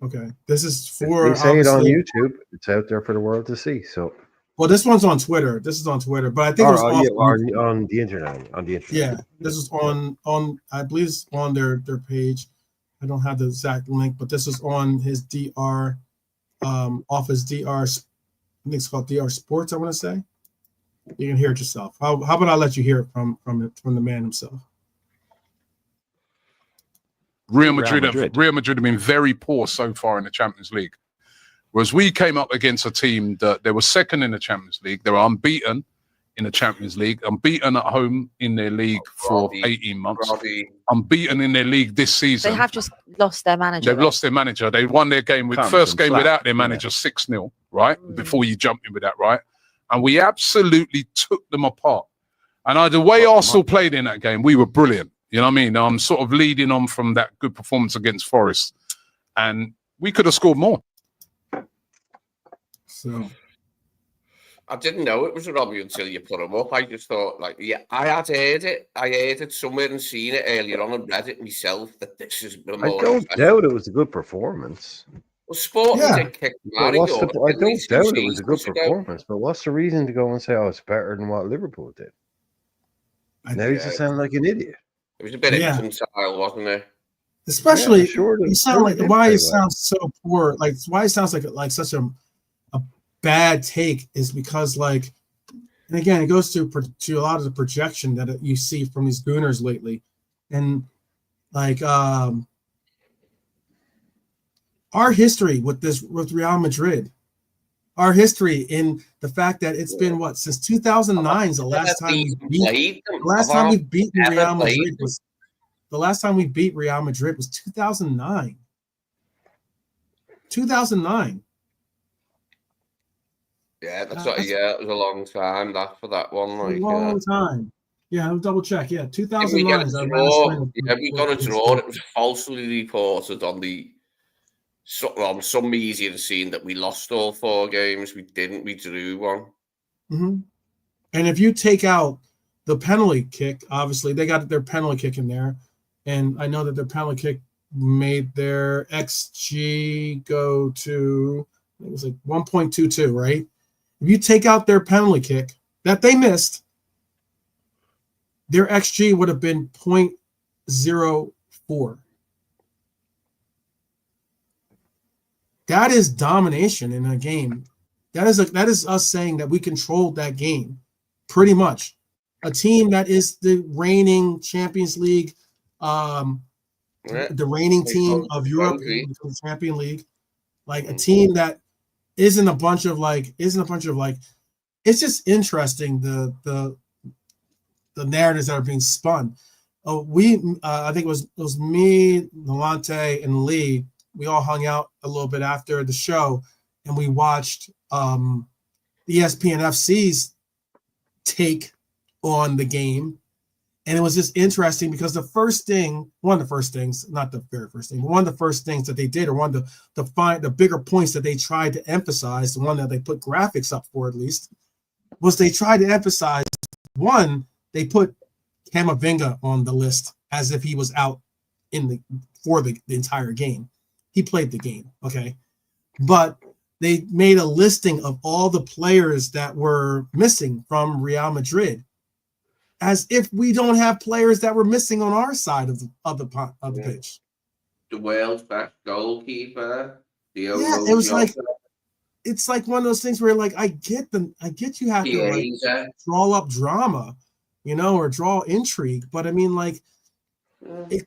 Okay. This is for. They say it on YouTube. It's out there for the world to see. So. Well, this one's on Twitter. This is on Twitter, but I think it was on the internet. Yeah, this is on. I believe it's on their page. I don't have the exact link, but this is on his DR, off his DR. I think it's called DR Sports. I want to say. You can hear it yourself. How about I let you hear it from the man himself? Real Madrid have been very poor so far in the Champions League. Whereas we came up against a team that they were second in the Champions League. They were unbeaten in the Champions League, unbeaten at home in their league for 18 months, unbeaten in their league this season. They have just lost their manager. They've lost their manager. They won their game first game without their manager 6-0, right? Before you jump in with that, right? And we absolutely took them apart. And the way Arsenal played in that game, we were brilliant. You know what I mean? I'm sort of leading on from that good performance against Forest. And we could have scored more. So I didn't know it was a Robbie until you put him up. I just thought, like, I had heard it. I heard it somewhere and seen it earlier on and read it myself that this is the more. I don't doubt it was a good performance. Well, Sporting did kick I don't doubt it was a good performance, but what's the reason to go and say, it's better than what Liverpool did? Now you just sound like an idiot. It was a bit infantile, wasn't it? Especially, you sound like why it sounds so poor. Like, why it sounds like such a bad take is because, like, and again, it goes to a lot of the projection that you see from these gooners lately, and like our history with Real Madrid, our history in the fact that it's been since 2009 is the last time we beat Real Madrid was the last time we beat Real Madrid was 2009. 2009. Yeah, that's what. Yeah, it was a long time for that one. Like, a long time. Yeah, I'll double check. Yeah, 2009. We got a draw. It was falsely reported on some media scene that we lost all 4 games. We didn't. We drew one. Mm-hmm. And if you take out the penalty kick, obviously they got their penalty kick in there, and I know that their penalty kick made their XG go to, it was like 1.22, right? If you take out their penalty kick that they missed, their XG would have been 0.04. That is domination in a game. That is us saying that we controlled that game, pretty much. A team that is the reigning Champions League, the reigning team of Europe, the Champions League, like a team that isn't a bunch of like. It's just interesting the narratives that are being spun. I think it was me, Ante, and Lee. We all hung out a little bit after the show, and we watched ESPN FC's take on the game. And it was just interesting because one of the first things that they did, or one of the bigger points that they tried to emphasize, the one that they put graphics up for at least, was they tried to emphasize, one, they put Camavinga on the list as if he was out for the entire game. He played the game, okay? But they made a listing of all the players that were missing from Real Madrid, as if we don't have players that were missing on our side of the pitch. The world's best goalkeeper. It was like, it's like one of those things where, like, I get you have to like draw up drama, or draw intrigue, but I mean, like,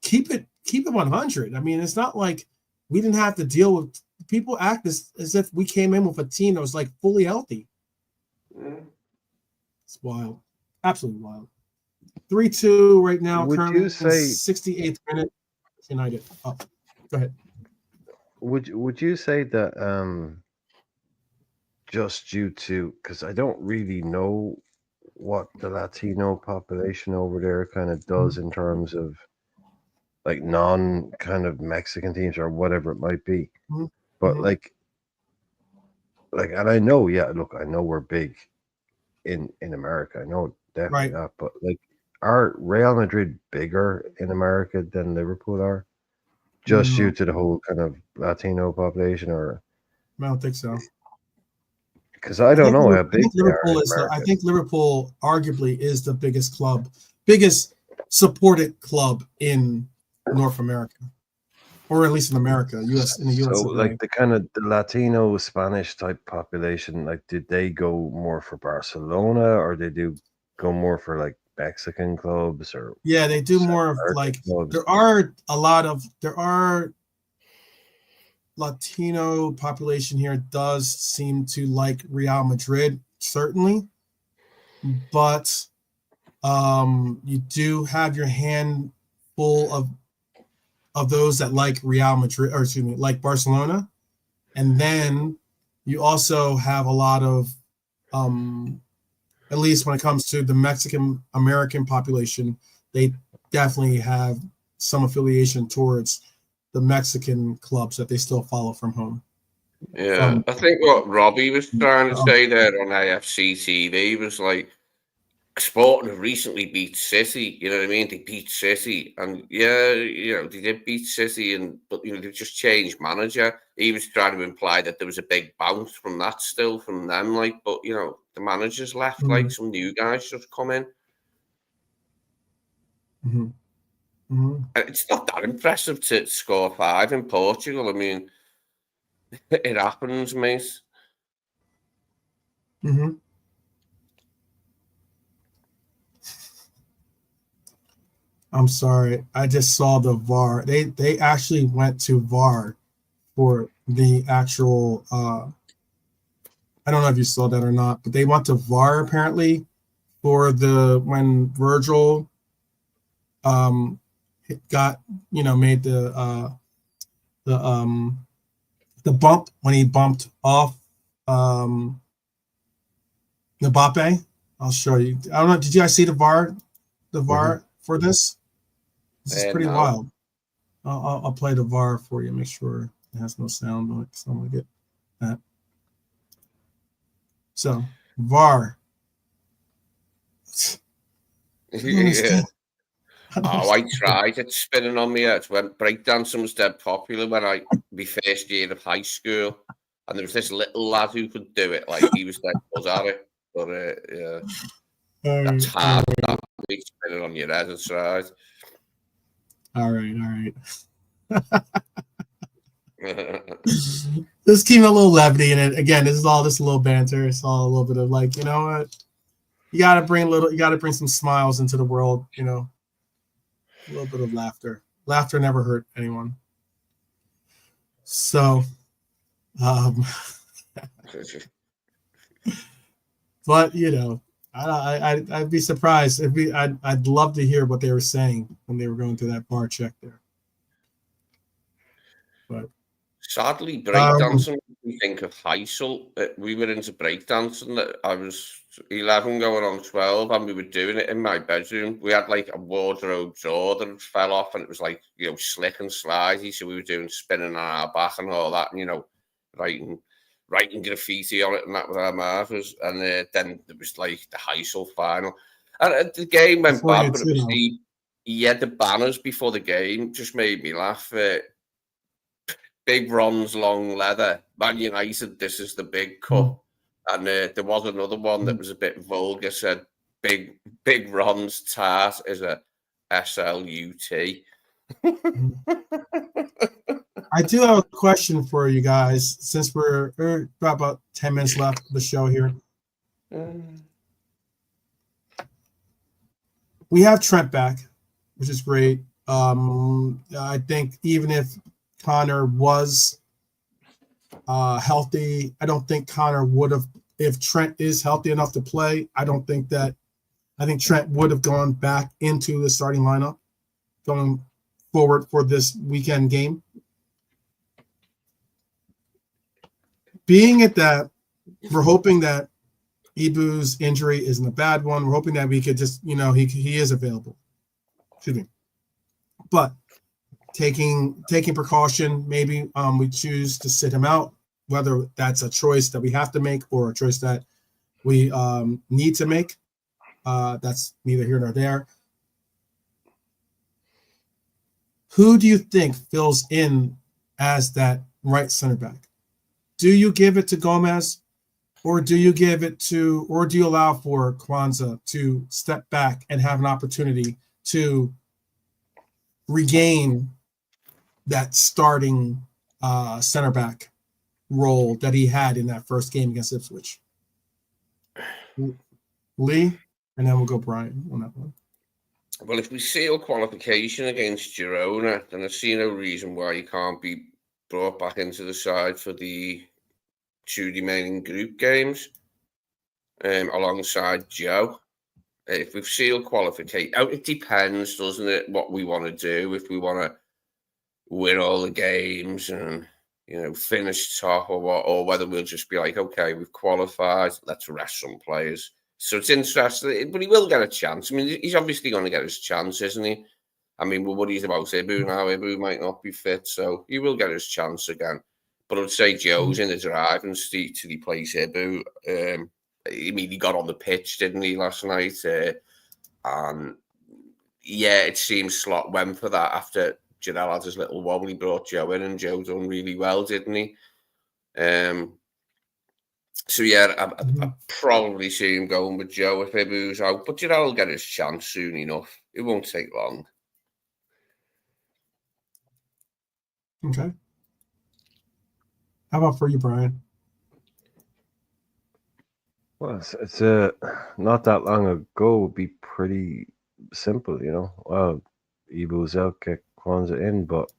keep it 100. I mean, it's not like we didn't have to deal with people act as if we came in with a team that was like fully healthy. It's wild, absolutely wild. 3-2 right now. Would currently you say 68th minute? United. Oh, go ahead. Would you say that just due to, because I don't really know what the Latino population over there kind of does in terms of like non kind of Mexican teams or whatever it might be, but like, and I know, I know we're big in America. I know definitely that, but like, are Real Madrid bigger in America than Liverpool are? Just due to the whole kind of Latino population, or I don't think so. Because I don't know how big Liverpool is. I think Liverpool arguably is the biggest supported club in North America, or at least in America, in the US. So, like the kind of the Latino Spanish type population, like, did they go more for Barcelona, or they do go more for like Mexican clubs, or they do more of like clubs? There are Latino population here does seem to like Real Madrid, certainly, but you do have your hand full of those that like Real Madrid, or excuse me, like Barcelona, and then you also have a lot of at least when it comes to the Mexican American population, they definitely have some affiliation towards the Mexican clubs that they still follow from home. Yeah, I think what Robbie was trying to say there on AFC TV was like, Sporting have recently beat City. You know what I mean? They beat City, and they did beat City, but they've just changed manager. He was trying to imply that there was a big bounce from that still from them, like, but the manager's left, like some new guys just come in. It's not that impressive to score 5 in Portugal. I mean, it happens, mate. I'm sorry. I just saw the VAR. They actually went to VAR for the actual. I don't know if you saw that or not, but they went to VAR apparently for when Virgil got made the bump when he bumped off Mbappe. I'll show you. I don't know. Did you guys see the VAR? The VAR for this? This is pretty wild. I'll play the VAR for you. Make sure it has no sound on it. So I'm gonna get that. So VAR. I don't Yeah. understand. Oh, I tried it spinning on me head when breakdancing was dead popular when my first year of high school, and there was this little lad who could do it. Like he was dead good at it, but yeah, that's hard. That spinning on your head. That's right. All right. Just keep a little levity in it. Again, this is all just a little banter. It's all a little bit of like, you know what? You gotta bring some smiles into the world, you know. A little bit of laughter. Laughter never hurt anyone. So but you know, I'd be surprised if I'd love to hear what they were saying when they were going through that bar check there. But sadly, breakdancing, we think of Heysel. We were into breakdancing. I was 11 going on 12, and we were doing it in my bedroom. We had like a wardrobe drawer that fell off, and it was like, you know, slick and slidey. So we were doing spinning on our back and all that, and, you know, writing graffiti on it, and that was our marvels. And then there was like the Heysel final. And the game went bad, but it was the banners before the game just made me laugh. Big Ron's long leather. Man United, this is the big cup. And there was another one that was a bit vulgar, said Big Ron's tart is a SLUT. I do have a question for you guys, since we're about 10 minutes left of the show here. We have Trent back, which is great. I think even if Connor was healthy, I don't think Connor would have, if Trent is healthy enough to play, I think Trent would have gone back into the starting lineup going forward for this weekend game. Being at that, we're hoping that Ibu's injury isn't a bad one. We're hoping that we could just, you know, he is available. Excuse me. But taking precaution, maybe we choose to sit him out, whether that's a choice that we have to make or a choice that we need to make. That's neither here nor there. Who do you think fills in as that right center back? Do you give it to Gomez, or do you allow for Kwanzaa to step back and have an opportunity to regain that starting center back role that he had in that first game against Ipswich? Lee, and then we'll go Brian on that one. Well, if we seal qualification against Girona, then I see no reason why he can't be brought back into the side for the 2 remaining group games alongside Joe. If we've sealed qualification, it depends, doesn't it, what we want to do. If we want to win all the games and, you know, finish top, or whether we'll just be like, okay, we've qualified, let's rest some players. So it's interesting, but he will get a chance. I mean, he's obviously going to get his chance, isn't he? I mean, we're worried about Ibu now. Ibu might not be fit, so he will get his chance again. But I'd say Joe's in the driving seat to replace Ibu. I mean, he got on the pitch, didn't he, last night? And yeah, it seems Slot went for that after Janelle had his little wobble. He brought Joe in, and Joe done really well, didn't he? So yeah, I probably see him going with Joe if Ibu's out. But Janelle will get his chance soon enough. It won't take long. Okay. How about for you, Brian? Well, it's not that long ago would be pretty simple, you know. Well, Ibu's out, get Kwanzaa in, but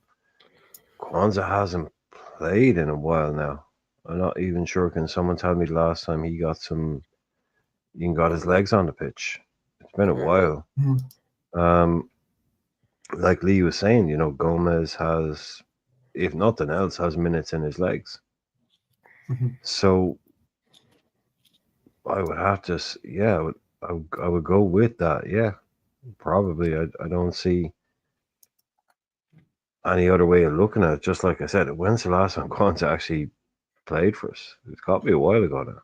Kwanzaa hasn't played in a while now. I'm not even sure. Can someone tell me the last time he got his legs on the pitch? It's been a while. Like Lee was saying, you know, Gomez has, if nothing else, has minutes in his legs. So I would have to, yeah, I would go with that. Yeah, probably. I don't see any other way of looking at it. Just like I said, when's the last time Kwanzaa actually played for us? It's got to be a while ago now.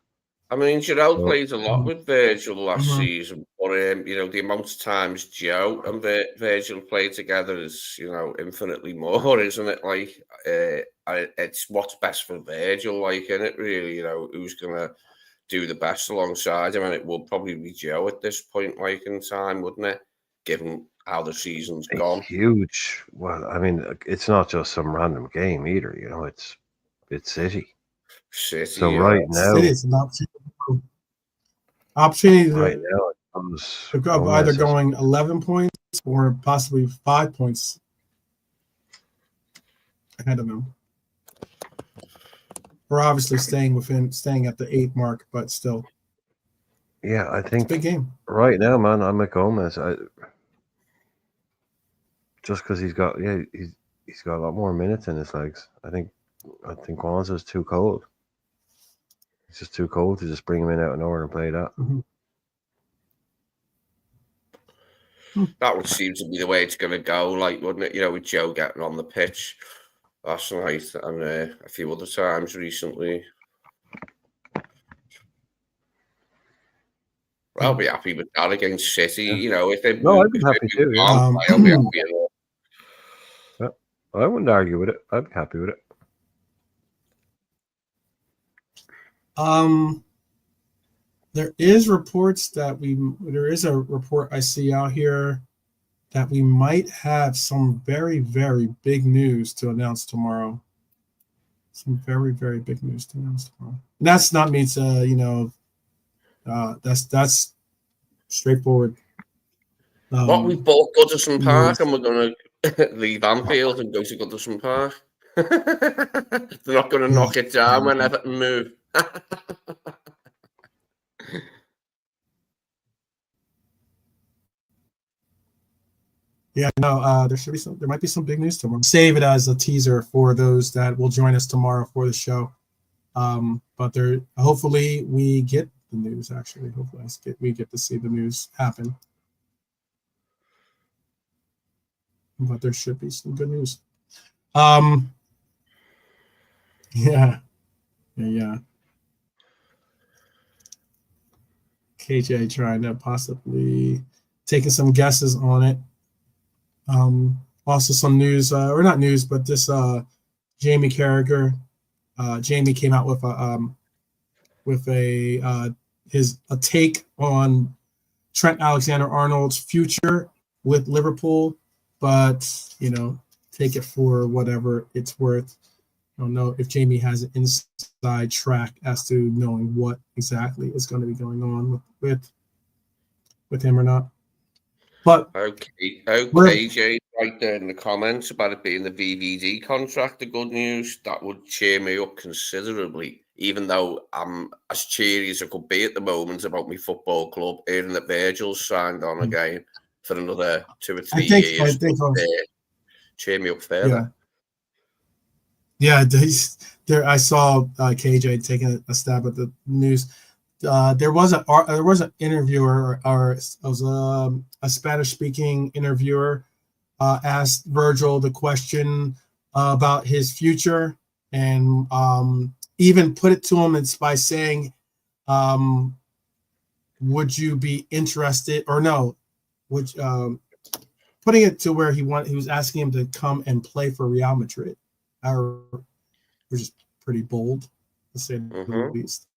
I mean, Giroud So- played a lot with Virgil last Mhm. season, but you know, the amount of times Joe and Virgil played together is, you know, infinitely more, isn't it? Like, it's what's best for Virgil, like, isn't it? Really, you know, who's gonna do the best alongside him, and it will probably be Joe at this point, like in time, wouldn't it? Given how the season's gone. Huge. Well, I mean, it's not just some random game either. You know, it's City. City, So yeah. right now, It is an opportunity right to, now, it comes to go Gomez either or going 11 points or possibly 5 points ahead of him. We're obviously staying at the 8 mark, but still, yeah, I it's a think big game. right now, man, I'm at Gomez. Just because he's got a lot more minutes in his legs. I think Kwanzaa's too cold. It's just too cold to just bring him in out of nowhere and play that. That would seem to be the way it's going to go, like, wouldn't it? You know, with Joe getting on the pitch last night and a few other times recently. I'll be happy with that against City. Yeah. You know, if they No, I'd be happy too. Yeah. I'll be happy enough. I wouldn't argue with it. I'd be happy with it. There is a report I see out here that we might have some very, very big news to announce tomorrow. Some very, very big news to announce tomorrow. And that's not me to, you know, that's straightforward. What, we bought Goodison Park news. and we're going to leave Anfield and go to Goodison Park? They're not going to knock it down when Everton move. Yeah, no, there might be some big news tomorrow. Save it as a teaser for those that will join us tomorrow for the show. But hopefully we get the news. Actually, hopefully we get to see the news happen. But there should be some good news. Yeah. KJ trying to possibly taking some guesses on it. Also some news, or not news, but this Jamie Carragher. Jamie came out with a take on Trent Alexander-Arnold's future with Liverpool, but you know, take it for whatever it's worth. I don't know if Jamie has an inside track as to knowing what exactly is going to be going on with him or not. But okay, Jay, right there in the comments about it being the VVD contract, the good news, that would cheer me up considerably, even though I'm as cheery as I could be at the moment about my football club, hearing that Virgil's signed on again for another 2 or 3 years. I think cheer me up further. Yeah, I saw KJ taking a stab at the news. There was an interviewer, or it was a Spanish-speaking interviewer, asked Virgil the question about his future, and even put it to him by saying, "Would you be interested?" Or no, putting it to where he was asking him to come and play for Real Madrid, which is pretty bold, to say the least.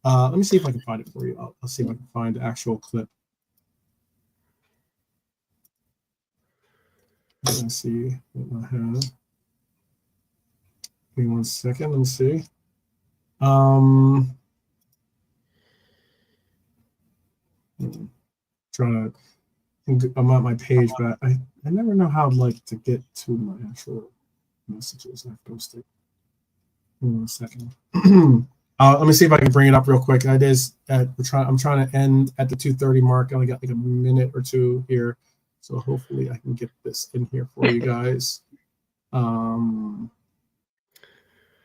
Let me see if I can find it for you. I'll see if I can find the actual clip. Let's see what I have. Give me 1 second. Let me see. I'm on my page, but I never know how to get to my actual messages I posted. Give me 1 second. Let me see if I can bring it up real quick. I'm trying to end at the 2:30 mark. I only got like a minute or two here, so hopefully I can get this in here for you guys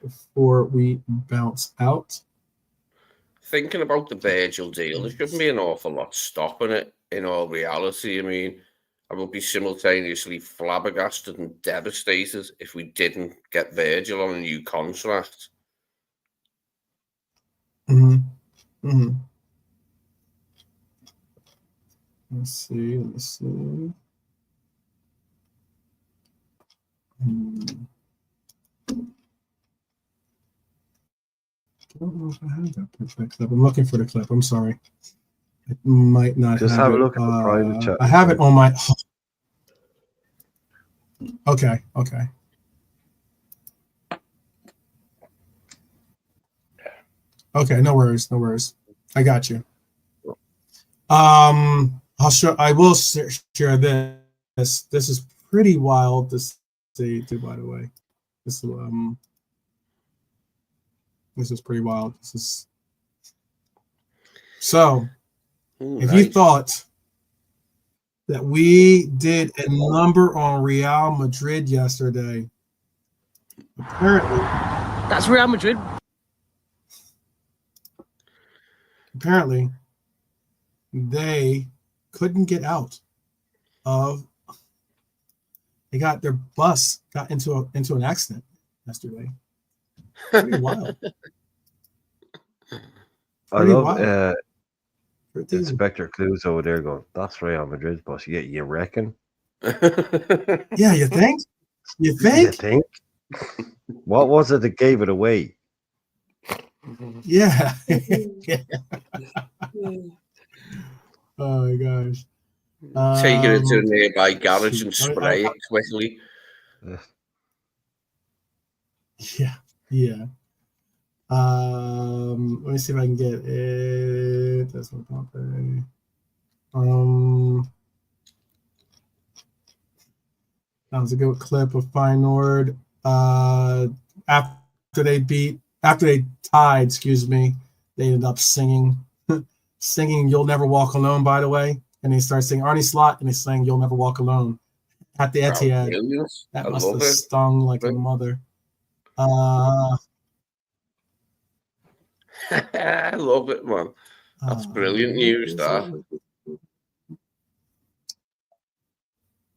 before we bounce out. Thinking about the Virgil deal, there shouldn't be an awful lot stopping it. In all reality, I mean, I would be simultaneously flabbergasted and devastated if we didn't get Virgil on a new contract. Mm-hmm. Let's see. Let me see. I don't know if I have that clip. I'm looking for the clip. I'm sorry. I might not Just have have a it. look at the private chat. I have it on my. Okay. Okay. Okay. No worries. No worries. I got you. I'll show. I will share this. This is pretty wild to see too. By the way, this is pretty wild. This is so. Ooh, If nice. you thought that we did a number on Real Madrid yesterday, apparently That's Real Madrid. Apparently, they couldn't get out of. They got their bus got into an accident yesterday. Pretty wild. I Pretty love wild. Inspector Clues over there going, that's Real Madrid's bus. Yeah, you reckon? Yeah, you think? You think? You think? What was it that gave it away? Yeah. Oh my gosh. Taking it to a nearby garage and shoot. spray it quickly. Yeah. Yeah. Let me see if I can get it. That's what Pompey. That was a good clip of Feyenoord. After they tied, excuse me, they ended up singing "You'll Never Walk Alone." By the way, and they started singing Arnie Slot, and they sang "You'll Never Walk Alone" at the Etihad. That must have stung like a mother. I love it, man. That's brilliant news, that.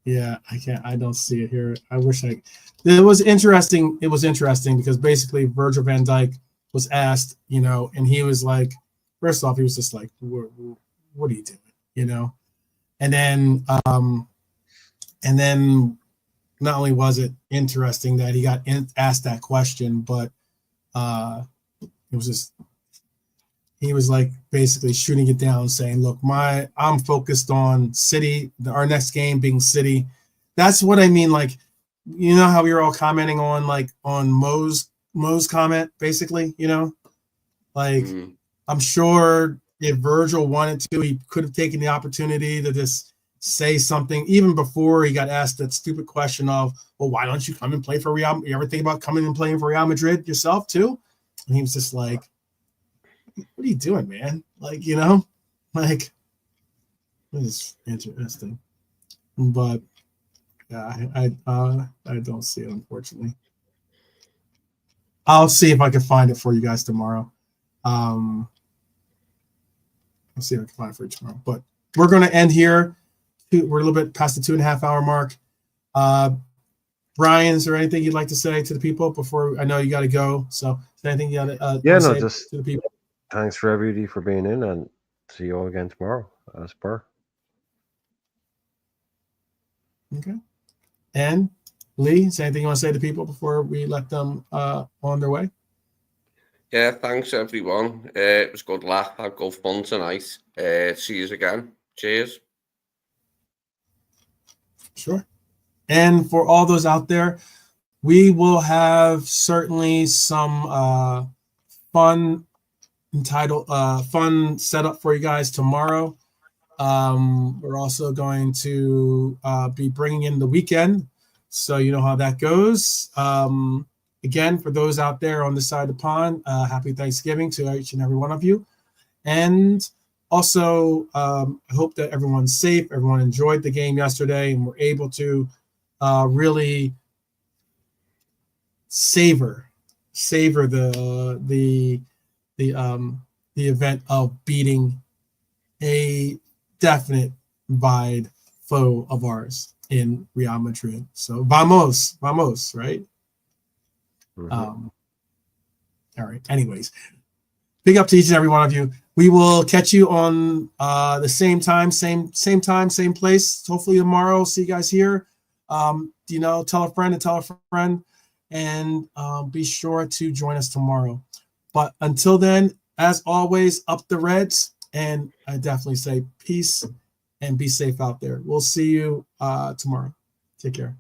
Yeah, I don't see it here. I wish it was interesting. It was interesting because basically Virgil van Dijk was asked, and he was like, first off, he was just like, what are you doing? And then not only was it interesting that he got asked that question, but it was just, he was like basically shooting it down, saying, look, I'm focused on City, our next game being City. That's what I mean. Like, how we were all commenting on Mo's comment, basically, I'm sure if Virgil wanted to, he could have taken the opportunity to just say something even before he got asked that stupid question of, well, why don't you come and play for Real? You ever think about coming and playing for Real Madrid yourself too? And he was just like, what are you doing, man? This is interesting. But yeah, I don't see it, unfortunately. I'll see if I can find it for you guys tomorrow. I'll see if I can find it for you tomorrow. But we're going to end here. We're a little bit past the 2.5 hour mark. Brian, is there anything you'd like to say to the people before? I know you got to go. So is there anything you got to say just to the people? Thanks for everybody for being in, and see you all again tomorrow, as per. Okay. And Lee, is there anything you want to say to people before we let them on their way? Yeah, thanks everyone. It was good laugh. Had good fun tonight. See you again. Cheers. Sure. And for all those out there, we will have certainly some fun setup for you guys tomorrow. We're also going to be bringing in the weekend, so you know how that goes. Again, for those out there on this side of the pond, happy Thanksgiving to each and every one of you. And also, I hope that everyone's safe, everyone enjoyed the game yesterday, and were able to really savor the event of beating a definite vied foe of ours in Real Madrid. So vamos, right? Mm-hmm. All right. Anyways, big up to each and every one of you. we will catch you on the same time, same time, same place. Hopefully tomorrow. See you guys here. You know, tell a friend and tell a friend, and be sure to join us tomorrow. But until then, as always, up the Reds, and I definitely say peace and be safe out there. We'll see you tomorrow. Take care.